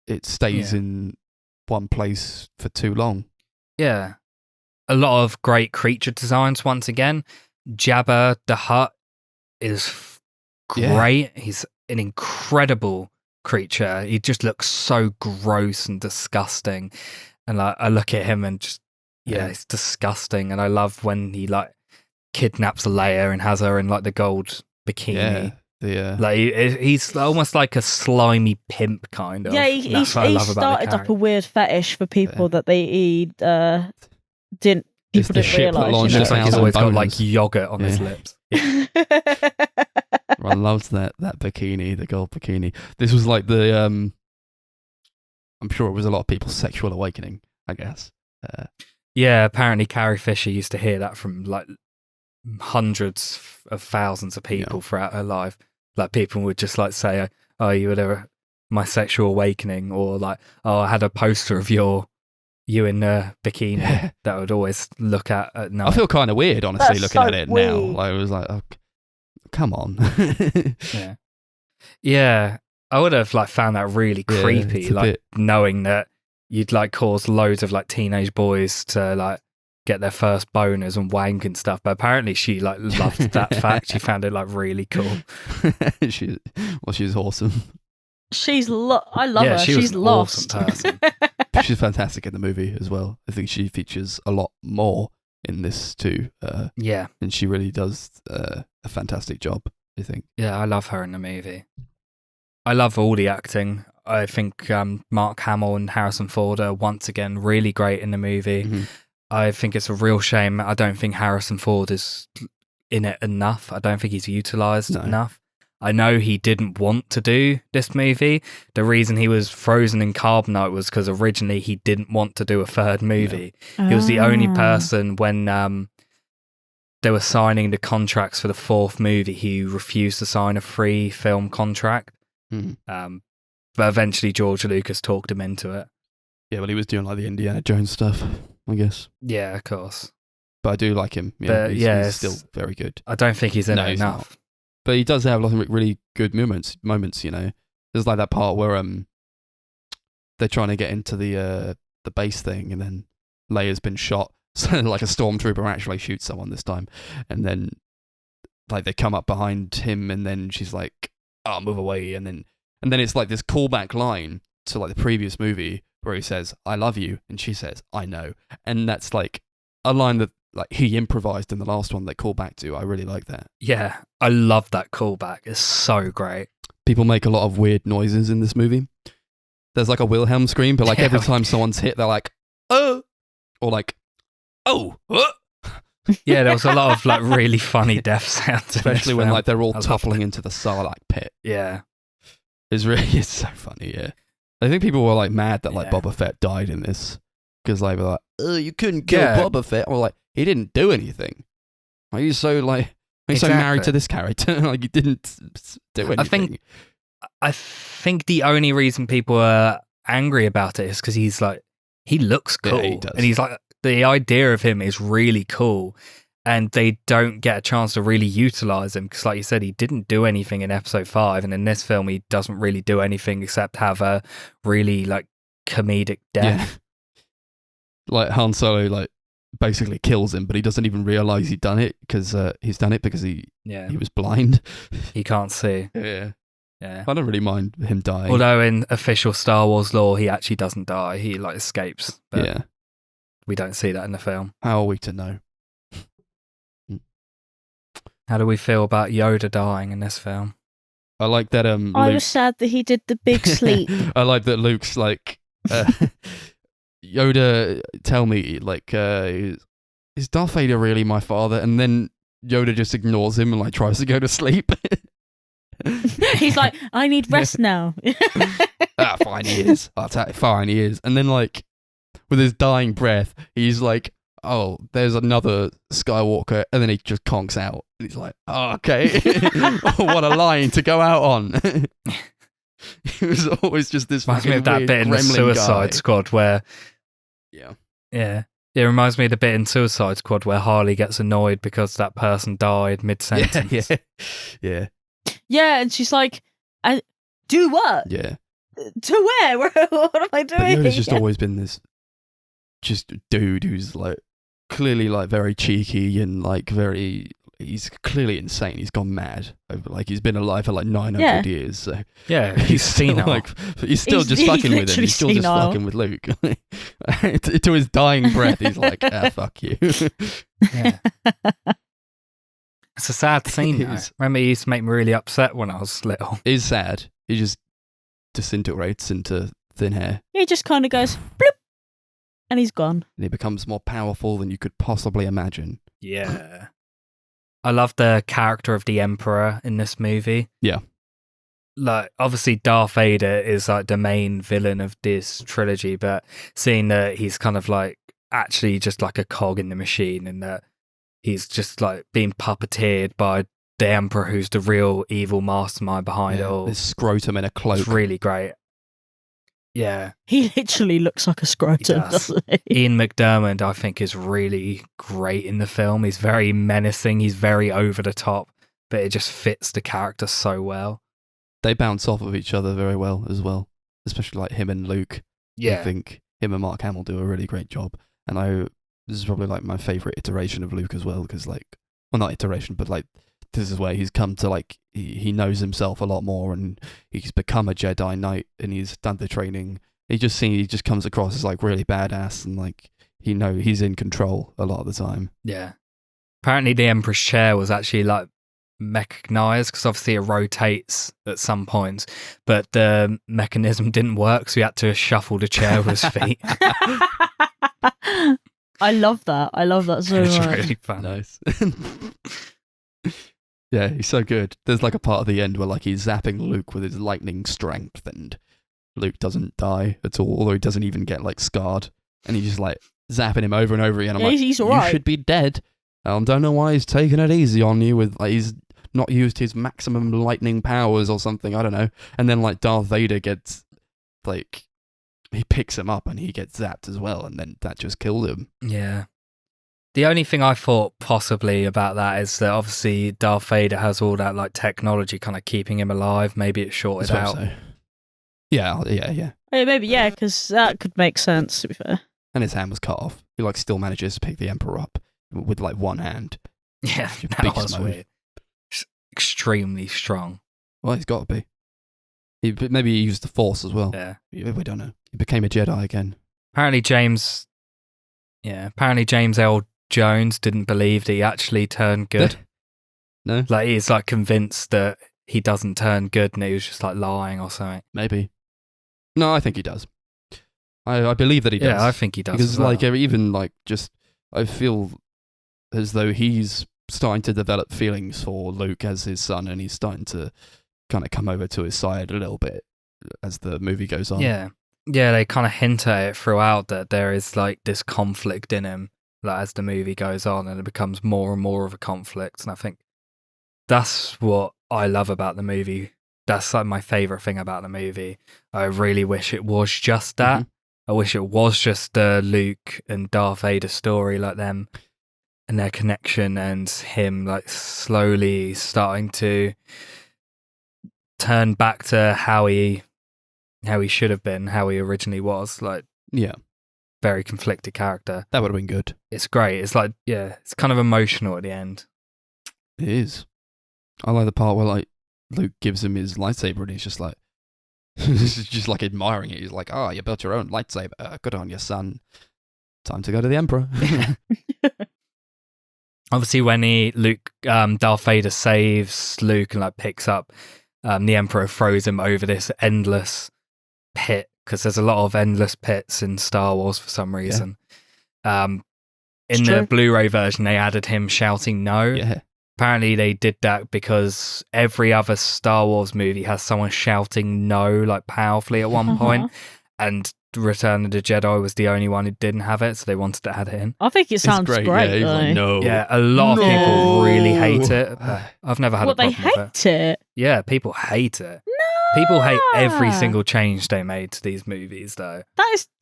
it stays in one place for too long. Yeah. A lot of great creature designs once again. Jabba the Hutt is great. He's an incredible creature. He just looks so gross and disgusting, and like I look at him and just it's disgusting. And I love when he like kidnaps Leia and has her in like the gold bikini. Like he's almost like a slimy pimp kind of. Yeah, he started up a weird fetish for people that he didn't. People didn't realise. It looks like he's always got like yogurt on his lips. I loved that bikini, the gold bikini. This was like the I'm sure it was a lot of people's sexual awakening, I guess. Yeah, apparently Carrie Fisher used to hear that from like hundreds of thousands of people throughout her life. Like people would just like say, "Oh, you were my sexual awakening," or like, "Oh, I had a poster of you in a bikini." That I would always look at night. I feel kind of weird, honestly, looking at it now. Like, I was like, oh, come on. Yeah. I would have like found that really creepy, like knowing that you'd like cause loads of like teenage boys to like get their first boners and wank and stuff. But apparently she like loved that fact. She found it like really cool. She's awesome. I love her. She's lost. Awesome person. She's fantastic in the movie as well. I think she features a lot more in this too. And she really does a fantastic job, I think. Yeah, I love her in the movie. I love all the acting. I think Mark Hamill and Harrison Ford are once again really great in the movie. Mm-hmm. I think it's a real shame. I don't think Harrison Ford is in it enough. I don't think he's utilised enough. I know he didn't want to do this movie. The reason he was frozen in carbonite was because originally he didn't want to do a third movie. Yeah. He was the only person when they were signing the contracts for the fourth movie, he refused to sign a free film contract. Mm-hmm. But eventually George Lucas talked him into it. Yeah, well, he was doing like the Indiana Jones stuff, I guess. Yeah, of course. But I do like him. Yeah, but he's still very good. I don't think he's in it enough. Not. But he does have a lot of really good moments, you know. There's like that part where they're trying to get into the base thing, and then Leia's been shot. So like a stormtrooper actually shoots someone this time, and then like they come up behind him, and then she's like, "Oh, move away," and then it's like this callback line to like the previous movie where he says, "I love you," and she says, "I know," and that's like a line that like he improvised in the last one they call back to. I really like that. Yeah, I love that callback. It's so great. People make a lot of weird noises in this movie. There's like a Wilhelm scream, but like every time someone's hit, they're like, "Oh," or like, "Oh." Yeah, there was a lot of like really funny death sounds, especially when like they're all toppling into the Sarlacc pit. Yeah, it's so funny. Yeah, I think people were like mad that like Boba Fett died in this because they were like, "Oh, you couldn't kill Boba Fett," or like, he didn't do anything. Why are you so so married to this character? Like, he didn't do anything. I think the only reason people are angry about it is because he looks cool. Yeah, he does. And he's like, the idea of him is really cool. And they don't get a chance to really utilize him because, like you said, he didn't do anything in episode 5. And in this film, he doesn't really do anything except have a really comedic death. Yeah. Like Han Solo, basically kills him, but he doesn't even realize he's done it because he was blind. He can't see. Yeah. Yeah. I don't really mind him dying. Although in official Star Wars lore, he actually doesn't die. He escapes. But yeah. We don't see that in the film. How are we to know? How do we feel about Yoda dying in this film? I like that. I Luke... was sad that he did the big sleep. I like that Luke's Yoda, tell me, is Darth Vader really my father? And then Yoda just ignores him and tries to go to sleep. He's like, I need rest now. Fine, he is. Fine, he is. And then with his dying breath, he's like, oh, there's another Skywalker, and then he just conks out. And he's like, oh, okay. What a line to go out on. He was always just this reminds me of that bit in the Suicide Squad where... Yeah. Yeah. It reminds me of the bit in Suicide Squad where Harley gets annoyed because that person died mid-sentence. Yeah. Yeah, and she's like, do what? Yeah. To where? What am I doing? But Yoda's just always been this just dude who's clearly very cheeky and he's clearly insane. He's gone mad. He's been alive for 900 years. So yeah, he's senile. He's still just fucking with him. He's still just fucking with Luke. To his dying breath, he's like, fuck you. Yeah. It's a sad scene, though. Remember, it used to make me really upset when I was little. It is sad. He just disintegrates into thin air. He just kind of goes, bloop, and he's gone. And he becomes more powerful than you could possibly imagine. Yeah. I love the character of the Emperor in this movie. Yeah. Obviously, Darth Vader is the main villain of this trilogy, but seeing that he's kind of actually just a cog in the machine and that he's just being puppeteered by the Emperor, who's the real evil mastermind behind it all. This scrotum in a cloak. It's really great. Yeah. He literally looks like a scrotum, doesn't he? Ian McDiarmid, I think, is really great in the film. He's very menacing. He's very over the top, but it just fits the character so well. They bounce off of each other very well as well, especially him and Luke. Yeah. I think him and Mark Hamill do a really great job. And this is probably my favorite iteration of Luke as well, because well, not iteration, but this is where he's come to he knows himself a lot more, and he's become a Jedi Knight, and he's done the training. He just comes across as really badass, and he's in control a lot of the time. Yeah. Apparently the Emperor's chair was actually mechanized, because obviously it rotates at some points, but the mechanism didn't work, so he had to shuffle the chair with his feet. I love that. I love that so much. It's really fun. Nice. Yeah, he's so good. There's a part at the end where he's zapping Luke with his lightning strength, and Luke doesn't die at all, although he doesn't even get scarred, and he's just zapping him over and over again. I'm he's all right. You should be dead. I don't know why he's taking it easy on you with he's not used his maximum lightning powers or something. I don't know. And then Darth Vader gets he picks him up and he gets zapped as well, and then that just killed him. Yeah. The only thing I thought possibly about that is that obviously Darth Vader has all that technology kind of keeping him alive. Maybe it's shorted out. So. Yeah. Yeah, maybe, because that could make sense, to be fair. And his hand was cut off. He still manages to pick the Emperor up with one hand. Yeah, that was weird. Extremely strong. Well, he's got to be. Maybe he used the Force as well. Yeah. We don't know. He became a Jedi again. Apparently James L. Jones didn't believe that he actually turned good. No? He's convinced that he doesn't turn good and he was just lying or something. Maybe. No, I think he does. I believe that he does. Yeah, I think he does. Because well. even I feel as though he's starting to develop feelings for Luke as his son, and he's starting to kind of come over to his side a little bit as the movie goes on. Yeah. Yeah, they kind of hint at it throughout that there is this conflict in him. like as the movie goes on, and it becomes more and more of a conflict. And I think that's what I love about the movie. That's like my favorite thing about the movie. I really wish it was just that. I wish it was just Luke and Darth Vader story, like them and their connection, and him like slowly starting to turn back to how he should have been, how he originally was. Like, Yeah, very conflicted character. that would have been good. It's great. It's like, yeah, it's kind of emotional at the end. It is. I like the part where like Luke gives him his lightsaber and he's just like, just like admiring it. He's like, "Oh, you built your own lightsaber. Good on you, son. Time to go to the Emperor." Obviously, when Darth Vader saves Luke and like picks up the Emperor, throws him over this endless pit, because there's a lot of endless pits in Star Wars for some reason. In the Blu-ray version, they added him shouting no. Yeah. Apparently they did that because every other Star Wars movie has someone shouting no, like powerfully at one point, and Return of the Jedi was the only one who didn't have it, so they wanted to add it in. I think it sounds great. Yeah, he's though. like, no. Yeah, a lot of people really hate it. But I've never had a They problem with hate it. Yeah, people hate it. No, People hate every single change they made to these movies, though.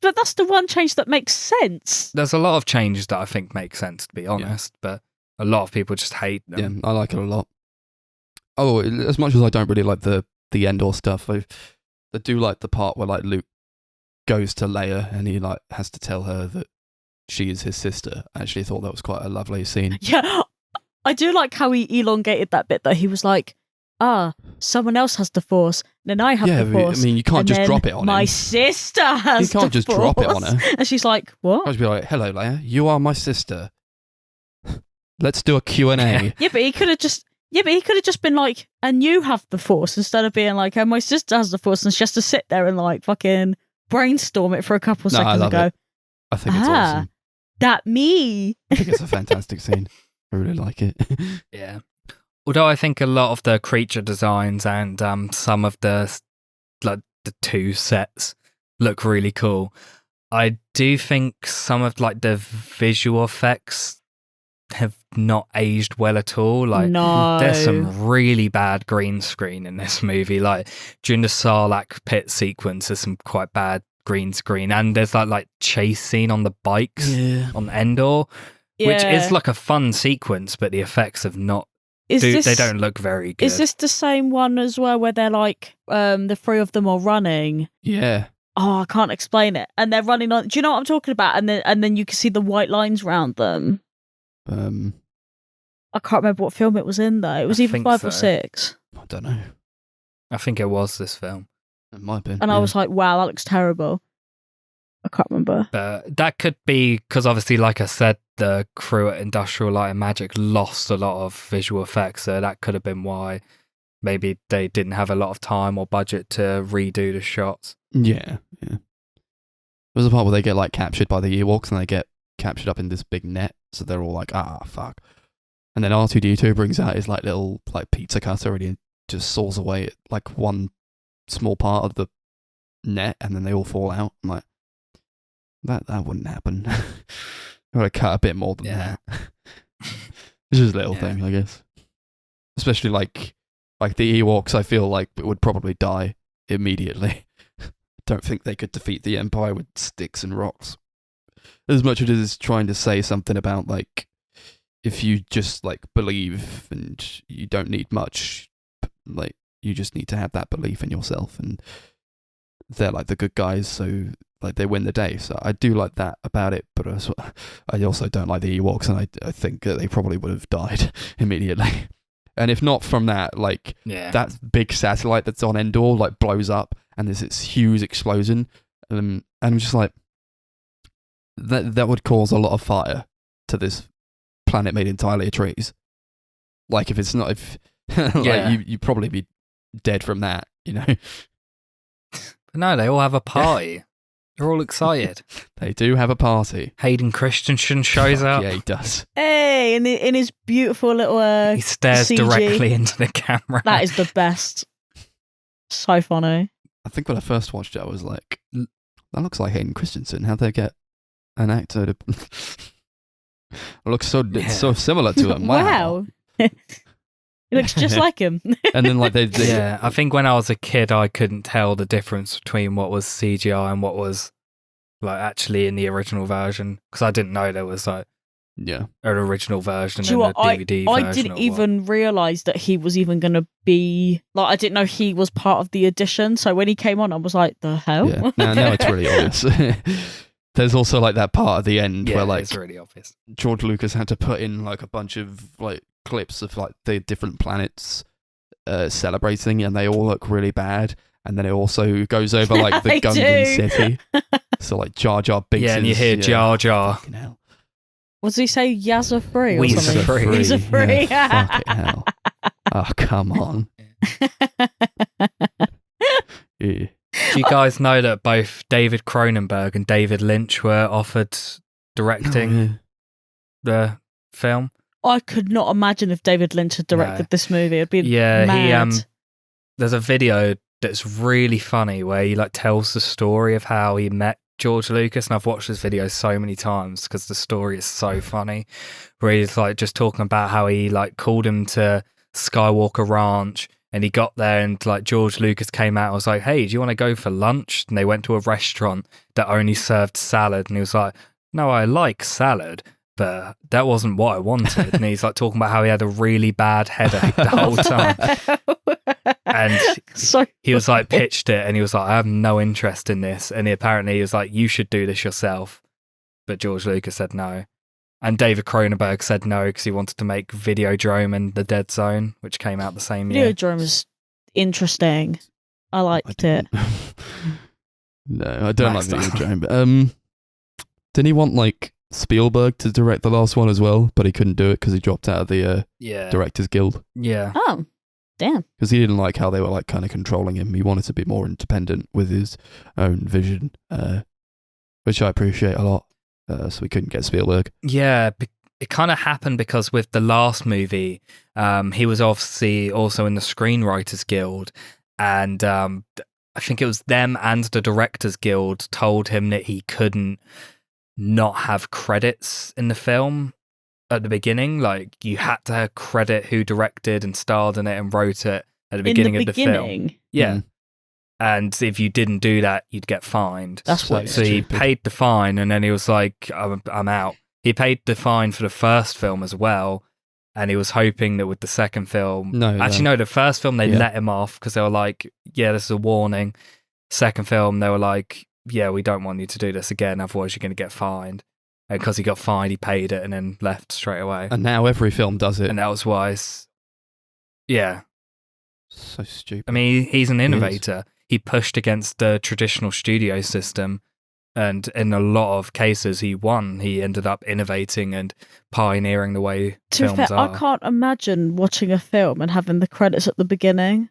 But that's the one change that makes sense. There's a lot of changes that I think make sense, to be honest, but a lot of people just hate them. Yeah, I like it a lot. Oh, as much as I don't really like the Endor stuff, I do like the part where like Luke goes to Leia and he like has to tell her that she is his sister. I actually thought that was quite a lovely scene. Yeah, I do like how he elongated that bit, though. He was like, someone else has the Force, then I have the Force. I mean, you can't and just then drop it on my him. sister has You can't the just drop it on Force." her. And she's like, what? I'd be like, "Hello, Leia. You are my sister. Let's do a Q&A." Yeah, but he could have just been like, and you have the Force, instead of being like, oh, my sister has the Force, and she has to sit there and like fucking brainstorm it for a couple No, I seconds love and go, it. I think it's awesome. that me. I think it's a fantastic scene. I really like it. Yeah. Although I think a lot of the creature designs and some of the two sets look really cool, I do think some of like the visual effects have not aged well at all. Like, No. there's some really bad green screen in this movie. Like during the Sarlacc pit sequence, there's some quite bad green screen, and there's that like chase scene on the bikes on Endor, which is like a fun sequence, but the effects have not. They don't look very good. Is this the same one as well, where they're like, the three of them are running? Yeah. Oh, I can't explain it. And they're running on. Do you know what I'm talking about? And then you can see the white lines round them. I can't remember what film it was in, though. It was either 5 or 6. I don't know. I think it was this film. It might have been. And I was like, wow, that looks terrible. I can't remember. That could be because obviously, like I said, the crew at Industrial Light and Magic lost a lot of visual effects, so that could have been why. Maybe they didn't have a lot of time or budget to redo the shots. Yeah. There's a part where they get like captured by the Ewoks and they get captured up in this big net, so they're all like, fuck. And then R2-D2 brings out his like little like pizza cutter and he just saws away at like one small part of the net, and then they all fall out. I'm like, that wouldn't happen. I would have cut a bit more than that. It's just a little thing, I guess. Especially like the Ewoks, I feel like it would probably die immediately. Don't think they could defeat the Empire with sticks and rocks. As much as it is trying to say something about like, if you just like believe and you don't need much, like you just need to have that belief in yourself, and they're like the good guys, so like they win the day. So I do like that about it, but I also don't like the Ewoks, and I think that they probably would have died immediately. And if not from that, like that big satellite that's on Endor like blows up and there's this huge explosion, and I'm just like, that would cause a lot of fire to this planet made entirely of trees. Like if it's not, like you'd probably be dead from that, you know. But no, they all have a party. They're all excited. They do have a party. Hayden Christensen shows up. Yeah, he does. Hey, in his beautiful little he stares CG. directly into the camera. That is the best. So funny. I think when I first watched it, I was like, that looks like Hayden Christensen. How'd they get an actor to... Looks so similar to him. Wow. He looks just like him. And then like they Yeah, I think when I was a kid, I couldn't tell the difference between what was CGI and what was like actually in the original version because I didn't know there was like yeah an original version Do you and know a what? DVD I version. didn't even realise that he was even going to be like. I didn't know he was part of the edition. So when he came on, I was like, "The hell?" yeah. Now it's really obvious. There's also like that part at the end where like it's really obvious. George Lucas had to put in like a bunch of like clips of like the different planets celebrating, and they all look really bad. And then it also goes over like the They Gungan do. city. So like Jar Jar Binks. Yeah, and you hear Jar Jar. Fucking hell. What does he say? Yazza free or Weezer something? free. Weezer free. Yeah, fuck it, hell. Oh, come on. Yeah. Do you guys know that both David Cronenberg and David Lynch were offered directing Oh, yeah. the film? I could not imagine if David Lynch had directed this movie. It'd be mad. There's a video that's really funny where he like tells the story of how he met George Lucas, and I've watched this video so many times because the story is so funny, where he's like just talking about how he like called him to Skywalker Ranch, and he got there and like George Lucas came out and was like, "Hey, do you want to go for lunch?" And they went to a restaurant that only served salad, and he was like, "No, I like salad, but that wasn't what I wanted." And he's like talking about how he had a really bad headache the whole time. And So he was like pitched it and he was like, "I have no interest in this." And he was like, "You should do this yourself." But George Lucas said no. And David Cronenberg said no because he wanted to make Videodrome and The Dead Zone, which came out the same year. Videodrome is interesting. I liked it. No, I don't Max like does. Videodrome. But didn't he want like Spielberg to direct the last one as well? But he couldn't do it because he dropped out of the Yeah. Directors Guild. Yeah. Oh, damn. Because he didn't like how they were like kind of controlling him. He wanted to be more independent with his own vision, which I appreciate a lot. So we couldn't get Spielberg. Yeah. It kind of happened because with the last movie, he was obviously also in the Screenwriters Guild. And I think it was them and the Directors Guild told him that he couldn't not have credits in the film at the beginning. Like, you had to credit who directed and starred in it and wrote it at the beginning of the film. Yeah. Mm. And if you didn't do that, you'd get fined. That's So- what. So he Stupid. paid the fine, and then he was like, I'm out. He paid the fine for the first film as well, and he was hoping that with the second film... the first film, they let him off because they were like, yeah, this is a warning. Second film, they were like, yeah, we don't want you to do this again, otherwise you're going to get fined. And because he got fined, he paid it and then left straight away. And now every film does it. And that was why... Yeah. So stupid. I mean, he's an is. innovator. He pushed against the traditional studio system, and in a lot of cases, he won. He ended up innovating and pioneering the way To be films fair, are. I can't imagine watching a film and having the credits at the beginning.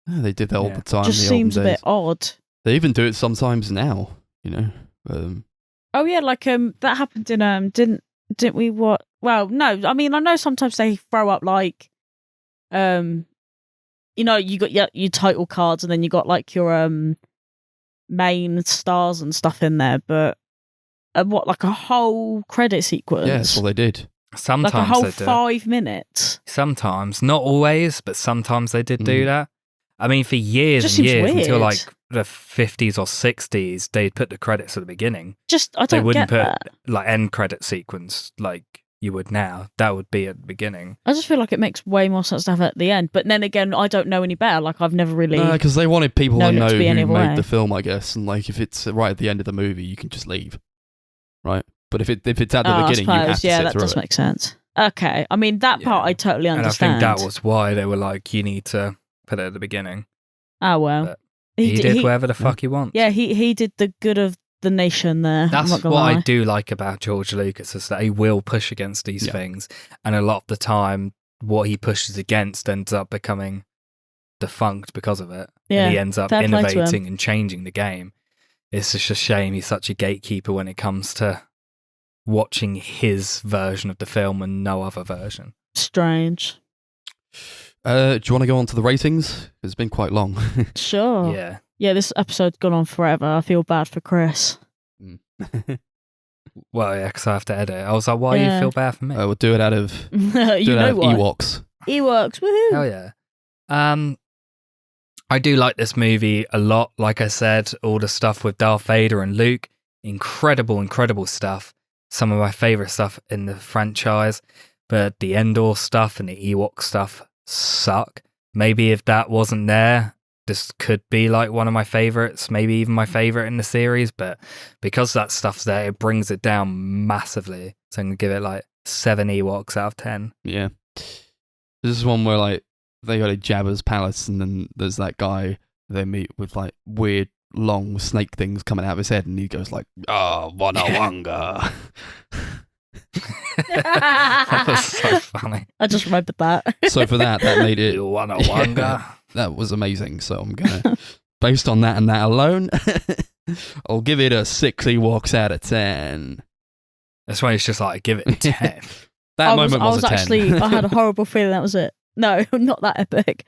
Yeah, they did that all Yeah. the time. Just in the seems a olden bit days. odd. They even do it sometimes now, you know. Oh yeah, like that happened in didn't we what? Well, no, I mean I know sometimes they throw up like, you know, you got your title cards and then you got like your main stars and stuff in there, but what, like a whole credit sequence? Yeah, that's what they did. Sometimes like a whole they do. 5 minutes. Sometimes, not always, but sometimes they did do that. I mean, for years Just and seems years, until weird. like the 50s or 60s, they'd put the credits at the beginning. Just I They don't wouldn't get put that. like end credit sequence like you would now. That would be at the beginning. I just feel like it makes way more sense to have it at the end. But then again, I don't know any better. Like I've never really. Because they wanted people to known it know to be who any made way. the film, I guess. And like, if it's right at the end of the movie, you can just leave, right? But if it's at the I beginning, you have suppose, to yeah, sit that through does it. make sense. Okay, I mean that part Yeah. I totally understand. And I think that was why they were like, you need to put it at the beginning. Oh well, But He did whatever the fuck he wants. Yeah, he did the good of the nation there. I'm That's not what gonna lie. I do like about George Lucas is that he will push against these things, and a lot of the time, what he pushes against ends up becoming defunct because of it. Yeah, and he ends up fair play to him. innovating and changing the game. It's just a shame he's such a gatekeeper when it comes to watching his version of the film and no other version. Strange. Do you want to go on to the ratings? It's been quite long. Sure. Yeah. Yeah, this episode's gone on forever. I feel bad for Chris. Well, yeah, because I have to edit. I was like, why Yeah. you feel bad for me? We'll do it out of you do it out know of what? Ewoks. Ewoks, woohoo! Hell yeah. I do like this movie a lot. Like I said, all the stuff with Darth Vader and Luke, incredible stuff. Some of my favorite stuff in the franchise, but the Endor stuff and the Ewok stuff suck. Maybe if that wasn't there, this could be like one of my favorites, maybe even my favorite in the series, but because that stuff's there, it brings it down massively. So I'm going to give it like 7 Ewoks out of 10. Yeah. This is one where like they go to Jabba's palace and then there's that guy they meet with like weird long snake things coming out of his head and he goes like, "Oh, Wanawanga." That was so funny. I just remembered that. So for that made it You wanna wanga? that was amazing. So I'm gonna based on that and that alone, I'll give it a 6 Ewoks out of 10. That's why it's just like, give it 10. That moment I was a 10. actually, I had a horrible feeling that was it. No, not that epic.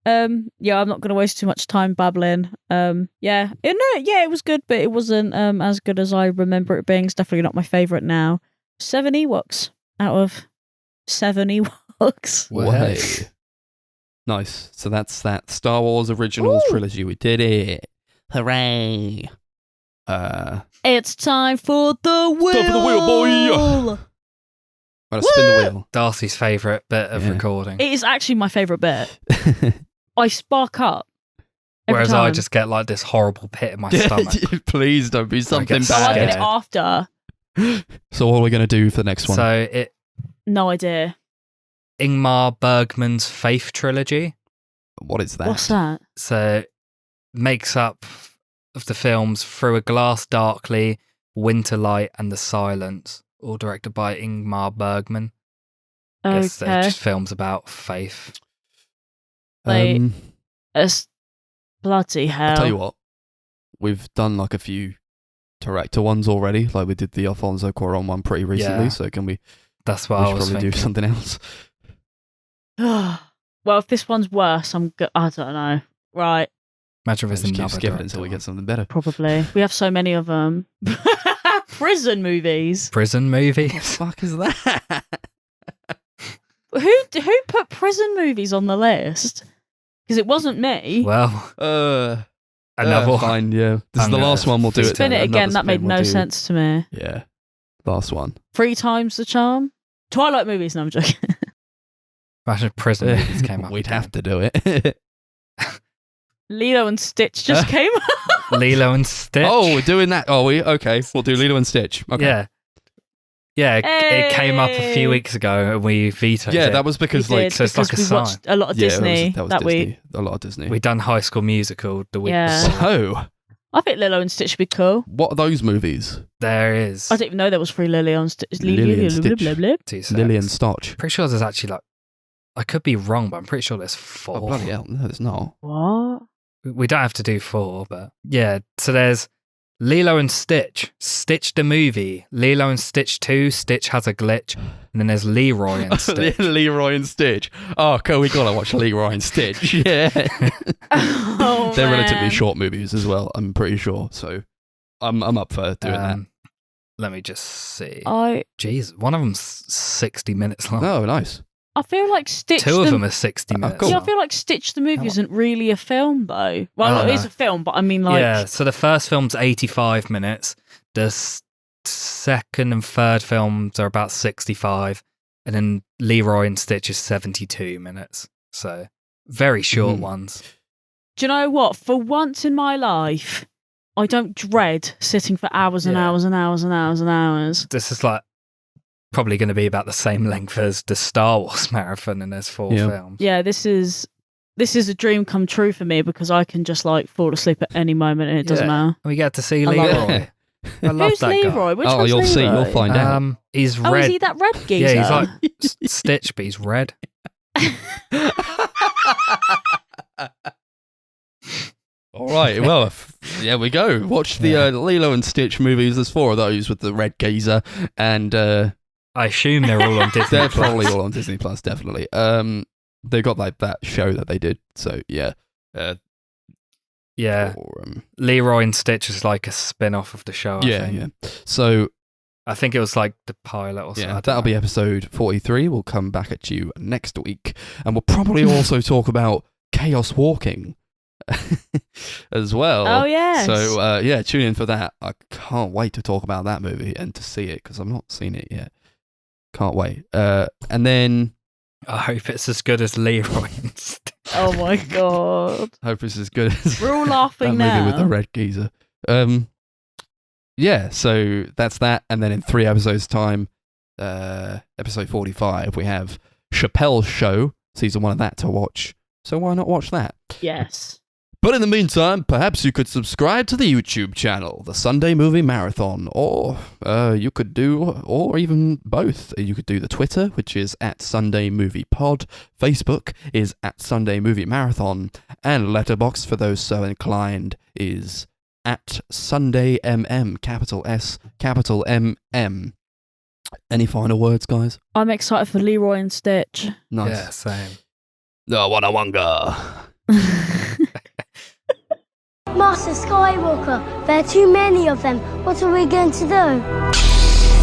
Yeah, I'm not going to waste too much time babbling. It was good, but it wasn't as good as I remember it being. It's definitely not my favourite now. 7 Ewoks out of 7 Ewoks. Way. Nice. So that's that Star Wars original Ooh. trilogy. We did it. Hooray. It's time for the wheel. Time for the wheel, boy. Gotta spin the wheel. Darcy's favourite bit of Yeah. recording. It is actually my favourite bit. I spark up. Every Whereas time. I just get like this horrible pit in my stomach. Please don't be something get I like bad. it scared. after. So what are we going to do for the next one? So No idea. Ingmar Bergman's Faith trilogy. What is that? What's that? So makes up of the films Through a Glass Darkly, Winter Light and The Silence, all directed by Ingmar Bergman. I guess they're Okay. just films about faith. Like, It's bloody hell. I'll tell you what. We've done like a few director ones already. Like we did the Alfonso Cuarón one pretty recently. Yeah. So can we? That's We what I should was probably thinking. do something else. Well, if this one's worse, I don't know. Right, Imagine if Just it's keep another skipping director until we one. get something better. probably. We have so many of them. Prison movies. Prison What the movies. fuck is that? Who put prison movies on the list? Because it wasn't me. Well, another one. Fine, yeah. This is I'm the gonna last one we'll do it. Spin then. it again. Another That made spin no we'll do. sense to me. Yeah. Last one. 3 times the charm. Twilight movies. No, I'm joking. Imagine if prison movies came up. We'd again. have to do it. Lilo and Stitch just came up. Lilo and Stitch. Oh, we're doing that. Oh, we okay. We'll do Lilo and Stitch. Okay. Yeah. Yeah, it came up a Hey. few weeks ago and we vetoed Yeah, it. that was because We like did, so it's like because a we watched sign. a lot of yeah, Disney that was that Disney. week. A lot of Disney. We done High School Musical the week Yeah. before. So, I think Lilo and Stitch would be cool. what are those movies? There is. I didn't even know there was 3 Lilo and Stitch. Lily and Stitch. Blah, blah, blah. 2 seconds. Lily and Stotch. Pretty sure there's actually like, I could be wrong, but I'm pretty sure there's 4. Oh bloody hell! No, it's not. What? We don't have to do 4, but yeah. So there's Lilo and Stitch, Stitch the movie, Lilo and Stitch 2, Stitch has a glitch, and then there's Leroy and Stitch. Leroy and Stitch. Oh, cool. We gotta watch Leroy and Stitch. Yeah. Oh, They're relatively man. short movies as well. I'm pretty sure. So, I'm up for doing that. Let me just see. I Jeez, one of them's 60 minutes long. Oh, nice. feel like Stitch. 2 of the- them are 60 Oh, minutes cool. Yeah, I long. feel like Stitch the movie How- isn't really a film though. Well, Oh, it is no. a film, but I mean, like, Yeah, so the first film's 85 minutes. The second and third films are about 65. And then Leroy and Stitch is 72 minutes. So very short Mhm. ones. do you know what? For once in my life, I don't dread sitting for hours and Yeah. hours and hours and hours and hours. This is like probably going to be about the same length as the Star Wars marathon, and there's 4 Yeah. films. Yeah, this is a dream come true for me because I can just like fall asleep at any moment and it doesn't Yeah. matter. We get to see I love Leroy. I love Who's that Leroy? Which Oh, one's you'll see. Leroy? You'll find out. guy. He's Oh, red. is he that red geezer? Yeah, he's like Stitch, but he's red. All right. Well, yeah, we go. Watch the Yeah. Lilo and Stitch movies. There's 4 of those with the red geezer, and I assume they're all on Disney they're Plus. probably all on Disney Plus. Definitely. They got like that show that they did. So yeah. Yeah, Or, Leroy and Stitch is like a spin-off of the show. I yeah, think. yeah. So I think it was like the pilot or something. Yeah, that'll be episode 43. We'll come back at you next week. And we'll probably also talk about Chaos Walking as well. Oh, yes. So, yeah, tune in for that. I can't wait to talk about that movie and to see it because I've not seen it yet. Can't wait. And then... I hope it's as good as Leroy. Oh, my God. Hope it's as good as We're all that laughing movie now. with the red geezer. Yeah, so that's that. And then in 3 episodes' time, episode 45, we have Chappelle's Show, season 1 of that to watch. So why not watch that? Yes. But in the meantime, perhaps you could subscribe to the YouTube channel, the Sunday Movie Marathon, or you could do, or even both. You could do the Twitter, which is at Sunday Movie Pod. Facebook is at Sunday Movie Marathon, and Letterboxd, for those so inclined, is at Sunday MM, capital S, capital MM. Any final words, guys? I'm excited for Leroy and Stitch. Nice. Yeah, same. No, wanga. Master Skywalker, there are too many of them. What are we going to do?